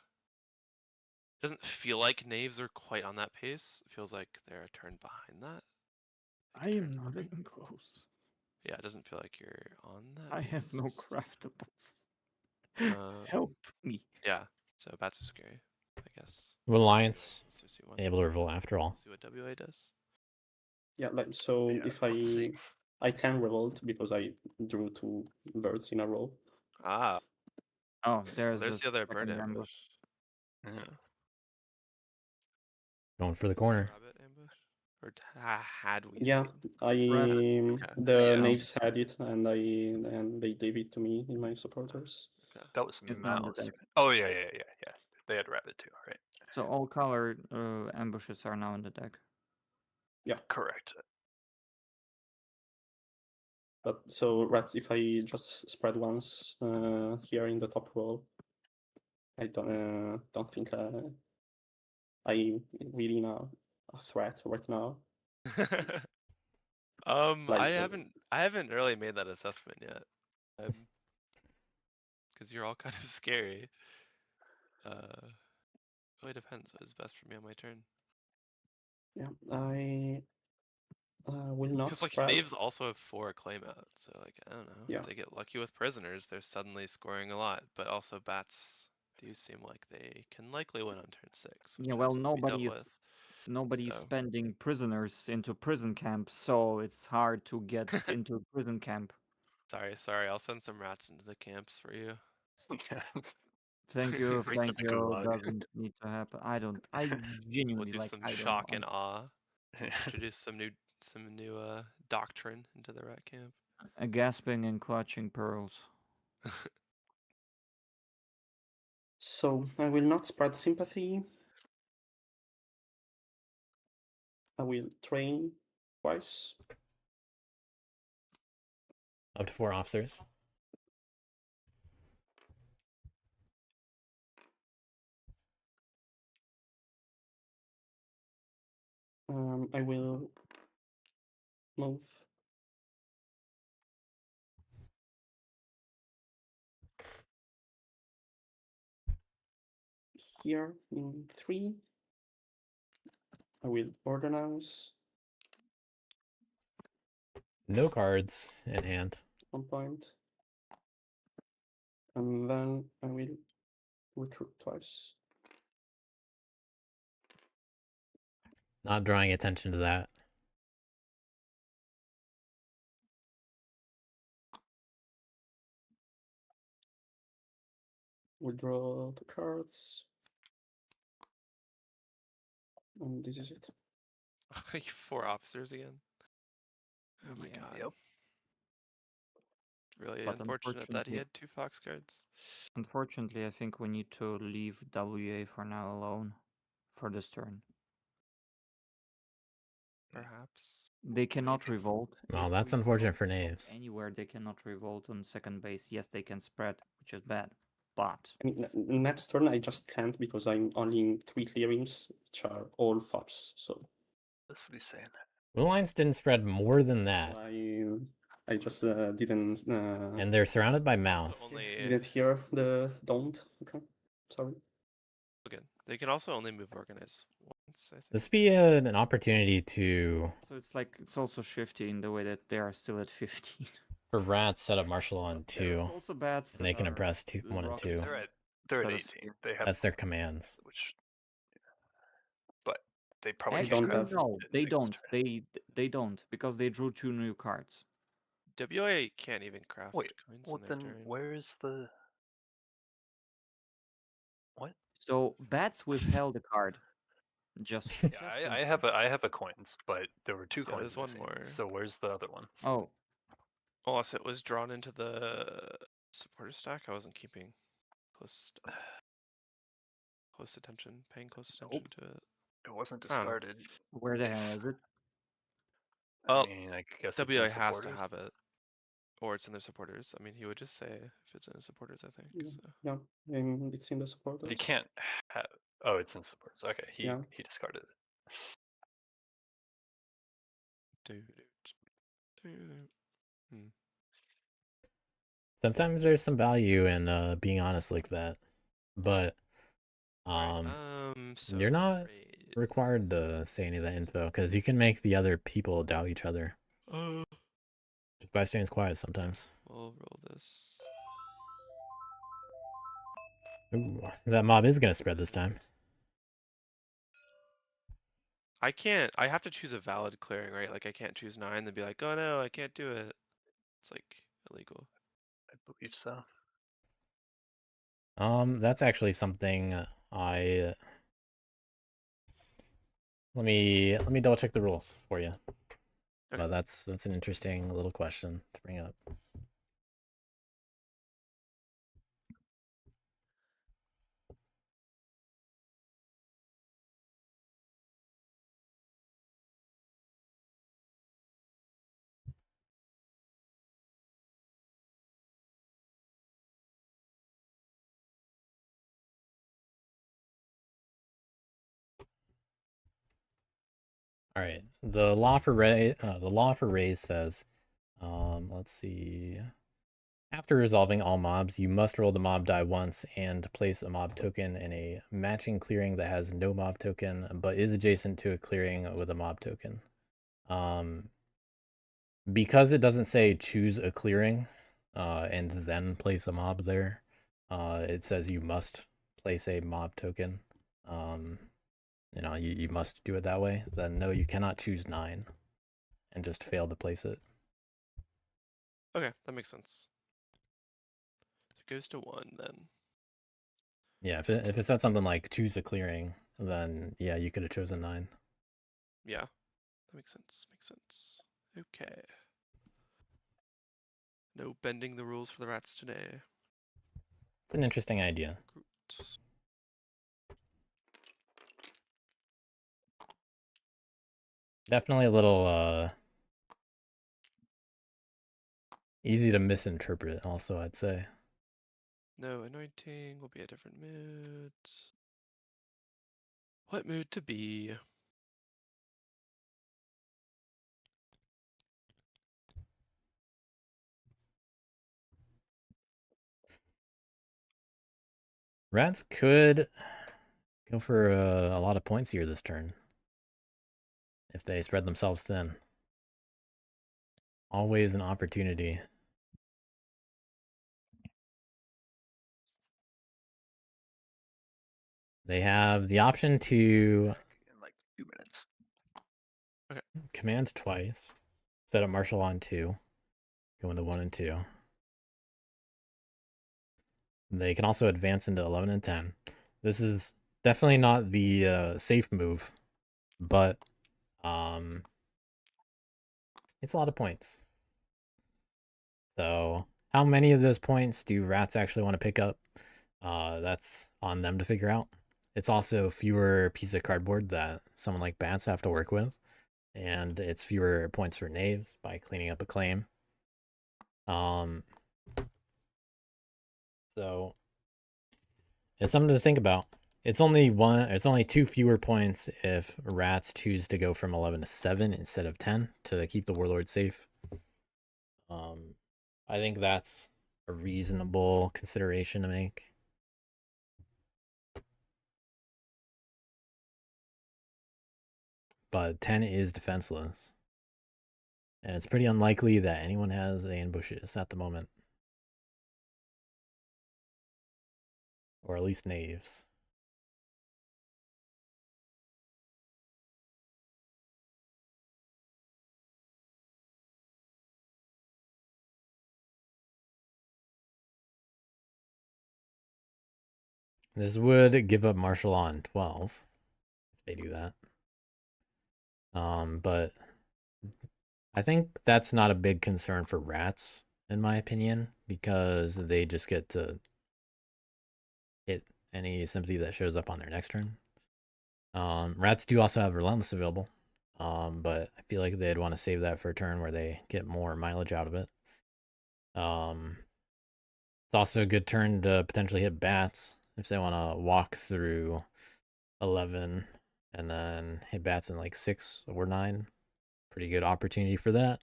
Doesn't feel like knaves are quite on that pace. It feels like they're a turn behind that. I am not even close. Yeah, it doesn't feel like you're on that. I have no pace. craftables. Help me. Yeah, so bats are scary, I guess. Will Alliance Let's do C1. able to revolt after all. See what WA does. Yeah, like so. Yeah, If let's see. I can revolt because I drew 2 birds in a row. Ah, Oh, there's, there's the other bird second ambush. Yeah. Yeah. Going for the Is there a corner. rabbit ambush? Or had we Yeah, seen? Rabbit. the Yes. knaves had it, and they gave it to me in my supporters. Okay. That was It's not on the mouse. deck. Right? Oh yeah. They had rabbit too, right? So all colored ambushes are now in the deck. Correct. But so rats, if I just spread once here in the top row, I don't think I really know a threat right now. Like, I haven't really made that assessment yet. Because you're all kind of scary. Really depends what is best for me on my turn. yeah, I will not Because like spread. knaves also have 4 claim out, so like I don't know. Yeah. If they get lucky with prisoners, they're suddenly scoring a lot. But also bats do seem like they can likely win on turn 6. Yeah, which well, has to be dealt with. nobody is so- spending prisoners into prison camps, so it's hard to get into a prison camp. Sorry. I'll send some rats into the camps for you. Thank you, Right to thank the you. gulag. Doesn't need to happen. I We'll genuinely do like. some I don't shock know. and awe. Introduce some new doctrine into the rat camp. Gasping and clutching pearls. So I will not spread sympathy. I will train twice. Up to 4 officers. I will move here in 3. I will organize No cards in hand. 1 point. And then I will recruit twice. Not drawing attention to that. We'll draw 2 cards. And this is it. 4 officers again. Oh my Yeah. god. Yep. Really But unfortunate that he unfortunately- had 2 fox cards. Unfortunately, I think we need to leave WA for now alone for this turn. Perhaps. They cannot revolt. Well, If that's we unfortunate throw for stock knaves. Anywhere they cannot revolt on second base. Yes, they can spread, which is bad. But I mean, next turn I just can't because I'm only in 3 clearings, which are all fops. So, That's what he's saying. Blue lines didn't spread more than so that. I just didn't And they're surrounded by mouse. only- didn't hear the don't. Okay, sorry. Again, they can also only move organize once, I think. This would be an opportunity to, so it's like it's also shifty in the way that they are still at 15. for rats, set up martial on There's 2. also bats And they that can are impress 1 and rocking 2. on They're at That 18. is true. They have That's their commands. which, but they probably Actually, don't have- no, they next don't. turn. They don't because they drew 2 new cards. WA can't even craft Wait, coins well on their then turn. where's the what? So bats withheld a card. Just, Yeah, just I have a coins, but there were 2 Yeah, coins there's one missing. more. So where's the other one? Oh, Unless it was drawn into the supporter stack, I wasn't keeping close attention, paying close attention to it. It wasn't I don't know. discarded. where the hell is it? Well, I mean, I guess it's WA in has to supporters. have it, or it's in their supporters. I mean, he would just say if it's in his supporters, I think. Yeah. So. Yeah, and it's in the supporters. But you can't have. Oh, it's in supporters. Okay, Yeah. he discarded it. Hmm. Sometimes there's some value in being honest like that. But So you're not raise. required to say any of that info because you can make the other people doubt each other just by staying quiet sometimes. We'll roll this. Ooh, that mob is gonna spread this time. I can't. I have to choose a valid clearing, right? Like I can't choose 9 and be like, oh no, I can't do it. It's like illegal. I believe so. That's actually something I let me double check the rules for you. Okay. But that's an interesting little question to bring up. All right, the law for raise says, let's see. After resolving all mobs, you must roll the mob die once and place a mob token in a matching clearing that has no mob token, but is adjacent to a clearing with a mob token. Because it doesn't say choose a clearing, and then place a mob there, it says you must place a mob token. You must do it that way. Then no, you cannot choose 9 and just fail to place it. Okay, that makes sense. So it goes to 1 then. Yeah, if it said something like choose a clearing, then yeah, you could have chosen 9. Yeah, that makes sense. Makes sense. Okay. No bending the rules for the rats today. It's an interesting idea. Definitely a little easy to misinterpret. Also, I'd say. No anointing will be a different mood. What mood to be? Rats could go for a lot of points here this turn if they spread themselves thin. Always an opportunity. They have the option to In like 2 minutes. command twice, set up martial on 2, go into 1 and 2. They can also advance into 11 and 10. This is definitely not the safe move, but it's a lot of points. So how many of those points do rats actually want to pick up? That's on them to figure out. It's also fewer pieces of cardboard that someone like bats have to work with, and it's fewer points for knaves by cleaning up a claim. So it's something to think about. It's only 2 fewer points if rats choose to go from 11 to 7 instead of 10 to keep the warlord safe. I think that's a reasonable consideration to make. But 10 is defenseless. And it's pretty unlikely that anyone has ambushes at the moment. Or at least knaves. This would give up martial law on 12 if they do that. But I think that's not a big concern for rats, in my opinion, because they just get to hit any sympathy that shows up on their next turn. Rats do also have Relentless available, but I feel like they'd want to save that for a turn where they get more mileage out of it. It's also a good turn to potentially hit bats if they want to walk through 11 and then hit bats in like 6 or 9. Pretty good opportunity for that.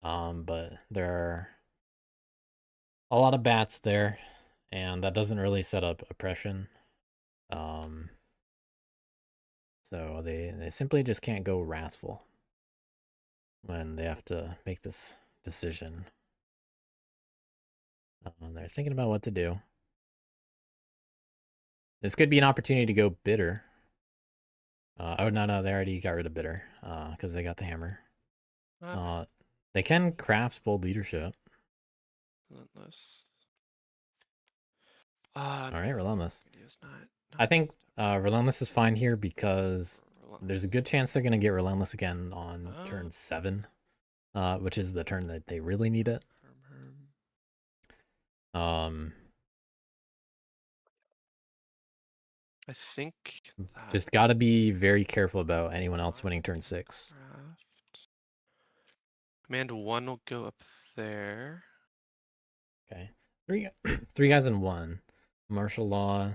But there are a lot of bats there, and that doesn't really set up oppression. So they simply just can't go wrathful when they have to make this decision. They're thinking about what to do. This could be an opportunity to go bitter. Oh, no, they already got rid of bitter because they got the hammer. They can craft bold leadership. Relentless. All right, Relentless. Not I think Relentless is fine here because there's a good chance they're going to get Relentless again on turn 7, which is the turn that they really need it. I think just got to be very careful about anyone else winning turn 6. Command 1 will go up there. Okay, three guys in 1. Martial law.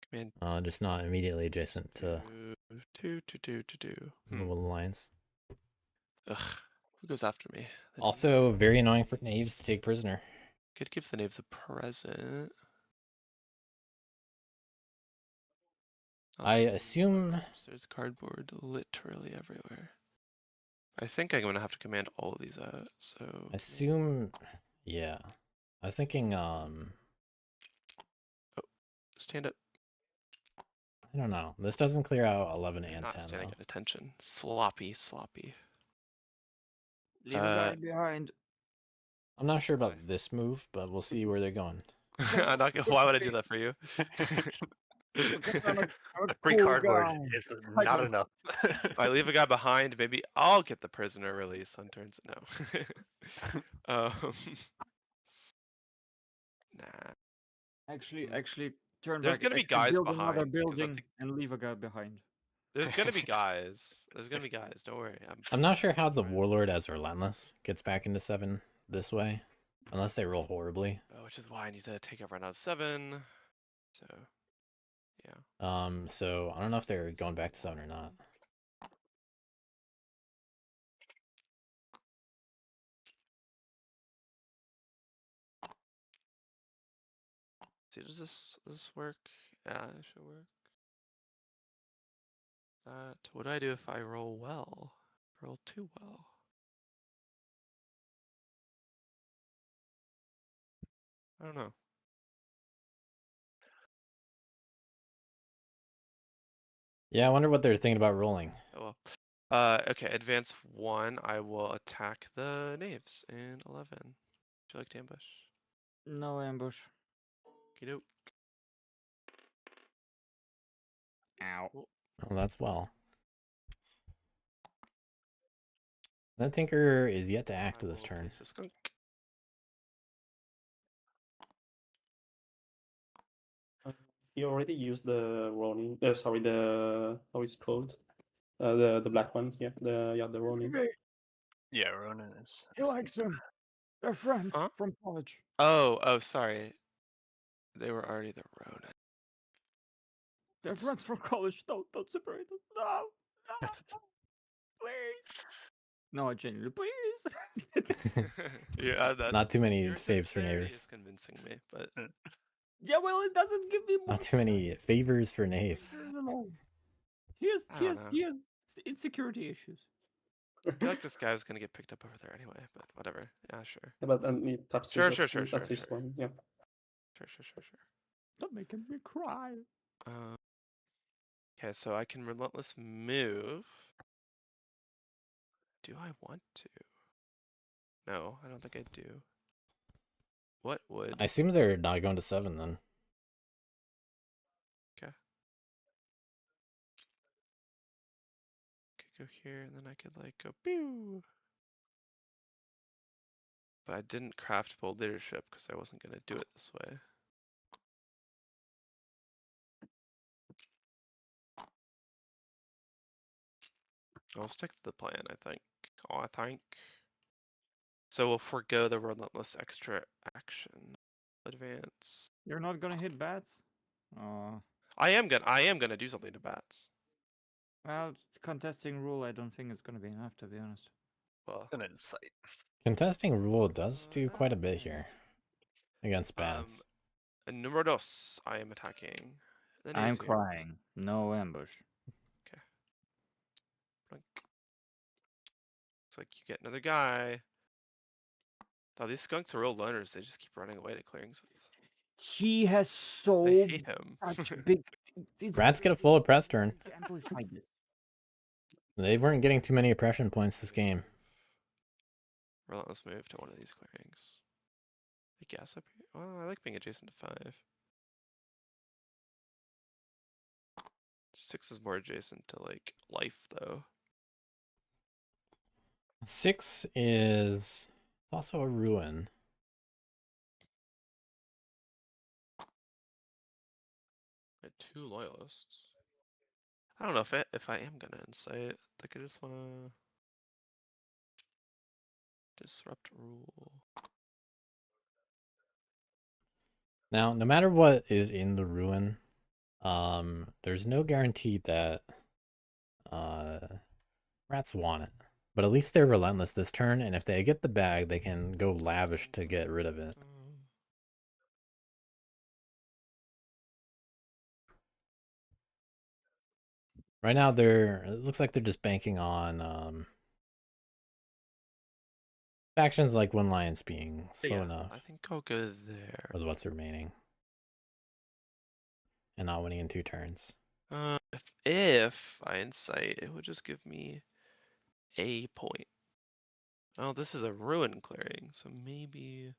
Command just not immediately adjacent to two. alliance. Ugh, who goes after me? Also, very annoying for knaves to take prisoner. Could give the knaves a present. I assume there's cardboard literally everywhere. I think I'm gonna have to command all of these out. So assume, yeah. I was thinking, stand up. I don't know. This doesn't clear out 11 and Not 10. standing Though. at attention. Sloppy. Leave a guy behind. I'm not sure about this move, but we'll see where they're going. I'm not gonna, why would I do that for you? I'm a Free cool cardboard guy. is not enough. If I leave a guy behind, maybe I'll get the prisoner release on turns. No. Nah. Actually, turn There's back. gonna be Actually guys build another behind, because I building think and leave a guy behind. there's gonna be guys. There's gonna be guys. Don't worry. I'm not sure how the trying. Warlord as Relentless gets back into 7 this way. Unless they roll horribly. Which is why I need to take a run out of 7. So, yeah. So I don't know if they're going back to 7 or not. See, does this work? Yeah, it should work. What do I do if I roll well? Roll too well. I don't know. Yeah, I wonder what they're thinking about rolling. Oh well. Okay, advance 1. I will attack the knaves in 11. Would you like to ambush? No ambush. Okey-doke. Ow. Cool. Oh, that's well. That Tinker is yet to act I this will turn. place a skunk. He already used the Ronin. Sorry, the how is it called? The black one. Yeah, the Ronin. Yeah, Ronan is. He likes them. They're friends Huh? from college. Oh, sorry. They were already the Ronin. They're It's- friends from college. Don't separate them. No, no, please. No, I genuinely, please. Yeah, that. Not too many Your saves for sincerity knaves. is convincing me, but Yeah, well, it doesn't give me more. Not too many favors for knaves. No. He has, I he don't has, know. he has insecurity issues. I feel like this guy's gonna get picked up over there anyway. But whatever. Yeah, sure. Yeah, but it taps Sure, his at least sure. one. Yeah. Sure. Stop making me cry. Okay, so I can relentless move. Do I want to? No, I don't think I do. What would? I assume they're not going to 7 then. Okay. Could go here, and then I could like go pew. But I didn't craft bold leadership because I wasn't gonna do it this way. I'll stick to the plan, I think. So we'll forego the relentless extra action. Advance. You're not gonna hit bats? I am gonna do something to bats. Well, contesting rule, I don't think it's gonna be enough, to be honest. Well, An insight. Contesting rule does do quite a bit here against bats. and numero dos, I am attacking. The I'm knaves here. crying. No ambush. Blink. Looks like you get another guy. Oh, these skunks are real loners. They just keep running away to clearings. He has so I hate him. such big. Rats get a full oppress turn. Amplify this. They weren't getting too many oppression points this game. Relentless move to one of these clearings. I guess up here. Well, I like being adjacent to 5. 6 is more adjacent to like life though. 6 is it's also a ruin. I had 2 loyalists. I don't know if I am gonna insight. Like I just wanna disrupt rule. Now, no matter what is in the ruin, there's no guarantee that rats want it. But at least they're relentless this turn, and if they get the bag, they can go lavish to get rid of it. Right now, it looks like they're just banking on factions like One Lion's being slow enough I think I'll go there. with what's remaining. And not winning in 2 turns. If I insight, it would just give me a point. Oh, this is a ruin clearing, so maybe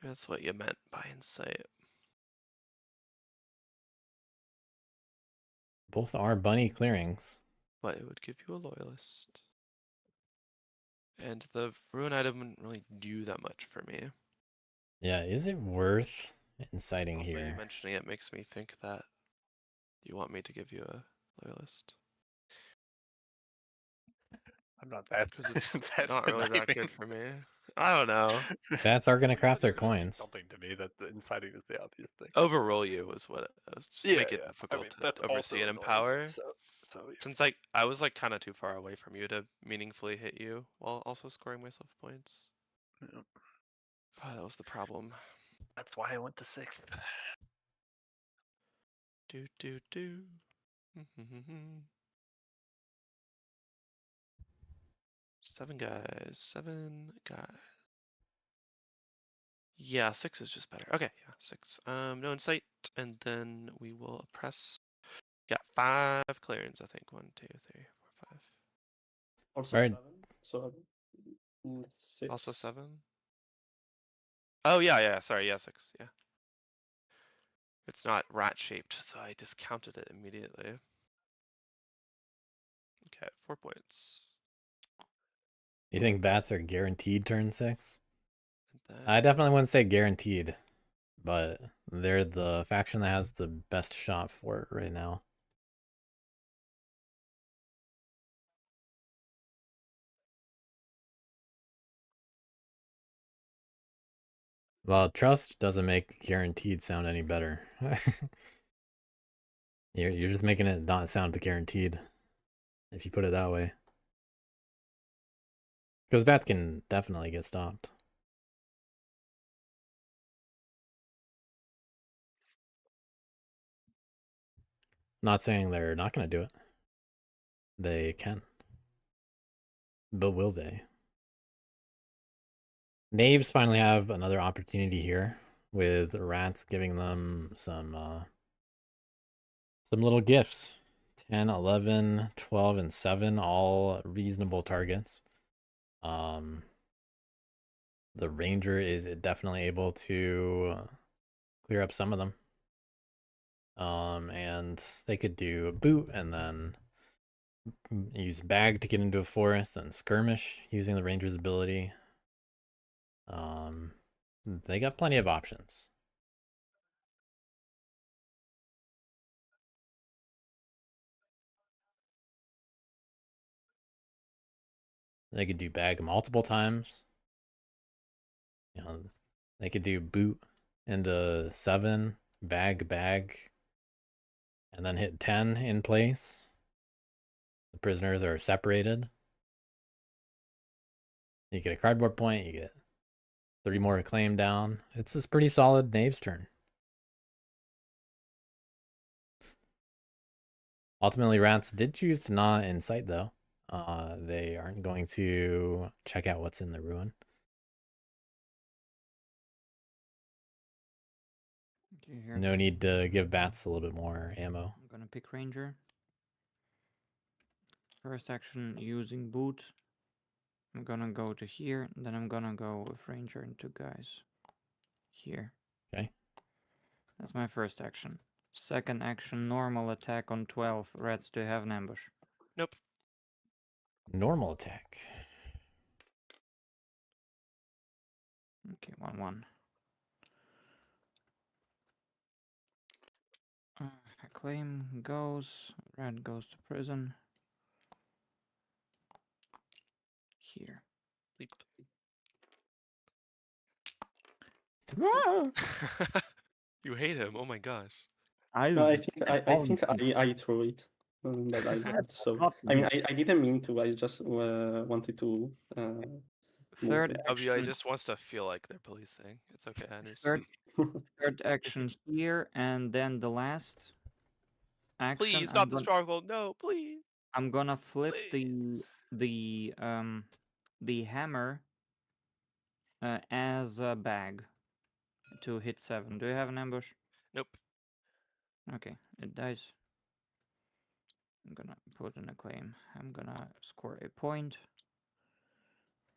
that's what you meant by insight. Both are bunny clearings. But it would give you a loyalist. And the ruin item wouldn't really do that much for me. Yeah, is it worth inciting Also, you here. mentioning it makes me think that you want me to give you a loyalist. I'm not that. Because it's that not really that conniving. good for me. I don't know. Bats are gonna craft their It's really coins. Something to me that the inciting is the obvious thing. Overrule you was what it was. Just Yeah, make it yeah. difficult that's to also oversee and annoying. empower. So yeah. Since I was like kind of too far away from you to meaningfully hit you while also scoring myself points. Yeah. Oh, that was the problem. That's why I went to 6. Do do do. 7 guys. 7 guys. Yeah, 6 is just better. Okay, yeah, 6. No insight, and then we will press. Got 5 clearings, I think. 1, 2, 3, 4, 5. Also Alright. 7. So 6. Also 7. Oh yeah, sorry, yeah, 6, yeah. It's not rat shaped, so I discounted it immediately. Okay, 4 points. You think bats are guaranteed turn 6? And then I definitely wouldn't say guaranteed, but they're the faction that has the best shot for it right now. Well, trust doesn't make guaranteed sound any better. You're just making it not sound guaranteed, if you put it that way. Because bats can definitely get stopped. Not saying they're not going to do it. They can. But will they? Knaves finally have another opportunity here, with rats giving them some little gifts. 10, 11, 12, and 7, all reasonable targets. The ranger is definitely able to clear up some of them. And they could do a boot and then use bag to get into a forest, then skirmish using the ranger's ability. They got plenty of options. They could do bag multiple times. You know, they could do boot into 7, bag, and then hit 10 in place. The prisoners are separated. You get a cardboard point, you get 3 more acclaim down. It's this pretty solid Knave's turn. Ultimately, rats did choose to not incite, though. They aren't going to check out what's in the ruin. Okay, here. No need to give bats a little bit more ammo. I'm gonna pick ranger. First action using boot. I'm gonna go to here, then I'm gonna go with ranger and 2 guys. Here. Okay. That's my first action. Second action, normal attack on 12. Rats, do you have an ambush? nope. Normal attack. Okay, 1-1. Acclaim goes. Rat goes to prison. Here. Leap. You hate him. Oh my gosh. No, I think I threw it, but I left. So I mean, I didn't mean to. I just wanted to. Third it. WI action. just wants to feel like they're policing. It's okay, I understand. Third action here, and then the last action. Please stop the stronghold. No, please. I'm gonna flip Please. the hammer as a bag to hit 7. Do you have an ambush? Nope. Okay, it dies. I'm gonna put in a claim. I'm gonna score a point.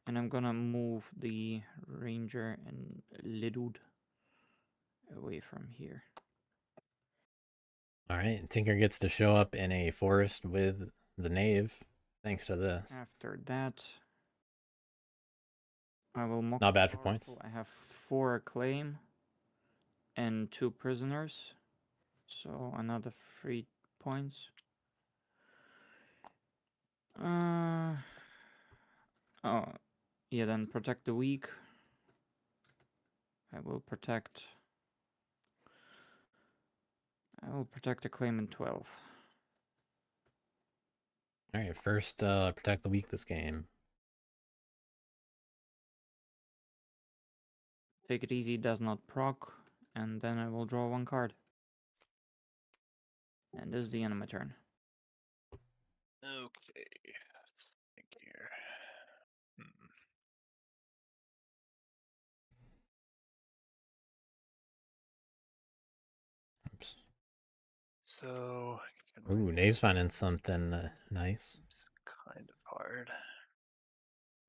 And I'm gonna move the ranger and Lidud away from here. Alright, Tinker gets to show up in a forest with the knave, thanks to this. After that, I will mock. Not bad for points. I have 4 acclaim. and 2 prisoners. So another 3 points. Oh, yeah, then protect the weak. I will protect the claimant 12. Alright, first protect the weak this game. Take it easy, does not proc, and then I will draw 1 card. And this is the end of my turn. Okay, let's think here. Hmm. Oops. So. Ooh, Nave's finding something nice. Seems kind of hard.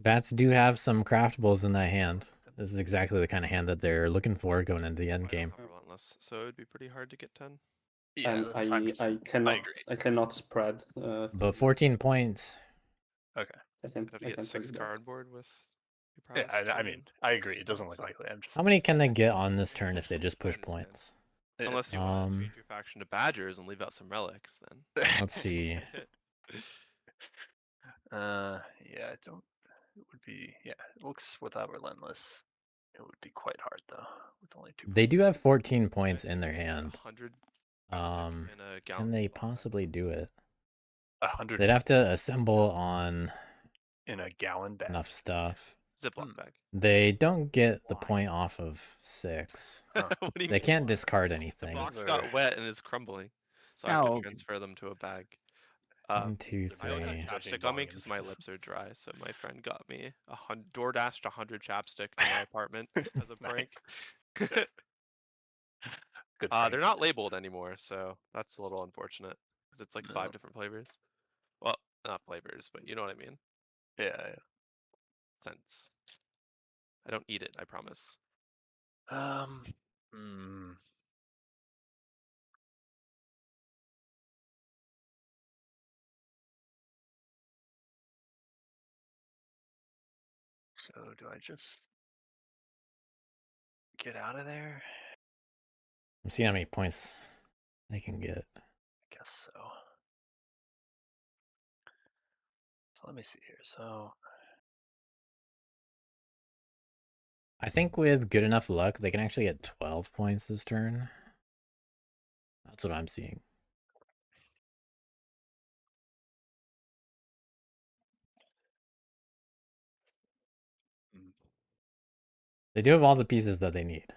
Bats do have some craftables in that hand. This is exactly the kind of hand that they're looking for going into the end Might game. have Relentless, so it would be pretty hard to get 10. Yeah, And that's, I'm just, I cannot agree. I cannot spread. But 14 points. Okay. I can If you I get can 6 tell you that. cardboard with your Yeah, prowess. I mean, I agree. It doesn't look likely. I'm just. How many can they get on this turn if they just push understand. points? Yeah. Unless you want to change your faction to badgers and leave out some relics, then. Let's see. Yeah, I don't. It would be. Yeah, it looks without relentless. It would be quite hard though, with only 2. They do have 14 points in their hand. 100 Can gallon they Ziploc bag. possibly do it? 100 They'd have to assemble on in a gallon bag. enough stuff. Ziploc bag. They don't get the Why? point off of 6. Huh. What do you They mean? can't discard The anything. box Or- got wet and is crumbling, so I have Oh, to transfer them to a bag. 1, 2, I also have 3. chapstick on me because my lips are dry, so my friend got me DoorDashed 100 chapstick to my apartment as a prank. Good They're prank. not labeled anymore, so that's a little unfortunate because it's like 5 No. different flavors. Well, not flavors, but you know what I mean. Yeah. Sense. I don't eat it, I promise. Hmm. So do I just get out of there? I'm seeing how many points they can get. I guess so. So let me see here. So I think with good enough luck, they can actually get 12 points this turn. That's what I'm seeing. mm, They do have all the pieces that they need.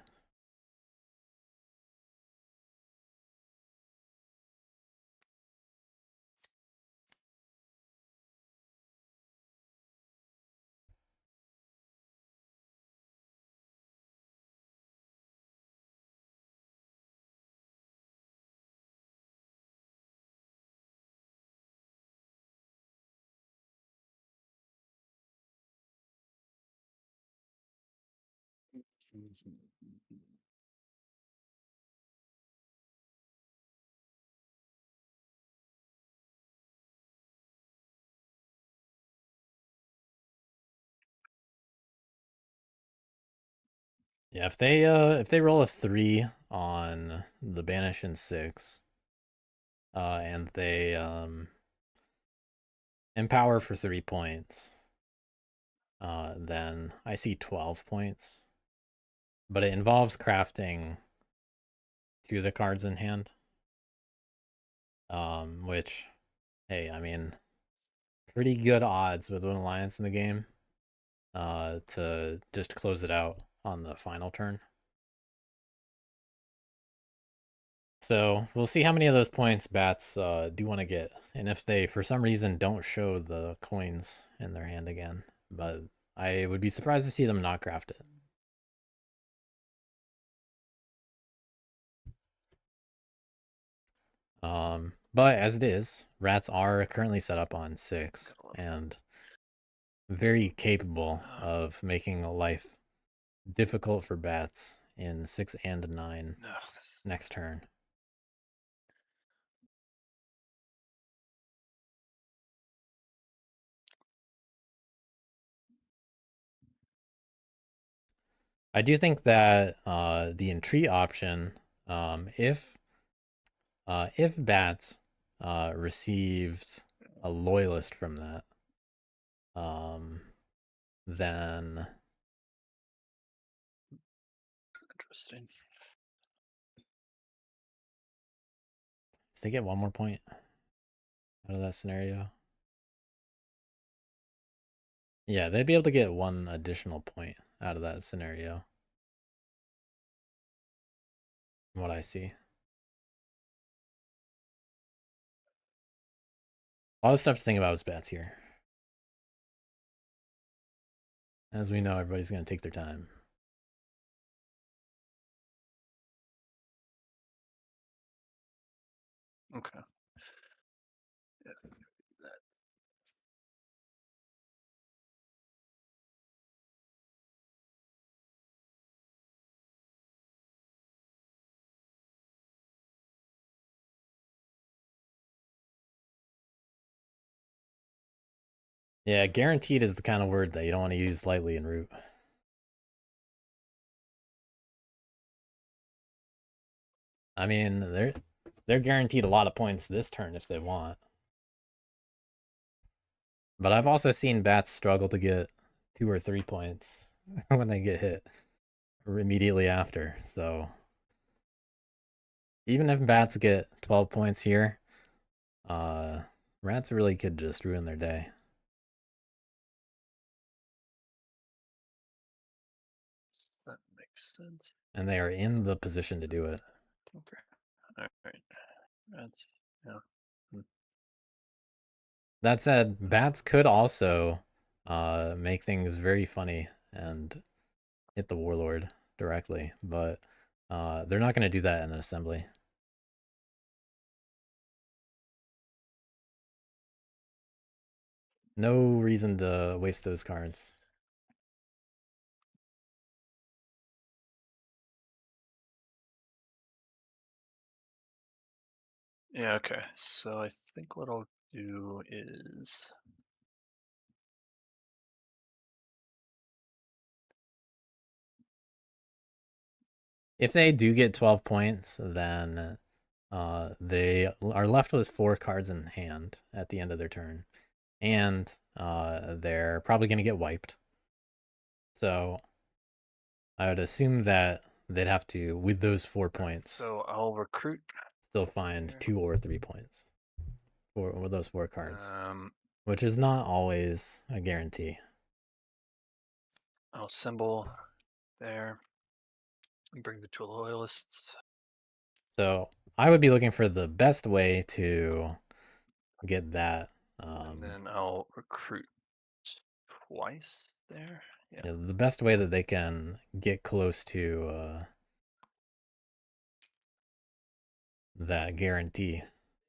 Yeah, if they roll a 3 on the banish and 6, and they empower for 3 points, then I see 12 points. But it involves crafting 2 of the cards in hand. Which, hey, I mean, pretty good odds with an alliance in the game. To just close it out on the final turn. So we'll see how many of those points bats do want to get, and if they for some reason don't show the coins in their hand again. But I would be surprised to see them not craft it. But as it is, rats are currently set up on 6 and very capable of making life difficult for bats in 6 and 9 no, this is next turn. I do think that the entreat option, if Bats received a loyalist from that, then Interesting. does they get one more point out of that scenario? Yeah, they'd be able to get one additional point out of that scenario. From what I see. A lot of stuff to think about with Bats here. As we know, everybody's going to take their time. Okay. Yeah. That. Yeah, guaranteed is the kind of word that you don't want to use lightly in Root. I mean, they're guaranteed a lot of points this turn if they want. But I've also seen Bats struggle to get 2 or 3 points when they get hit or immediately after. So even if Bats get 12 points here, Rats really could just ruin their day. That makes sense. And they are in the position to do it. Okay. All right. That's yeah. That said, Bats could also make things very funny and hit the Warlord directly, but they're not going to do that in an assembly. No reason to waste those cards. Yeah, okay. So I think what I'll do is If they do get 12 points, then they are left with 4 cards in hand at the end of their turn. And they're probably going to get wiped. So I would assume that they'd have to, with those 4 points, so I'll recruit. still find 2 or 3 points for those 4 cards, Um, which is not always a guarantee. I'll symbol there and bring the two loyalists. So I would be looking for the best way to get that. And then I'll recruit twice there. Yeah. Yeah, the best way that they can get close to that guarantee.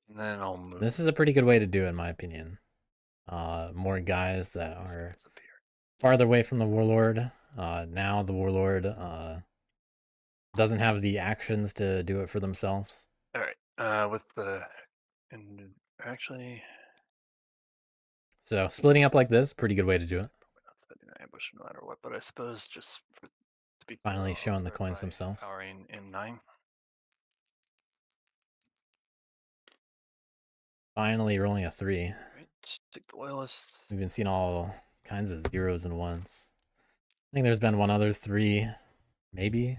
And then I'll move. This is a pretty good way to do it, in my opinion. More guys that these are guys up here. farther away from the Warlord. Now the Warlord doesn't have the actions to do it for themselves. All right. With the and actually So splitting up like this, pretty good way to do it. probably not spending the ambush no matter what, but I suppose just for, to be Finally I'll showing the start coins by themselves. powering in 9. Finally rolling a 3. Right. Take the loyalists. We've been seeing all kinds of 0s and 1s. I think there's been one other 3, maybe.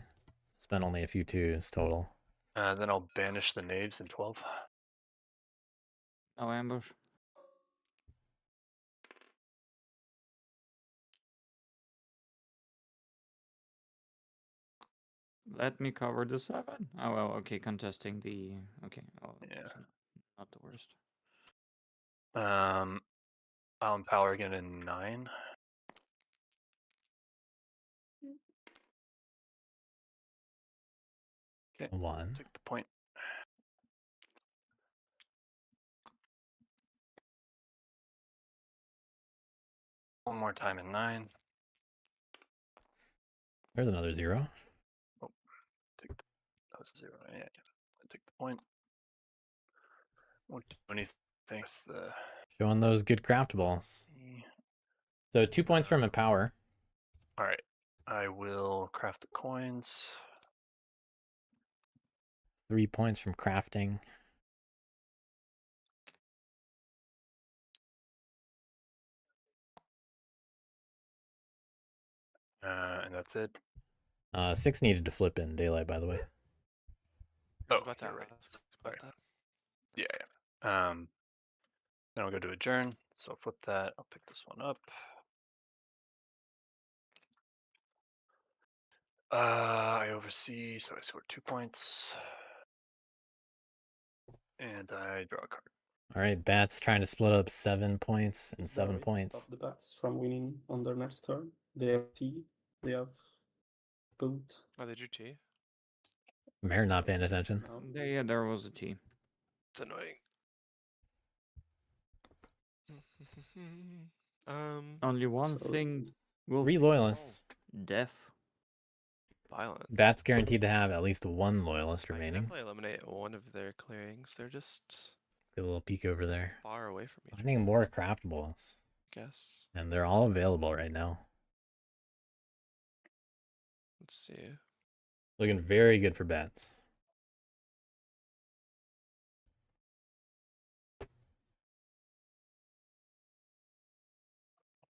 It's been only a few 2s total. Then I'll banish the knaves in 12. No ambush. Let me cover the 7. Oh well, okay, contesting the okay. Oh, Yeah. so not the worst. I'll empower again in 9. Okay. 1. Take the point. One more time in 9. There's another 0. Take the, that was 0. Yeah. Take the point. Won't do anything with the. Showing those good craft balls. So 2 points from Empower. All right. I will craft the coins. 3 points from crafting. And that's it. 6 needed to flip in daylight, by the way. I was Oh, about to you're right. ask Sorry. about that. Yeah. Then I'll go to adjourn. So I'll flip that. I'll pick this one up. I oversee, so I scored 2 points. And I draw a card. All right, Bats trying to split up 7 points and Is there a 7 way to points. stop the bats from winning on their next turn? They have T, they have boot. Oh, they drew T. Mayor not paying attention. No. There was a T. It's annoying. Only one So- thing will 3 loyalists. death. Violent. Bats guaranteed to have at least 1 loyalist I can remaining. definitely eliminate one of their clearings. They're just Get a little peek over there. far away from each other, Finding more craftables. I guess. And they're all available right now. Let's see. Looking very good for Bats.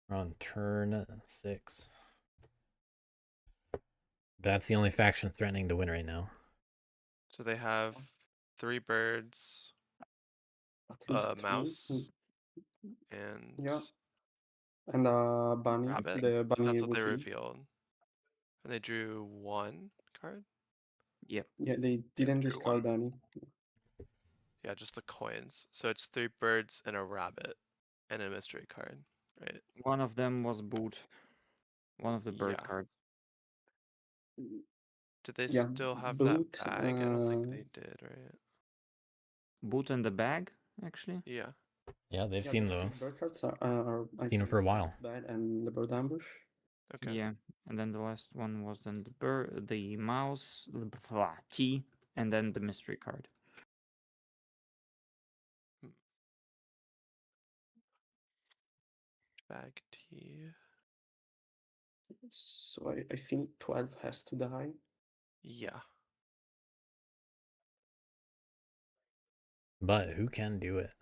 We're on turn 6. That's the only faction threatening to win right now. So they have 3 birds, At least a three. mouse, and Yeah. And bunny. rabbit. The bunny That's what they would be. revealed. And they drew 1 card. Yeah, they didn't drew discard one. any. Yeah, just the coins. So it's 3 birds and a rabbit and a mystery card, right? One of them was boot. One of the bird Yeah. cards. Did they Yeah, still have boot, that bag? I don't think they did, right? Boot in the bag, actually. Yeah. Yeah, they've Yeah, seen the those. bird cards are I Seen 'em think, for a while. Bad and the bird ambush. Okay. Yeah, and then the last one was then the bird, the mouse, the T, and then the mystery card. Bag T. So I think 12 has to die. Yeah. But who can do it?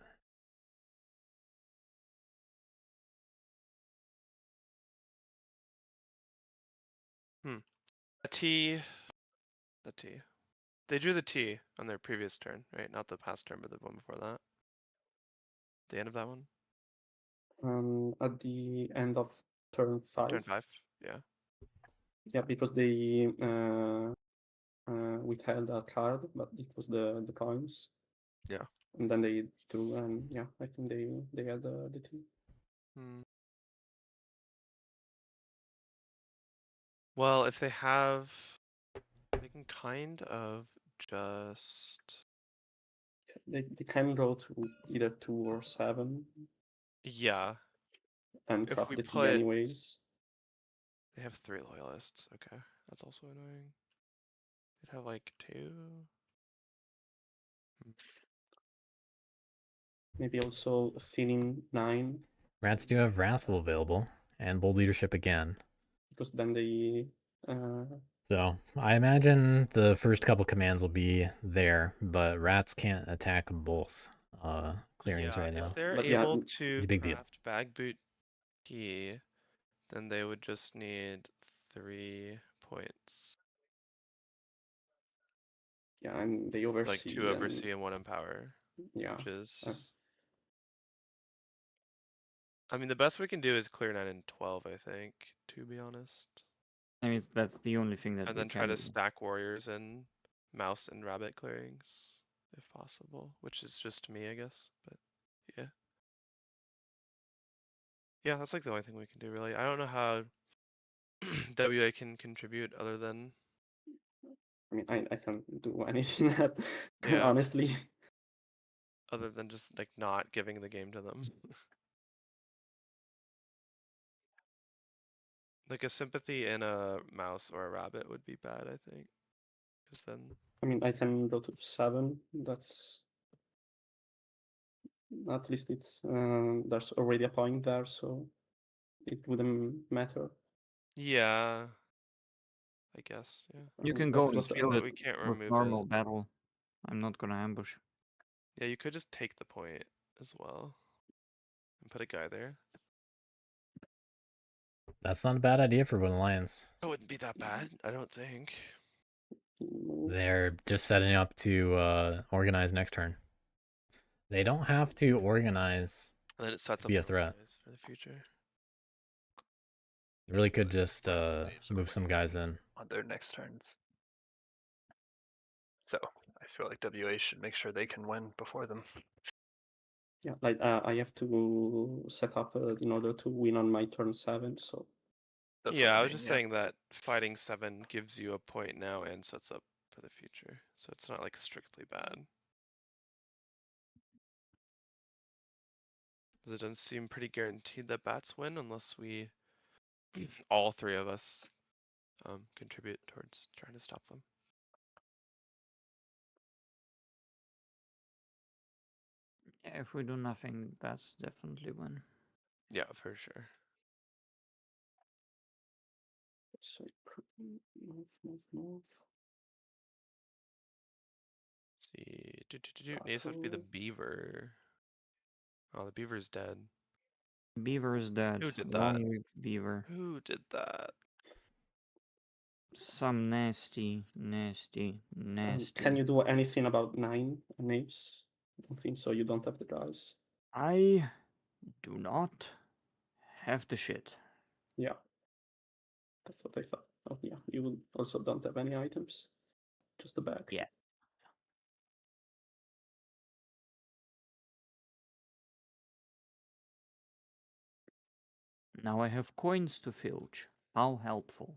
A T. The T. They drew the T on their previous turn, right? Not the past turn, but the one before that. The end of that one? At the end of turn 5. Turn 5? Yeah. Yeah, because they withheld a card, but it was the coins. Yeah. And then they drew, and yeah, I think they had the T. Well, if they have, they can kind of just. They can go to either 2 or 7 Yeah. and If craft we the T put- anyways. They have 3 loyalists. Okay. That's also annoying. They'd have like 2. Maybe also thinning 9, Rats do have Wrathful available, and Bold Leadership again. because then they So I imagine the first couple commands will be there, but Rats can't attack both clearings Yeah, right now. if they're But yeah, able it's to a big deal. craft bag boot key, then they would just need 3 points. yeah, and they oversee. Like 2 oversee and 1 empower. Yeah. Which is. I mean, the best we can do is clear 9 and 12, I think, to be honest. I mean, that's the only thing that And we then try can to do. stack warriors and mouse and rabbit clearings, if possible, which is just me, I guess, but yeah. Yeah, that's like the only thing we can do, really. I don't know how WA can contribute other than. I mean, I can't do anything that, Yeah. honestly. Other than just like not giving the game to them. Like a sympathy and a mouse or a rabbit would be bad, I think. Because then. I mean, I can go to 7. That's at least it's there's already a point there, so it wouldn't matter. Yeah. I guess, yeah. You can That's go and what steal But it we can't with remove normal it. battle. I'm not gonna ambush. Yeah, you could just take the point as well. And put a guy there. That's not a bad idea for an alliance. That wouldn't be that bad, I don't think. move. They're just setting up to organize next turn. They don't have to organize And then it sets to up be a the threat. rise for the future. They really could Like, just lots of waves are move some winning guys in. on their next turns. So I feel like WA should make sure they can win before them. Yeah, like I have to set up in order to win on my turn 7. So That's Yeah, what I I was mean, just yeah. saying that fighting 7 gives you a point now and sets up for the future. So it's not like strictly bad. 'Cause it doesn't seem pretty guaranteed that bats win unless we, all 3 of us, contribute towards trying to stop them. Yeah, if we do nothing, that's definitely win. Yeah, for sure. move. See, needs to have to be the Battle. beaver. Oh, the beaver's dead. Beaver is dead. Who did Long that? live Beaver. Who did that? Some nasty. Can you do anything about 9 knaves? I don't think so. You don't have the guys. I do not have the shit. Yeah. That's what I thought. Oh yeah, you also don't have any items. Just the bag. Yeah. Now I have coins to filch. How helpful.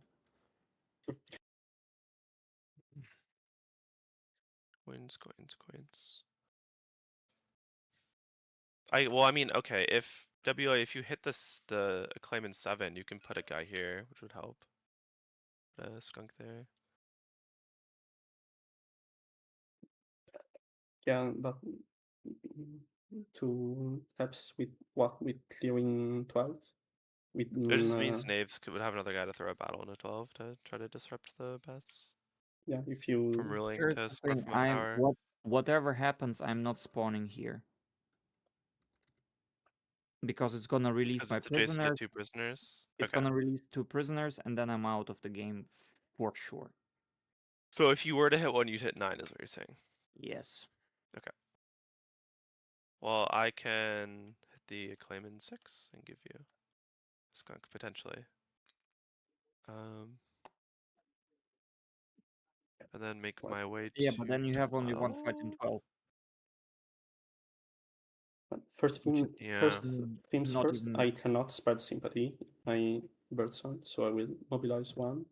Coins. Well, I mean, okay, if WA, if you hit the acclaim in 7, you can put a guy here, which would help. Put a skunk there. Yeah, but to perhaps with what, with clearing 12? With It just means knaves would have another guy to throw a battle in a 12 to try to disrupt the bats. yeah, if From you ruling Here's to the score thing, from a power. whatever happens, I'm not spawning here. Because it's gonna release Because my it's adjacent to prisoners. 2 prisoners. It's Okay. gonna release 2 prisoners, and then I'm out of the game for sure. So if you were to hit 1, you'd hit 9, is what you're saying. Yes. Well, I can hit the acclaim in 6 and give you a skunk potentially. And then make What? my way Yeah, to but then you have only 1 fight in 12. 12. First Which thing, is first things not first. even- I cannot spread sympathy in my birdsong, so I will mobilize 1,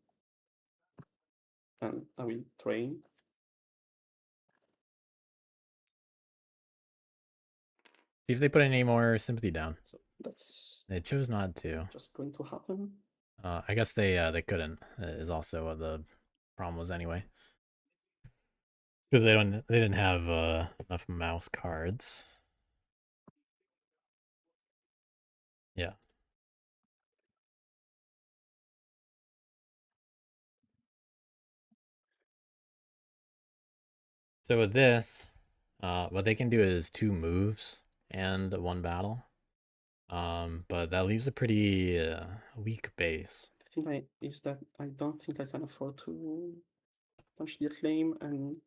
and I will train. See if they put any more sympathy down. So that's They chose not to. just going to happen. I guess they couldn't. Is also what the problem was anyway. Because they didn't have enough mouse cards. Yeah. So with this, what they can do is 2 moves and 1 battle. But that leaves a pretty weak base. The thing is that I don't think I can afford to punch the acclaim and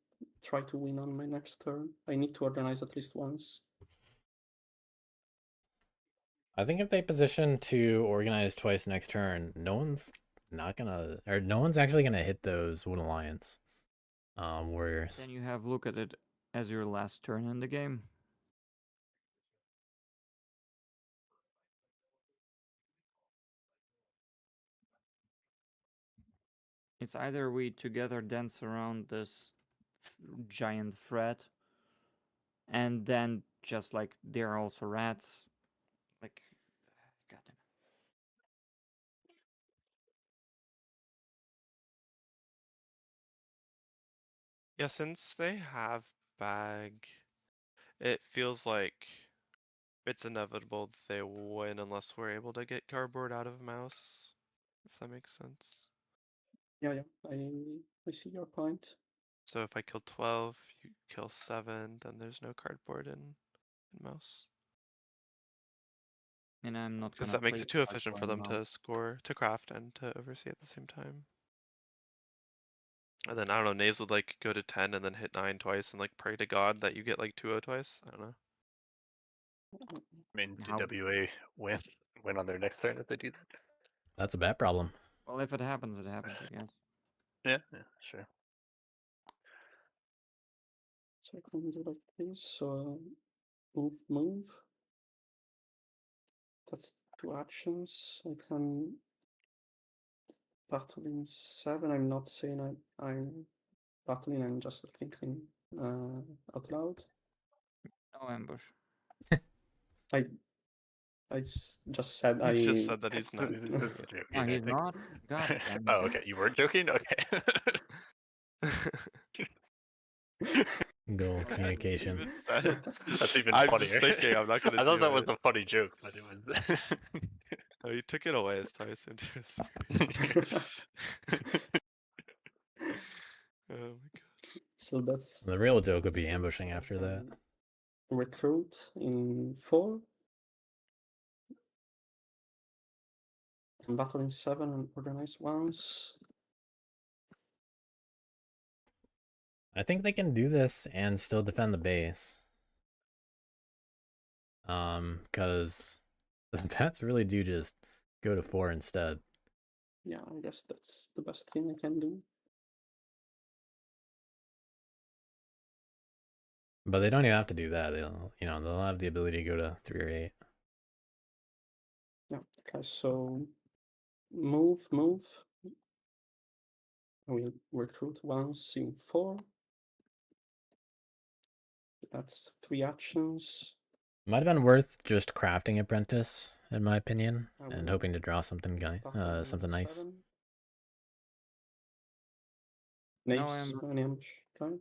try to win on my next turn. I need to organize at least once. I think if they position to organize twice next turn, no one's actually gonna hit those Wood Alliance warriors. Then you have look at it as your last turn in the game. It's either we together dance around this giant threat, and then just like they're also rats. Like, goddamn. Yeah, since they have bag, it feels like it's inevitable that they win unless we're able to get cardboard out of mouse, if that makes sense. Yeah, I see your point. So if I kill 12, you kill 7, then there's no cardboard in mouse. And I'm not Because gonna that makes play it too efficient for hardcore them now. to score, to craft, and to oversee at the same time. And then, I don't know, Knaves would like go to 10 and then hit 9 twice and like pray to God that you get like 2-0 twice. I don't know. I mean, do How- WA win on their next turn if they do that? That's a bad problem. Well, if it happens, I guess. Yeah, sure. So I can do like this. So move. That's 2 actions. I can battle in 7. I'm not saying I'm battling. I'm just thinking out loud. No ambush. I just said He I just said that he's not. This is a joke, No, I he's think. not. God damn Oh, it. okay. You weren't joking? Okay. Goal Well, communication. David said. That's even I'm funnier. just thinking I'm not gonna I thought do that was it. a funny joke, but it was. Oh, you took it away, so I assumed it was serious. Oh my god. So that's The real joke would be so ambushing I after that. can recruit in 4. And battle in 7 and organize once. I think they can do this and still defend the base. Because the bats really do just go to 4 instead. Yeah, I guess that's the best thing I can do. But they don't even have to do that. They'll have the ability to go to 3 or 8. Yeah, okay, so move. I will recruit once in 4. That's 3 actions. Might have been worth just crafting Apprentice, in my opinion, I and will hoping to draw something battle in something nice. 7. No Knaves, ambush. any ambush plan?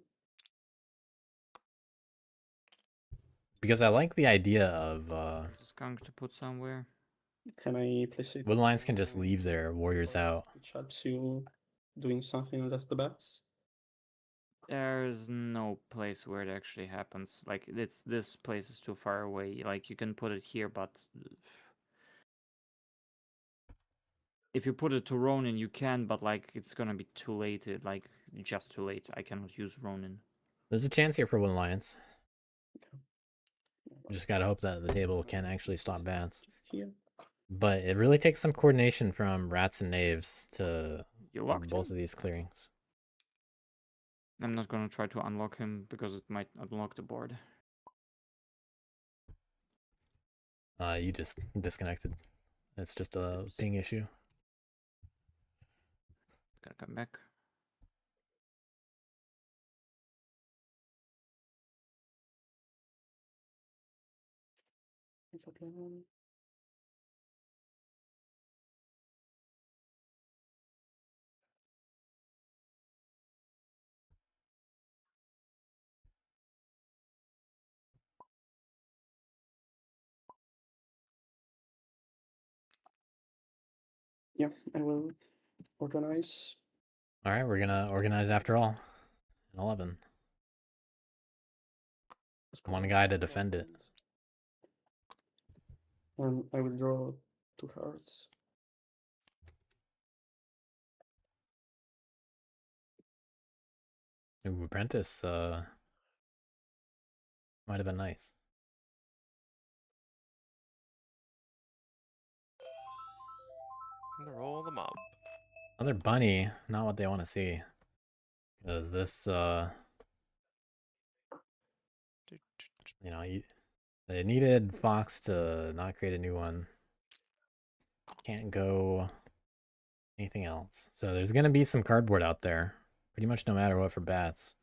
Because I like the idea of There's a skunk to put somewhere. Can I place it? Woodlines can just leave their warriors above, out. which helps you doing something less the bats. There's no place where it actually happens. Like this place is too far away. Like you can put it here, but if you put it to Ronin, you can, but like it's gonna be too late. Like just too late. I cannot use Ronin. There's a chance here for Woodlines. Just gotta hope that the table can actually stop bats. Here. But it really takes some coordination from rats and knaves to You do locked both him? of these clearings. I'm not gonna try to unlock him because it might unlock the board. You just disconnected. It's just a Oops. ping issue. Gotta come back. If I can. Yeah, I will organize. All right, we're gonna organize after all. 11. One guy to defend it. And I will draw 2 cards. Ooh, Apprentice might have been nice. I'm gonna roll the mob. Another bunny, not what they want to see. Because this, they needed Fox to not create a new one. Can't go anything else. So there's gonna be some cardboard out there. Pretty much no matter what for bats.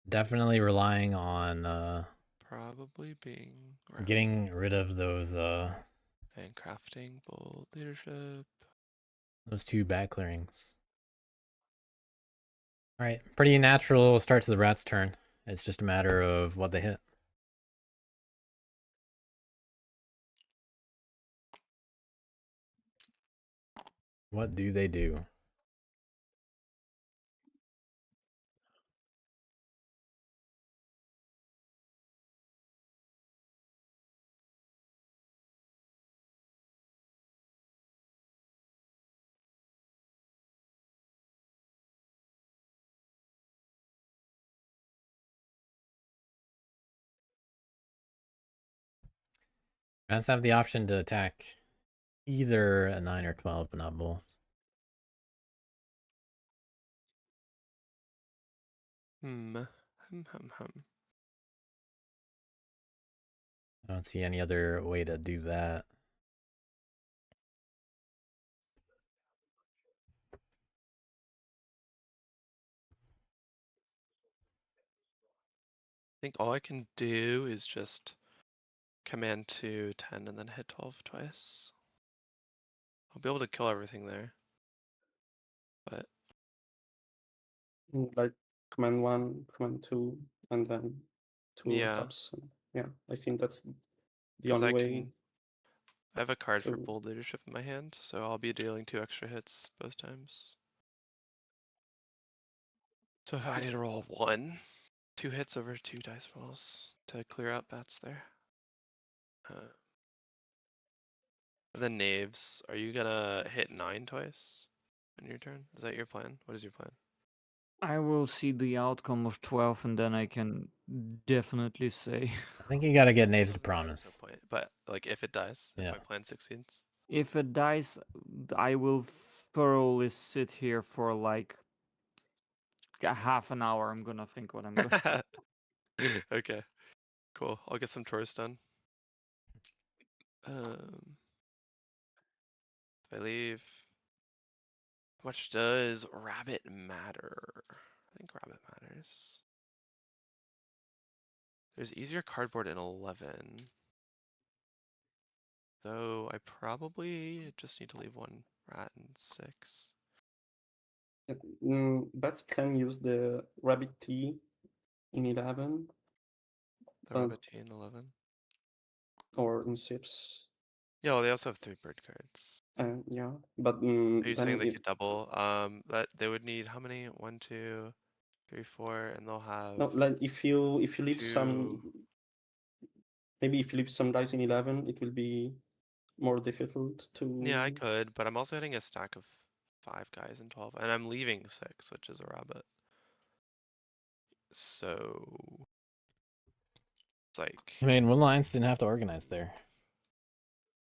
Definitely relying on Probably being around. getting rid of those And crafting bold leadership. those 2 bat clearings. All right, pretty natural start to the rat's turn. It's just a matter of what they hit. What do they do? Rats have the option to attack either a 9 or 12, but not both. Hmm. I don't see any other way to do that. I think all I can do is just command to 10 and then hit 12 twice. I'll be able to kill everything there. But Like command 1, command 2, and then 2 yeah, attacks. Yeah, I think that's the 'cause only I way have a card for to. bold leadership in my hand, so I'll be dealing 2 extra hits both times. So if I need to roll 1, 2 hits over 2 dice rolls to clear out bats there. The knaves, are you gonna hit 9 twice on your turn? Is that your plan? What is your plan? I will see the outcome of 12 and then I can definitely say. I think you gotta get knaves to Doesn't matter, there's promise. no point. But like if it dies, if Yeah. my plan succeeds. If it dies, I will thoroughly sit here for like a half an hour. I'm gonna think what I'm gonna do. Okay, cool. I'll get some chores done. If I leave, how much does rabbit matter? I think rabbit matters. There's easier cardboard in 11. So I probably just need to leave 1 rat in 6. Bats can use the rabbit T in 11. The rabbit T in 11. Or in 6. Yeah, well, they also have 3 bird cards. Yeah, but Are you saying then they could double? That they would need how many? 1, 2, 3, 4, and they'll have no, like if you leave 2. some, maybe if you leave some dice in 11, it will be more difficult to. Yeah, I could, but I'm also hitting a stack of 5 guys in 12, and I'm leaving 6, which is a rabbit. So it's like I mean, Wood Lions didn't have to organize there.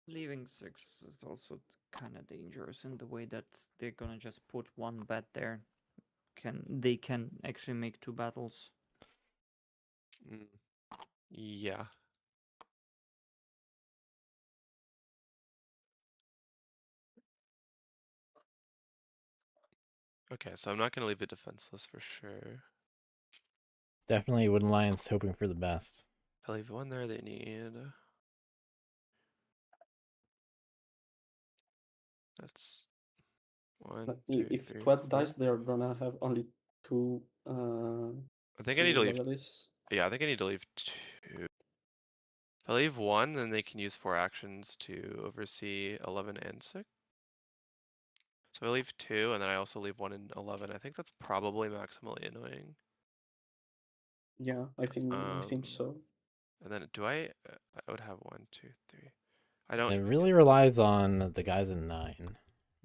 Leaving 6 is also kind of dangerous in the way that they're gonna just put 1 bat there. They can actually make 2 battles. yeah. Okay, so I'm not gonna leave it defenseless for sure. Definitely Wooden Lions hoping for the best. If I leave 1 there, they need. That's 1, 2, If 3, 12 4. dice, they're gonna have only 2. I think I need to leave. Loyalists. Yeah, I think I need to leave 2. If I leave 1, then they can use 4 actions to oversee 11 and 6. So I leave 2, and then I also leave 1 in 11. I think that's probably maximally annoying. Yeah, I think so. And then do I would have 1, 2, 3. I don't. It even really get- relies on the guys in 9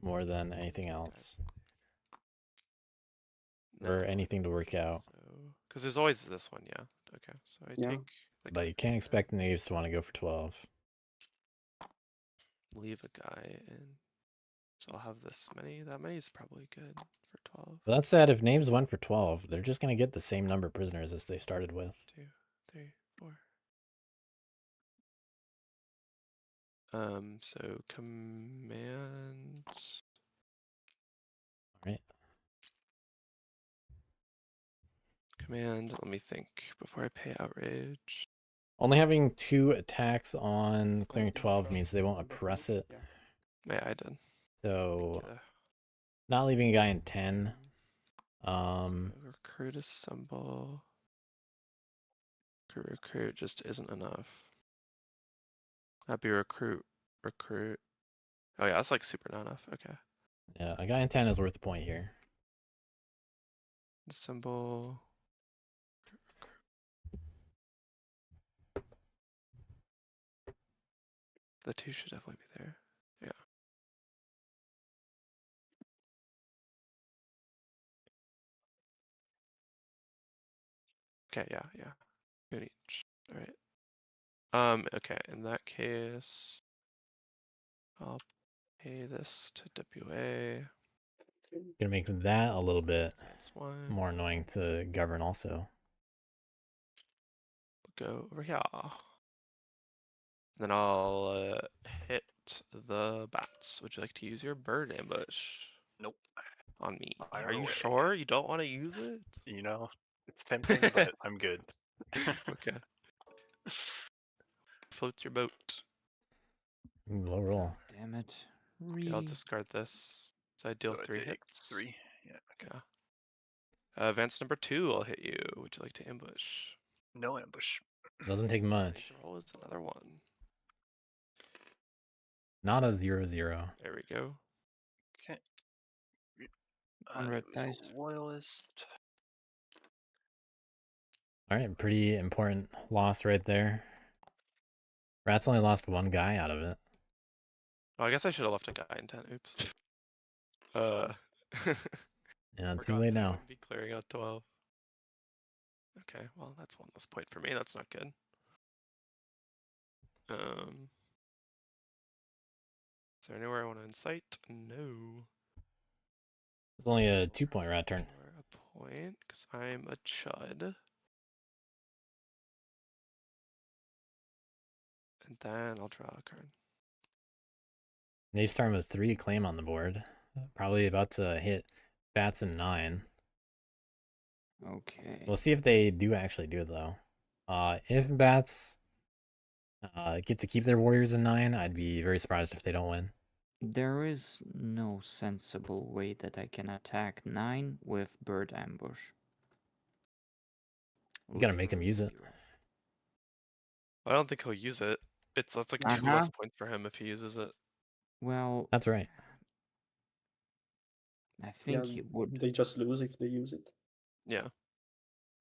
more than anything else, or No, anything to work out. So, because there's always this one, yeah. Okay, so I Yeah. take. Like, But you can't expect knaves to want to go for 12. leave a guy in. So I'll have this many. That many is probably good for 12. But that said, if knaves went for 12, they're just going to get the same number of prisoners as they started with. 2, 3, 4. So command. Right. Command. Let me think before I pay outrage. Only having 2 attacks on clearing 12 means they won't oppress it. Yeah, I did. So Thank you. not leaving a guy in 10 Recruit assemble. Recruit just isn't enough. That'd be recruit. Oh yeah, that's like super not enough. Okay. Yeah, a guy in 10 is worth a point here. Assemble. The 2 should definitely be there. Yeah. Okay, yeah. Good each. Alright. Okay, in that case, I'll pay this to WA. Gonna make that a little bit That's one. more annoying to govern also. Go over here. Then I'll hit the bats. Would you like to use your bird ambush? Nope. On me. Fire Are you away. sure you don't want to use it? You know, it's tempting, but I'm good. Okay. Floats your boat. Ooh, low roll. Damn it. Okay, I'll Really? discard this. So I deal So I 3 take hits. 3. Yeah. Okay. Yeah. Advance number 2, I'll hit you. Would you like to ambush? No ambush. Doesn't take Need much. to roll is another 1. Not a 0-0. There we go. Okay. On red Lose a dice. loyalist. Alright, pretty important loss right there. Rats only lost 1 guy out of it. Oh, I guess I should have left a guy in 10. Oops. Yeah, too Forgot late that I now. wouldn't be clearing out 12. Okay, well, that's 1 less point for me. That's not good. Is there anywhere I want to incite? No. It's only a 2-point rat turn. For a point, because I'm a chud. And then I'll draw a card. They've started with 3 claim on the board. Probably about to hit bats in 9. Okay. We'll see if they do actually do it though. If bats get to keep their warriors in 9, I'd be very surprised if they don't win. There is no sensible way that I can attack 9 with bird ambush. You gotta make him use it. Zero. I don't think he'll use it. That's like 2 less points for him if he uses it. Well, That's right. I think he would. They just lose if they use it. Yeah.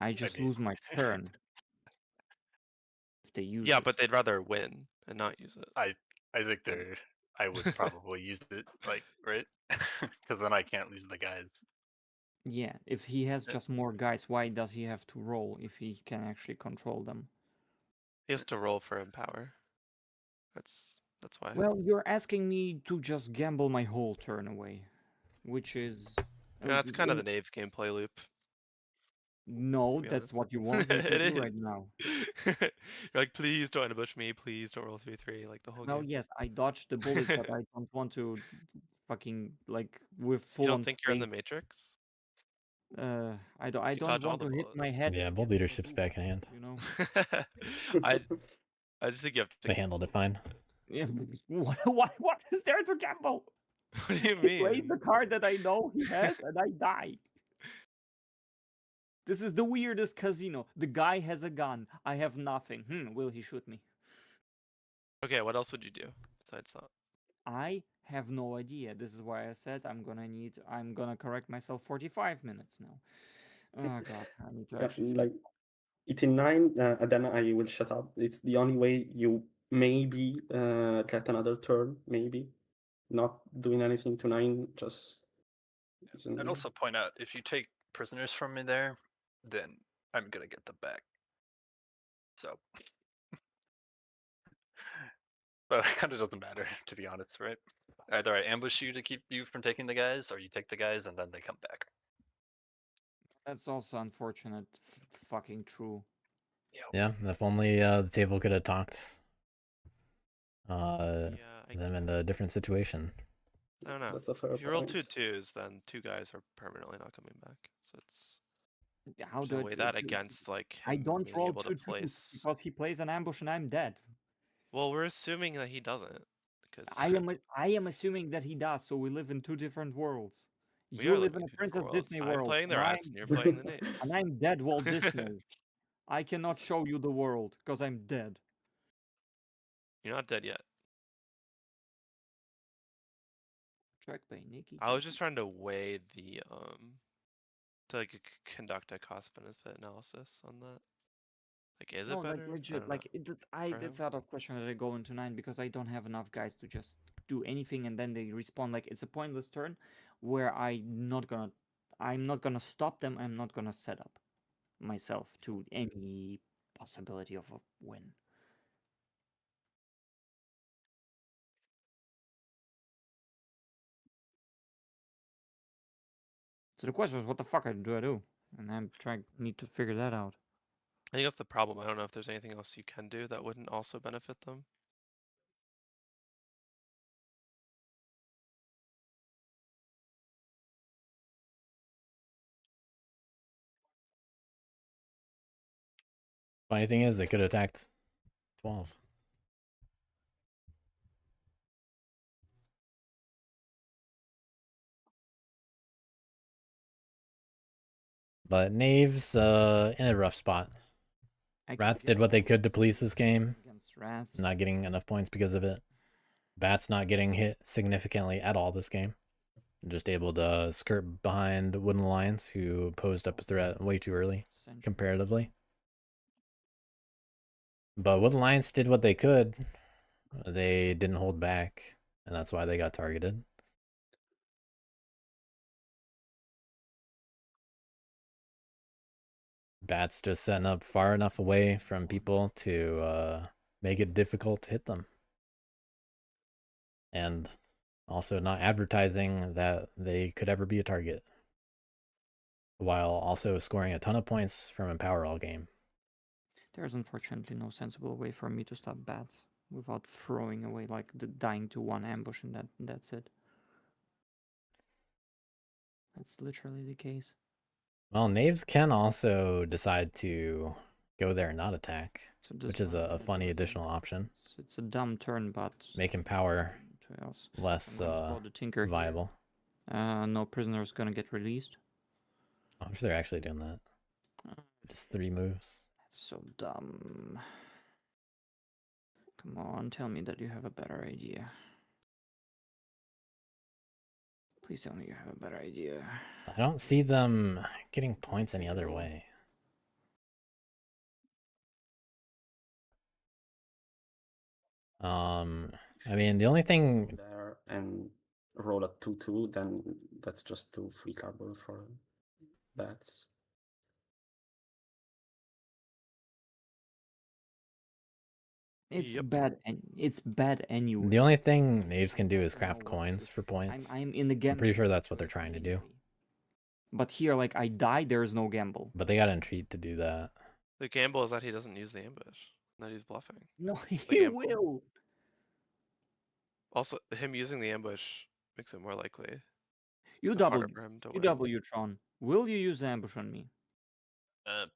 I just mean- lose my turn if they use Yeah, it. but they'd rather win and not use it. I think I would probably use it, like, right? Because then I can't lose the guys. Yeah, if he has just more guys, why does he have to roll if he can actually control them? He has to roll for empower. That's why. Well, you're asking me to just gamble my whole turn away, which is... Yeah, that's kind of the Knaves gameplay loop. No, be that's honest. what you want me to It do is. right now. You're like, please don't ambush me. Please don't roll 3-3. Like the whole Well, game. yes, I dodged the bullet, but I don't want to fucking, like, with You full don't on think you're in the faith. Matrix? I You don't dodge all want the to hit my bullets. head. Yeah, bold against leadership's the back in hand. You know? I just think you have to. They handled it fine. Yeah. What is there to gamble? What do you He plays mean? the card that I know he has, and I die. This is the weirdest casino. The guy has a gun. I have nothing. Will he shoot me? Okay, what else would you do besides that? I have no idea. This is why I said I'm gonna correct myself 45 minutes now. Oh god, I need to actually like it in 9, and then I will shut up. It's the only way you maybe get another turn, maybe. Not doing anything to 9, just using I'd also point out, if you take prisoners from me there, then I'm gonna get them back. So, so it kind of doesn't matter, to be honest, right? Either I ambush you to keep you from taking the guys, or you take the guys and then they come back. That's also unfortunate. Fucking true. Yeah, if only the table could have talked them in a different situation. I don't know. That's a fair If you roll point. 2 2s, then 2 guys are permanently not coming back. So it's How do weigh that against like I him don't being roll able to 2 twos place. because he plays an ambush and I'm dead. Well, we're assuming that he doesn't, because I am assuming that he does, so we live in 2 different worlds. We You are live living in in a future Princess worlds. Disney I'm world. playing the and rats, and I'm- you're playing the knaves. And I'm dead Walt Disney. I cannot show you the world because I'm dead. You're not dead yet. Track by Nikki. I was just trying to weigh the to like conduct a cost benefit analysis on that. Like, is it No, better? like I legit, don't like know. For it's him? out of question that I go into 9 because I don't have enough guys to just do anything and then they respawn. Like it's a pointless turn where I'm not gonna stop them. I'm not gonna set up myself to any possibility of a win. So the question is, what the fuck do I do? And I'm need to figure that out. I think that's the problem. I don't know if there's anything else you can do that wouldn't also benefit them. Funny thing is, they could have attacked 12. But Knaves in a rough spot. I Rats could did get what they could to points police this game, against rats. not getting enough points because of it. Bats not getting hit significantly at all this game. Just able to skirt behind Wooden Lions, who posed up a threat way too early, comparatively. But Wooden Lions did what they could. They didn't hold back, and that's why they got targeted. Bats just setting up far enough away from people to make it difficult to hit them. And also not advertising that they could ever be a target, while also scoring a ton of points from a power all game. There's unfortunately no sensible way for me to stop bats without throwing away like the dying to one ambush and that's it. That's literally the case. Well, Knaves can also decide to go there and not attack, So this which is one I'm a gonna do funny it additional anyway. option. It's a dumb turn, but Making power to else. less I'm gonna throw the tinker viable. here. No prisoner's gonna get released. I'm sure they're actually doing that. Just 3 moves. That's so dumb. Come on, tell me that you have a better idea. Please tell me you have a better idea. I don't see them getting points any other way. I mean, the only thing there and roll a 2-2, then that's just 2 free cardboard for bats. It's Yep. bad and it's bad anyway. the only thing Knaves can do is I don't know craft what coins to- for points. I'm in the I'm gamble. pretty sure that's what they're trying to do. anyway. But here, like I die, there is no gamble. But they got to entreat to do that. The gamble is that he doesn't use the ambush, that he's bluffing. No, the he gamble. will. Also, him using the ambush makes it more likely. You So double. harder for him to You win. double, Tron. Will you use ambush on me?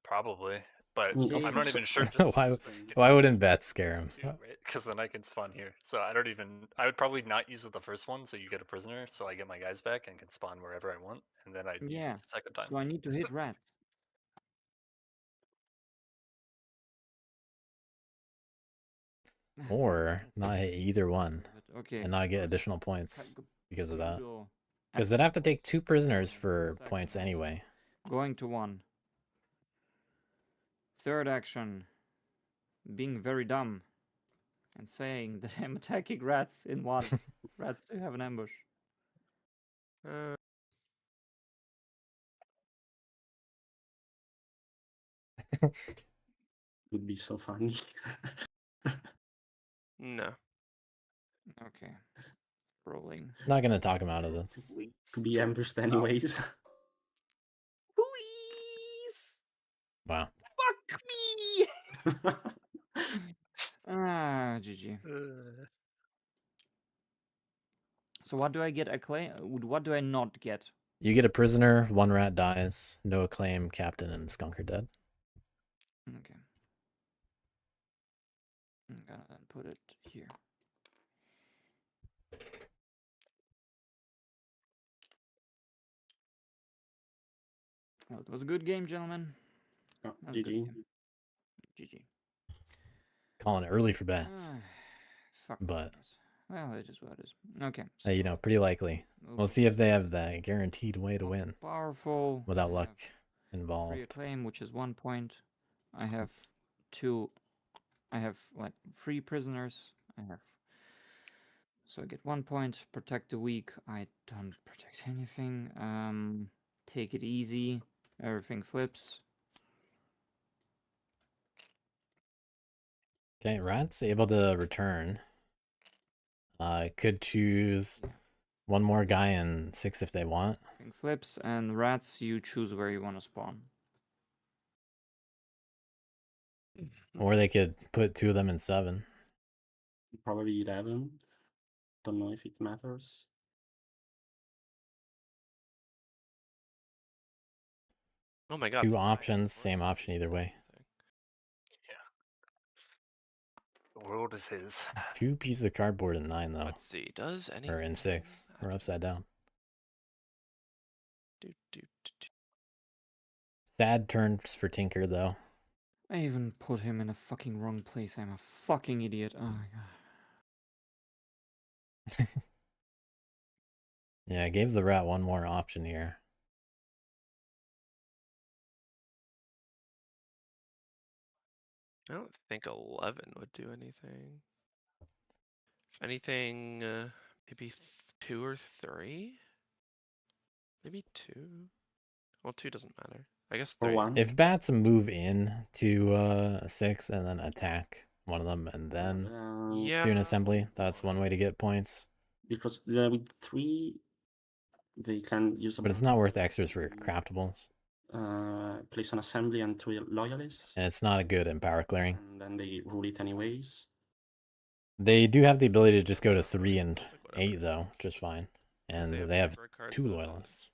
Probably, but Mm, of I'm not course. even sure. why wouldn't bats scare him? Right? Because then I can spawn here. So I don't even. I would probably not use it the first one, so you get a prisoner, so I get my guys back and can spawn wherever I want, and then I'd use Yeah. it the second time. So I need to hit rats. Or not hit either one Okay. and not get first, additional points because of that. pseudo Because they'd have to take 2 prisoners action. for Second points action. anyway. Going to 1. Third action. Being very dumb. And saying that I'm attacking rats in 1. Rats do have an ambush. Would be so funny. No. Okay. Rolling. Not gonna talk him out of this. To be ambushed anyways. Please! Wow. Fuck me! GG. So what do I get? Acclaim? What do I not get? You get a prisoner, 1 rat dies, no acclaim, captain, and skunk are dead. Okay. I'm gonna put it here. Well, it was a good game, gentlemen. Oh, That was a good GG. game. GG. Calling it early for bets, Fuck. but Well, it is what it is. Okay. you know, pretty likely. move We'll on. see if they have that guaranteed way to Mock win Powerful. without I luck have free involved. acclaim, which is 1 point. I have 2. I have like 3 prisoners. So I get 1 point. Protect the weak. I don't protect anything. Take it easy. Everything flips. Okay, Rat's able to return. Could choose one more guy and 6 if they want. Everything flips, and rats, you choose where you want to spawn. Or they could put 2 of them in 7. Probably 11. Don't know if it matters. Oh my god. 2 five options, scores? same option either way. The world is his. 2 pieces of cardboard in 9 though. Let's see. Does anything Or in 6. Or upside down. Do, do, do, do. Sad turns for Tinker though. I even put him in a fucking wrong place. I'm a fucking idiot. Oh my god. Yeah, I gave the rat one more option here. I don't think 11 would do anything. If anything, maybe 2 or 3? Maybe 2? Well, 2 doesn't matter. I guess Or 3. 1. If bats move in to 6 and then attack one of them and then Yeah. do an assembly, that's one way to get points. Because with 3, they can use a But it's not worth extras for craftables. place an assembly and 2 loyalists, And it's not a good empower clearing. and then they rule it anyways. They do have the ability to just go to 3 and It's like whatever. 8 though, just fine. 'Cause And have they have bird cards 2 and loyalists.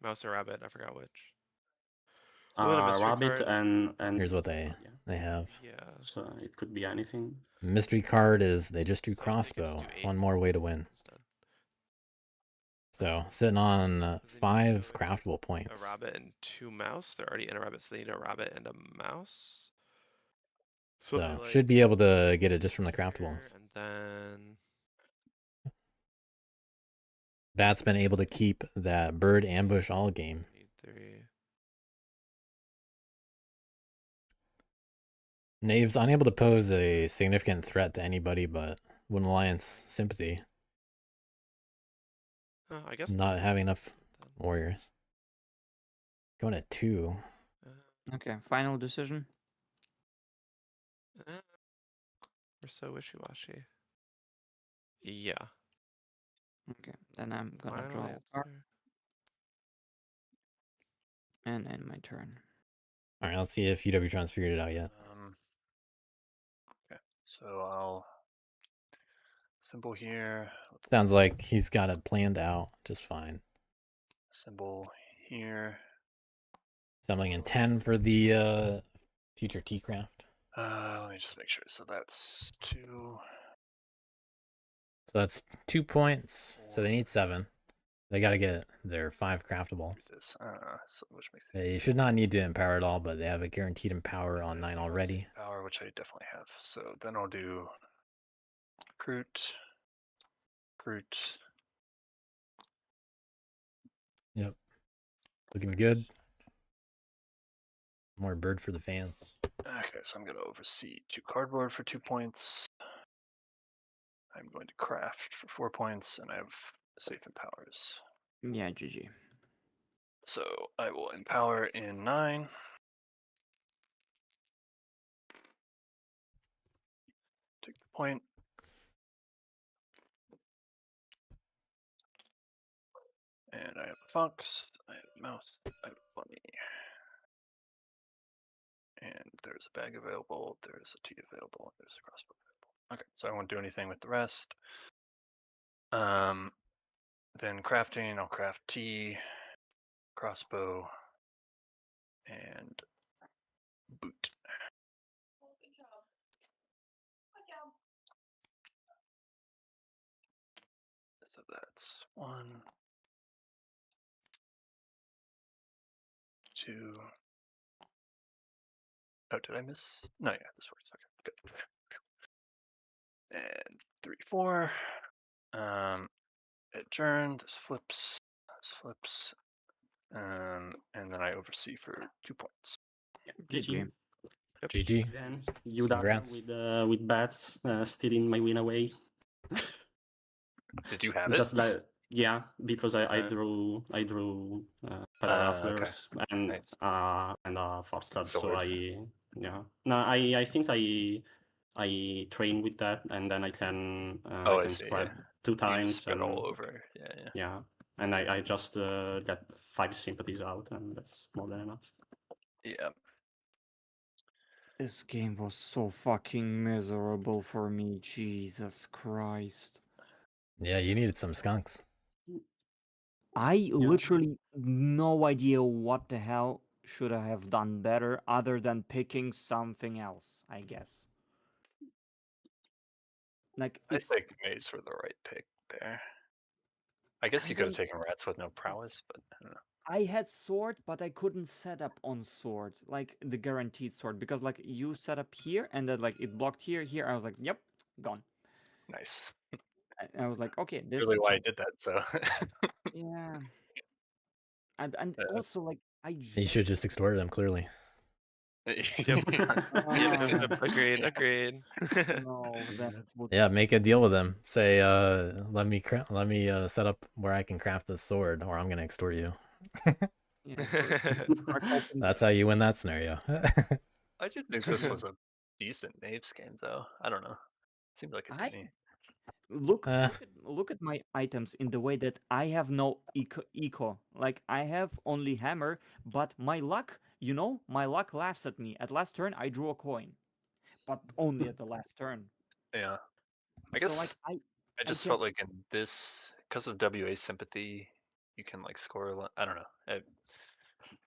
Mouse or rabbit, I forgot which. Well, then a mystery Rabbit card. and Here's what they yeah. have. Yeah. So it could be anything. Mystery card is they just do So they get to crossbow. do 8 One more way to win. instead. So sitting on 'Cause they need to 5 go craftable A points. rabbit and 2 mouse. They're already in a rabbit, so they need a rabbit and a mouse. So they So like should be able to get it just from the here, craftables. and then Bat's been able to keep that bird ambush all game. need 3. Knave's unable to pose a significant threat to anybody but Wooden Alliance Sympathy. Oh, I guess Not having enough then. warriors. Going at 2. Okay, final decision. We're so wishy-washy. Yeah. Okay, then I'm gonna Final draw a card answer. and end my turn. Alright, let's see if UWTron's figured it out yet. Okay, so I'll symbol here. Sounds like he's got it planned out just fine. Symbol here. Assembling in 10 for the future T-Craft. Let me just make sure. So that's 2. So that's 2 points. So they need 7. They got to get their 5 craftables. This, so which makes it They should not need to empower at all, but they have a guaranteed empower on 9 already. power, which I definitely have. So then I'll do Groot. Yep. Looking good. More bird for the fans. Okay, so I'm going to oversee 2 cardboard for 2 points. I'm going to craft for 4 points, and I have safe empowers. Yeah, GG. So I will empower in 9. Take the point. And I have a fox, I have a mouse, I have a bunny. And there's a bag available, there's a tea available, and there's a crossbow available. Okay, so I won't do anything with the rest. Then crafting, I'll craft tea, crossbow, and boot. So that's 1. 2. Oh, did I miss? No, yeah, this works. Okay, good. And 3, 4. Adjourn. This flips. This flips. And then I oversee for 2 points. GG. Yep. GG. Then you done Congrats. with bats stealing my win away. Did you have it? Just like yeah, because I Uh, drew pedal okay. rufflers and Nice. force club. So Sword. I think I train with that, and then I can Oh, I I can see, spread yeah. 2 You just times spread and all over. Yeah. yeah, and I just get 5 sympathies out, and that's more than enough. Yeah. This game was so fucking miserable for me. Jesus Christ. Yeah, you needed some skunks. I literally no idea what the hell should I have done better other than picking something else, I guess. Like I it's think maids were the right pick there. I guess I you could have don't- taken rats with no prowess, but I don't know. I had sword, but I couldn't set up on sword, like the guaranteed sword, because like you set up here and then like it blocked here. I was like, yep, gone. Nice. I was like, okay, this Really why I check. did that, so. Yeah. And Yeah. also like I You should just extort them, clearly. Yep. Yep. Agreed. Yeah. Agreed. no, that would Yeah, make a deal with them. Say, let me set up where I can craft this sword, or I'm gonna extort you. yeah, start hoping That's how you win that scenario. I just think this was a decent Knaves game, though. I don't know. Seems like it to I me. look at my items in the way that I have no eco. Like I have only hammer, but my luck, my luck laughs at me. At last turn, I drew a coin, but only at the last turn. Yeah. I So guess like I I just can felt like in this, because of WA sympathy, you can like score a lot. I don't know.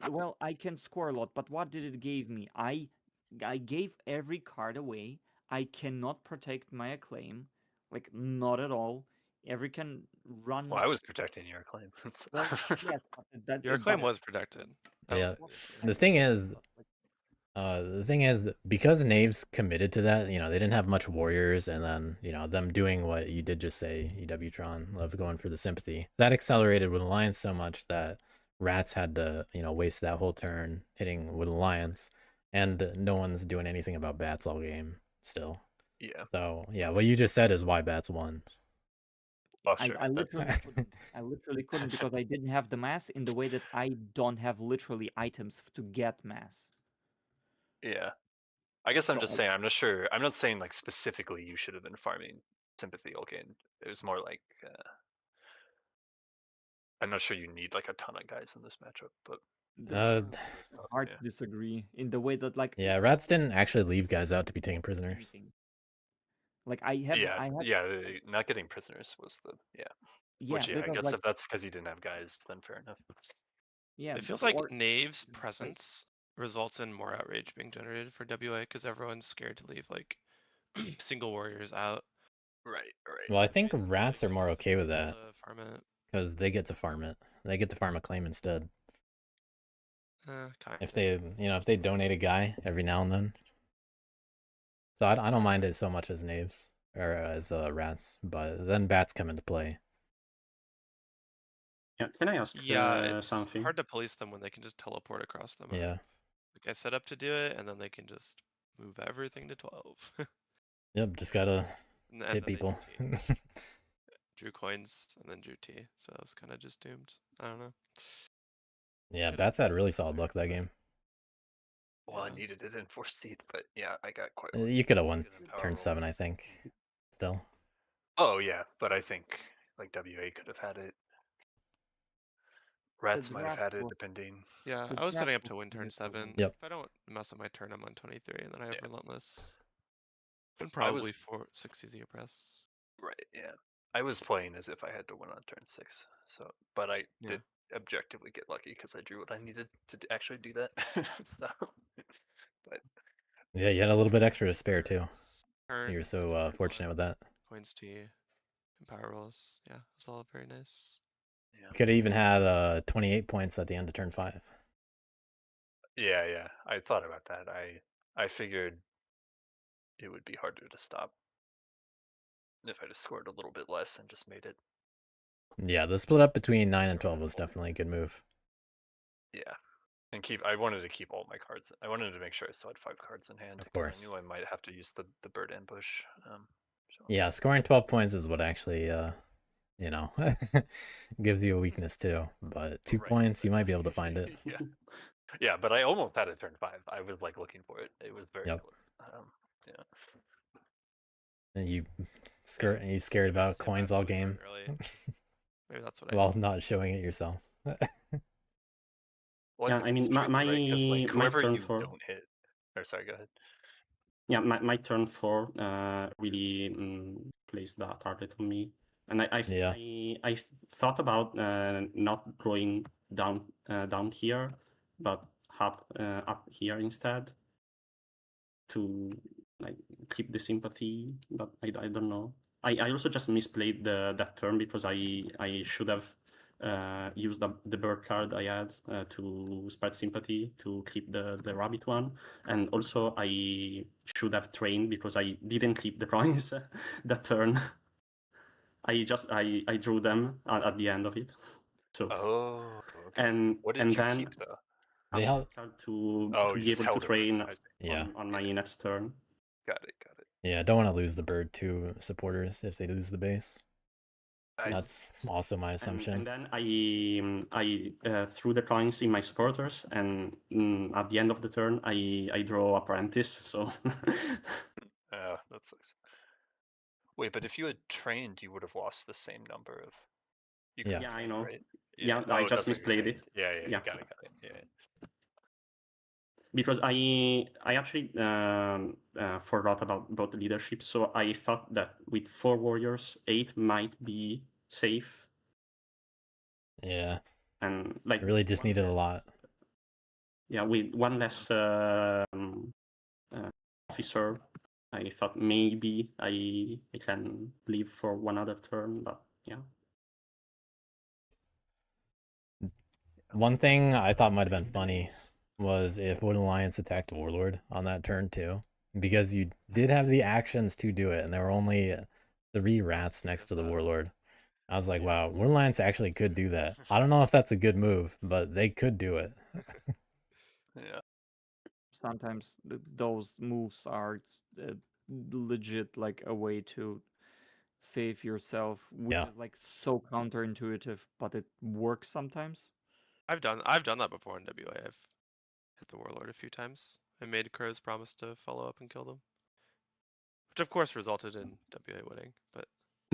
well I can score a lot, but what did it give me? I gave every card away. I cannot protect my acclaim, like not at all. Every can run. Well, I was protecting your claim. Well, yes, but that Your claim was protected. Yeah. was The thing is, protected, but, like, the thing is, because Knaves committed to that, they didn't have much warriors, and then, them doing what you did just say, EWTron, love going for the sympathy. That accelerated with Alliance so much that Rats had to, waste that whole turn hitting with Alliance, and no one's doing anything about Bats all game still. Yeah. So, yeah, what you just said is why Bats won. Oh, sure. I literally couldn't. I literally couldn't because I didn't have the mass in the way that I don't have literally items to get mass. Yeah. I guess I'm So just saying, I'm not sure. I'm not saying like specifically you should have been farming sympathy all game. It was more like, I'm not sure you need like a ton of guys in this matchup, but hard to disagree in the way that like Yeah, Rats didn't actually leave guys out to be taken prisoners. anything. Like I have not getting prisoners was the Which I because guess like if that's because you didn't have guys, then fair enough. yeah It feels like or- Knave's presence results in more outrage being generated for WA because everyone's scared to leave like single warriors out. Right. Well, I think Basically, Rats are just more doesn't okay with feel that to farm it. because they get to farm it. They get to farm a claim instead. Kind If of. they donate a guy every now and then. So I don't mind it so much as Knaves or as Rats, but then Bats come into play. Yeah, can I ask Yeah, it's something? hard to police them when they can just teleport across the map. Yeah. Like I set up to do it, and then they can just move everything to 12. Yep. Just gotta and hit then they people. drew T. Drew coins and then drew T, so I was kind of just doomed. I don't know. Yeah, Could've- Bats had really solid luck that game. Well, I Yeah. needed it in 4th seed, but yeah, I got quite. You could have won lucky in power turn rolls. 7, I think. Still. Oh yeah, but I think like WA could have had it. Rats might have draft had it was- depending. Yeah, the I was setting up draft to was win turn really 7. Yep. If I don't mess up my turn, I'm on 23, and then I have Yeah. Relentless. And I was- probably 6 easy press. Right. Yeah. I was playing as if I had to win on turn 6. So, but I Yeah. did objectively get lucky because I drew what I needed to actually do that. So, but Yeah, you had a little bit extra to spare too. Turn, You're so fortunate with that. coins T, and power rolls. Yeah, it's all very nice. yeah. You could have even had 28 points at the end of turn 5. Yeah. I thought about that. I figured it would be harder to stop if I just scored a little bit less and just made it. Yeah, the split up between 9 and 12 was definitely a good move. Yeah. And I wanted to keep all my cards. I wanted to make sure I still had 5 cards in hand Of because I course. knew I might have to use the bird ambush. So. Yeah, scoring 12 points is what actually, you know, gives you a weakness too. But 2 Right, points, you might be able to find it. Yeah, but I almost had it turn 5. I was like looking for it. It was very Yep. close. Yeah. And you scared about See a coins bad all point for game. it early. Maybe that's what I While did. not showing it yourself. Well, Yeah, I mean, it's tricky, right? Because like my whoever turn you 4. don't hit. Or sorry, go ahead. Yeah, my turn 4 really placed the target on me, and Yeah. I thought about not drawing down here, but up here instead to like keep the sympathy. But I don't know. I also just misplayed that turn because I should have used the bird card I had to spread sympathy to keep the rabbit one, and also I should have trained because I didn't keep the coins that turn. I drew them at the end of it. So Oh, okay. and What did and you then keep though? They a held. bird card to Oh, you be just able to held it. train I see. Yeah. on my next turn. Got it. Yeah, don't want to lose the bird to supporters if they lose the base. I That's also my assumption. And then I threw the coins in my supporters, and at the end of the turn, I draw apprentice. So Oh, that sucks. Wait, but if you had trained, you would have lost the same number of. You could Yeah. have yeah, I trained, know. right? Yeah, Oh, I just that's what you're misplayed saying. it. Yeah. Yeah. Got it. Yeah. Because I actually forgot about both leadership, so I thought that with 4 warriors, 8 might be safe, Yeah. and like I really just one needed a less- lot. Yeah, with one less officer, I thought maybe I can leave for one other turn, but yeah. One thing I thought might have been funny was if Wood Alliance attacked Warlord on that turn too, because you did have the actions to do it, and there were only 3 rats next to the Warlord. I was like, wow, Wood Alliance actually could do that. I don't know if that's a good move, but they could do it. Yeah. Sometimes those moves are legit like a way to save yourself, which Yeah. is like so counterintuitive, but it works sometimes. I've done that before in WA. I've hit the warlord a few times and made crows promise to follow up and kill them, which of course resulted in WA winning. But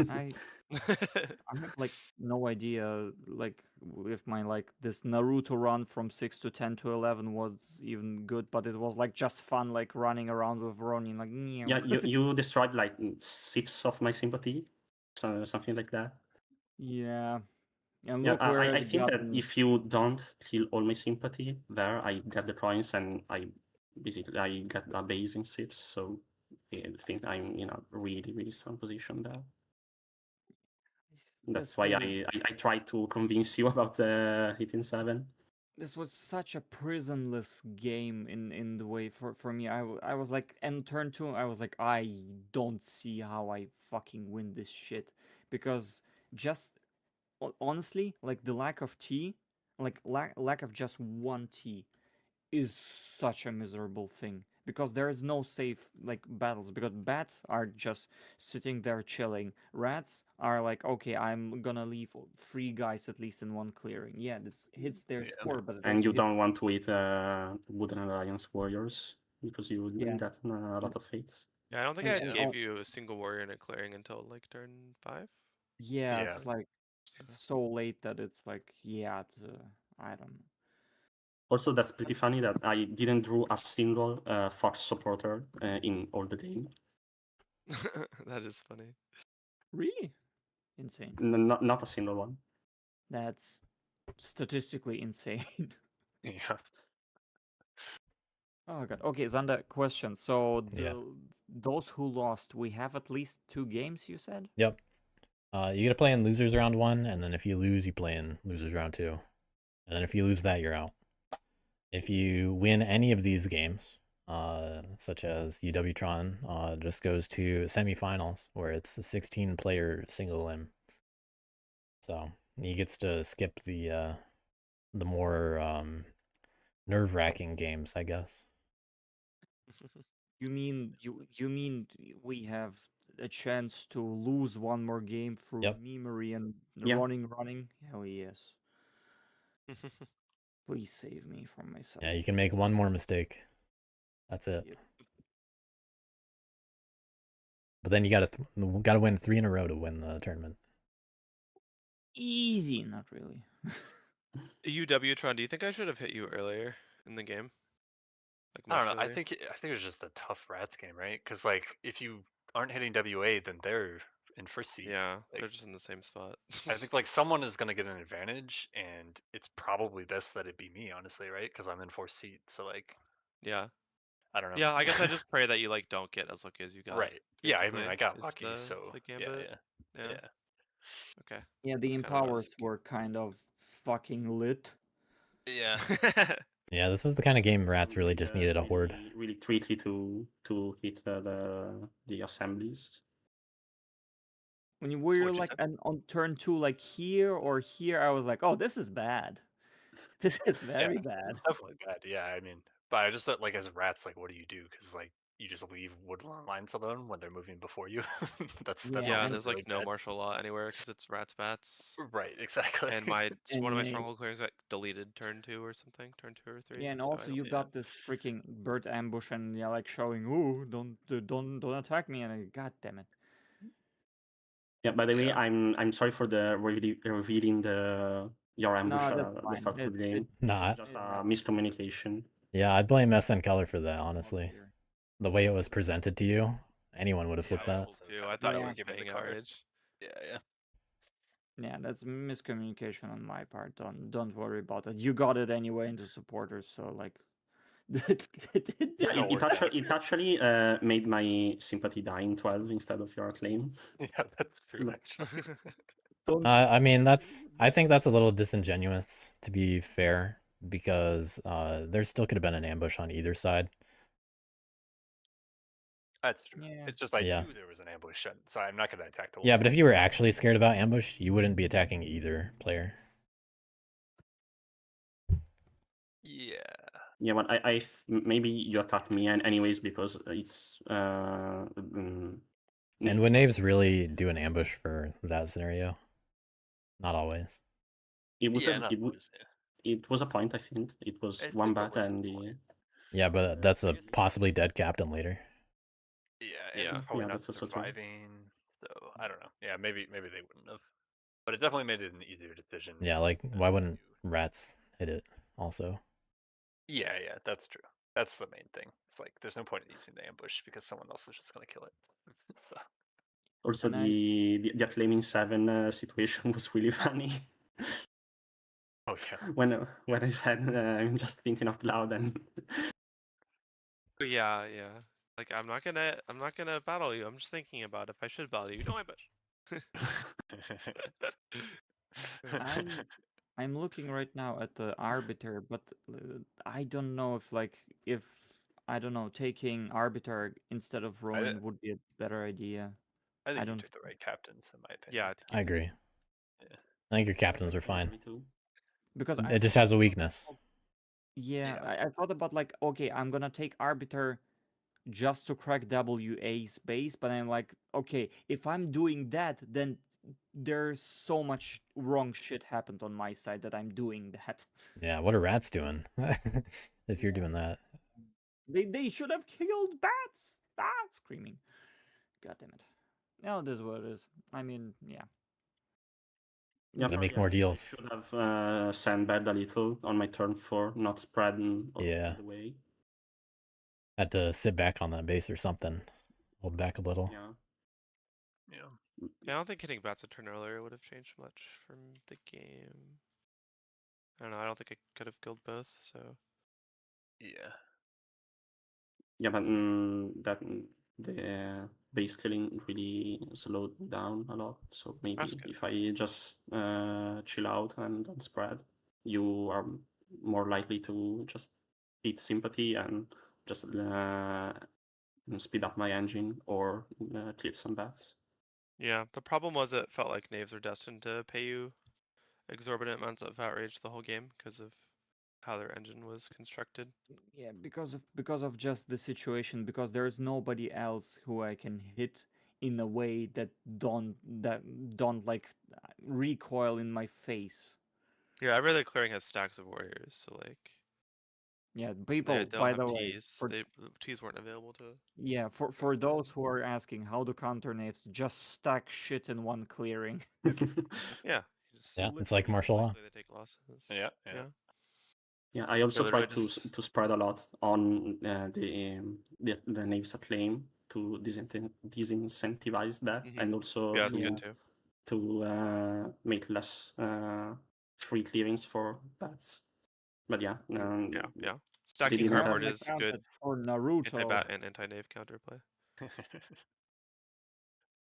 I have like no idea like if my like this Naruto run from 6 to 10 to 11 was even good, but it was like just fun like running around with Ronin like Yeah, you destroyed like 6 of my sympathy, so something like that. yeah. And Yeah, look where I it think got that me. if you don't kill all my sympathy there, I get the coins and I get a base in 6, so I think I'm in a really strong position there. That's why I tried to convince you about hitting 7. This was such a prisonless game in the way for me. I was like, and turn 2, I was like, I don't see how I fucking win this shit, because just honestly, like the lack of T, like lack of just one T is such a miserable thing, because there is no safe like battles, because bats are just sitting there chilling. Rats are like, okay, I'm gonna leave 3 guys at least in one clearing. Yeah, this hits their score, but it And also you hits. don't want to eat Wooden Alliance warriors because you Yeah. get a lot of fates. yeah, I don't think And I gave you a single warrior in a clearing until like turn 5. yeah, Yeah. it's like so late that it's like, yeah, I don't know. Also, that's pretty funny that I didn't draw a single Fox supporter in all the game. That is funny. Really insane. Not a single one. That's statistically insane. Yeah. Oh god. Okay, Xander, question. So Yeah. those who lost, we have at least 2 games, you said? Yep. You gotta play in losers round 1, and then if you lose, you play in losers round 2. And then if you lose that, you're out. if you win any of these games, such as UWTron, just goes to semifinals where it's a 16-player single limb. So he gets to skip the more nerve-wracking games, I guess. You mean we have a chance to lose one more game through Yep. memory and Yeah. running? Hell yes. Please save me from myself. Yeah, you can make one more mistake. That's it. Yep. But then you gotta win 3 in a row to win the tournament. Easy, not really. UW-tron, do you think I should have hit you earlier in the game? Like I much don't know. I earlier? think it was just a tough Rats game, right? Because like if you aren't hitting WA, then they're in first seed. Yeah, Like, they're just in the same spot. I think like someone is gonna get an advantage, and it's probably best that it be me, honestly, right? Because I'm in fourth seat. So like, Yeah. I don't know. Yeah, I guess I just pray that you like don't get as lucky as you got. Right. Yeah. I mean, basically, I got is lucky. So the yeah, gambit. yeah, yeah. Okay. Yeah, the That's kinda what I was empowers thinking. were kind of fucking lit. Yeah. Yeah, this was the kind of game Rats really just needed a horde. Really tricky to hit the assemblies. When you were What'd you like say? on turn 2, like here or here, I was like, oh, this is bad. This is very bad. It's definitely bad. Yeah. I mean, but I just thought like as Rats, like, what do you do? Because like you just leave woodland lines alone when they're moving before you. that's Yeah, Yeah, also and there's really like no bad. martial law anywhere because it's rats bats. Right. Exactly. And one of my And, stronghold clearings got deleted turn 2 or something, turn 2 or 3. yeah, and so I also don't- you got this freaking bird ambush and yeah, like showing, ooh, don't attack me, and god damn it. Yeah. By the way, Yeah. I'm sorry for the revealing your ambush No, that's at the fine. start of the game. Nah, It's just a miscommunication. yeah, I'd blame SN Color for that, honestly. Here. The way it was presented to you, anyone would have Yeah, flipped I was that. also too. kinda I thought thought he you was were giving paying the card. outrage. Yeah. Yeah, that's miscommunication on my part. Don't worry about it. You got it anyway into supporters, so like Yeah, all worked out, it yeah. actually made my sympathy die in 12 instead of your acclaim. Yeah, that's true. No. Actually. I mean, I think that's a little disingenuous, to be fair, because there still could have been an ambush on either side. That's true. Yeah. It's just I Yeah. knew there was an ambush, so I'm not gonna attack the. Yeah, wall. but if you were actually scared about ambush, you wouldn't be attacking either player. Yeah. Yeah, but maybe you attack me anyways because it's And would Knaves really do an ambush for that scenario? Not always. it would Yeah, have, not it would always, yeah. it was a point. I think it was I one think it bat was a and the point. Yeah, but that's I a guess- possibly dead captain later. Yeah, and Yeah. it's probably Yeah, not that's also true. surviving. So I don't know. Yeah, maybe they wouldn't have. But it definitely made it an easier decision. Yeah, like why wouldn't Rats hit it also? Yeah, that's true. That's the main thing. It's like there's no point in using the ambush because someone else is just gonna kill it. So Also, And I- the acclaiming 7 situation was really funny. oh yeah. when I said I'm just thinking out loud and But yeah. Like I'm not gonna battle you. I'm just thinking about if I should battle you. No ambush. I'm looking right now at the arbiter, but I don't know if I don't know, taking arbiter instead of Ronin would be a better idea. I think I you don't took the right captains in my opinion. Yeah, I think I agree. Yeah. I think your captains are fine. Me too. because It just has a weakness. Yeah, Yeah. I thought about like, okay, I'm gonna take arbiter just to crack WA space, but I'm like, okay, if I'm doing that, then there's so much wrong shit happened on my side that I'm doing that. Yeah, what are Rats doing? If you're doing that. They should have killed bats. Ah, screaming. God damn it. No, this is what it is. I mean, yeah. Yeah, Gotta make probably more I deals. should have sandbagged a little on my turn 4, not spreading all Yeah. the way. Had to sit back on that base or something. Hold back a little. Yeah. Yeah. Yeah, I don't think hitting bats a turn earlier would have changed much from the game. I don't know. I don't think I could have killed both. So Yeah. Yeah, but the base killing really slowed me down a lot. So maybe That's good. if I just chill out and don't spread, you are more likely to just eat sympathy and just speed up my engine or kill some bats. Yeah, the problem was it felt like knaves are destined to pay you exorbitant amounts of outrage the whole game because of how their engine was constructed. Yeah, because of just the situation, because there's nobody else who I can hit in a way that don't like recoil in my face. Yeah, I really clearing has stacks of warriors, so like Yeah, they people, don't by have the way, T's. The T's weren't available to. yeah, for those who are asking how to counter knaves, just stack shit in one clearing. Yeah. Just Yeah, it's like martial law. likely to take losses. Yeah. Yeah, I also literally try to just- to spread a lot on the knaves acclaim to disincentivize that, Mhm. and also Yeah, that's good too. to make less free clearings for bats. But yeah, Yeah. Stacking didn't have- Harvard I is good counted for Naruto. anti-bat and anti-knave counterplay.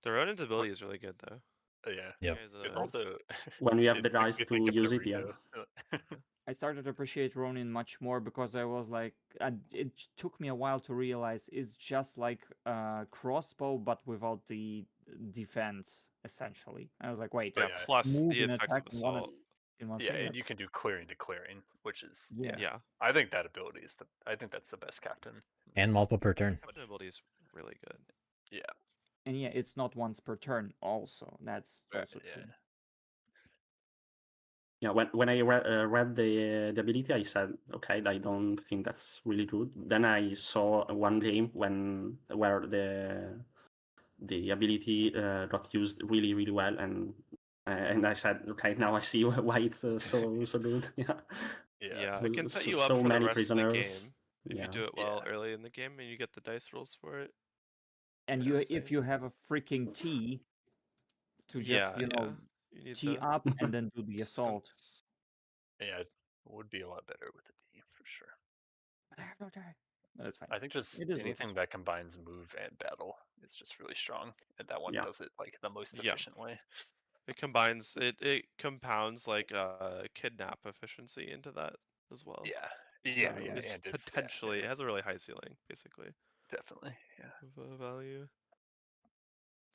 Their own ability is really good though. Yeah. Yep. You guys, It also, when we have it the makes guys me to think of use it, yeah. Naruto. I started to appreciate Ronin much more because I was like, it took me a while to realize it's just like crossbow but without the defense, essentially. I was like, wait, But Yeah, yeah. plus move the and effects attack of in one assault. in one Yeah, thing. and you can do clearing to clearing, which is Yeah. Yeah. I think that ability is I think that's the best captain. And multiple per turn. Captain ability is really good. Yeah. And yeah, it's not once per turn. Also, that's Right, also yeah. true. Yeah, when I read the ability, I said, okay, I don't think that's really good. Then I saw one game where the ability got used really really well, and I said, okay, now I see why it's so good. Yeah, Yeah, So- it can set so- you up so for the many rest of the prisoners. game if you Yeah. do it well Yeah. early in the game and you get the dice rolls for it. And Yeah, if you have a freaking T to just You need tee the up and then do the assault. stunts. Yeah, it would be a lot better with the D for sure. But I have no time. No, that's fine. I think just It is what it anything that combines move and battle is just really strong, and that one Yeah. does it like the most Yeah. efficient way. It combines it compounds like kidnap efficiency into that as well. Yeah, So yeah, it's and it's potentially it has a really high ceiling, basically, definitely, yeah. of value.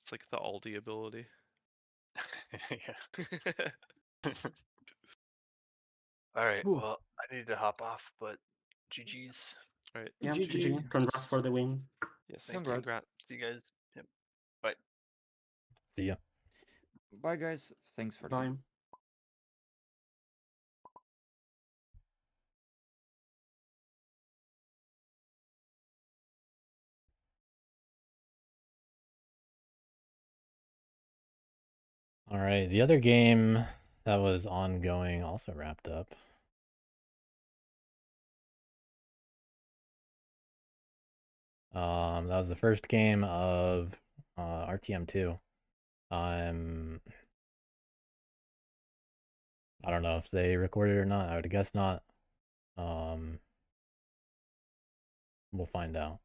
It's like the Aldi ability. Yeah. All right, Ooh. well, I need to hop off, but GG's. All right. Yeah, GG. GG. Congrats for the win. Yes. Thank Congrats. Congrats. See you guys. Yep. Bye. See ya. Bye, guys. Thanks for the Bye. game. All right, the other game that was ongoing also wrapped up. That was the first game of RTM2. I don't know if they recorded or not. I would guess not. We'll find out.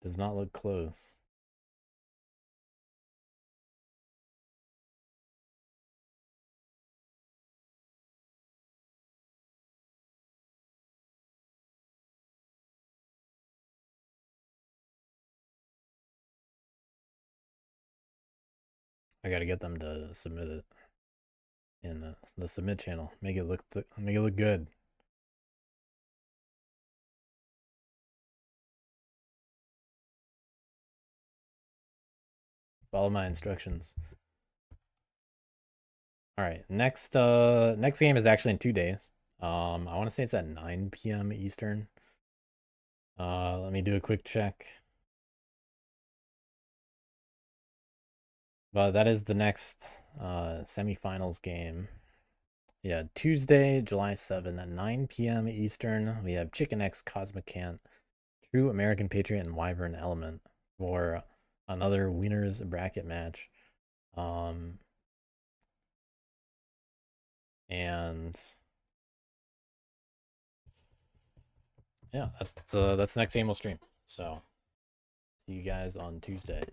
Does not look close. I gotta get them to submit it in the submit channel. Make it look good. Follow my instructions. All right, next game is actually in 2 days. I want to say it's at 9 p.m. Eastern. Let me do a quick check. But that is the next semifinals game. Yeah, Tuesday, July 7 at 9 p.m. Eastern. We have Chicken X, Cosmic Cant, True American Patriot, and Wyvern Element for another winners bracket match. And yeah, that's the next game we'll stream. So see you guys on Tuesday.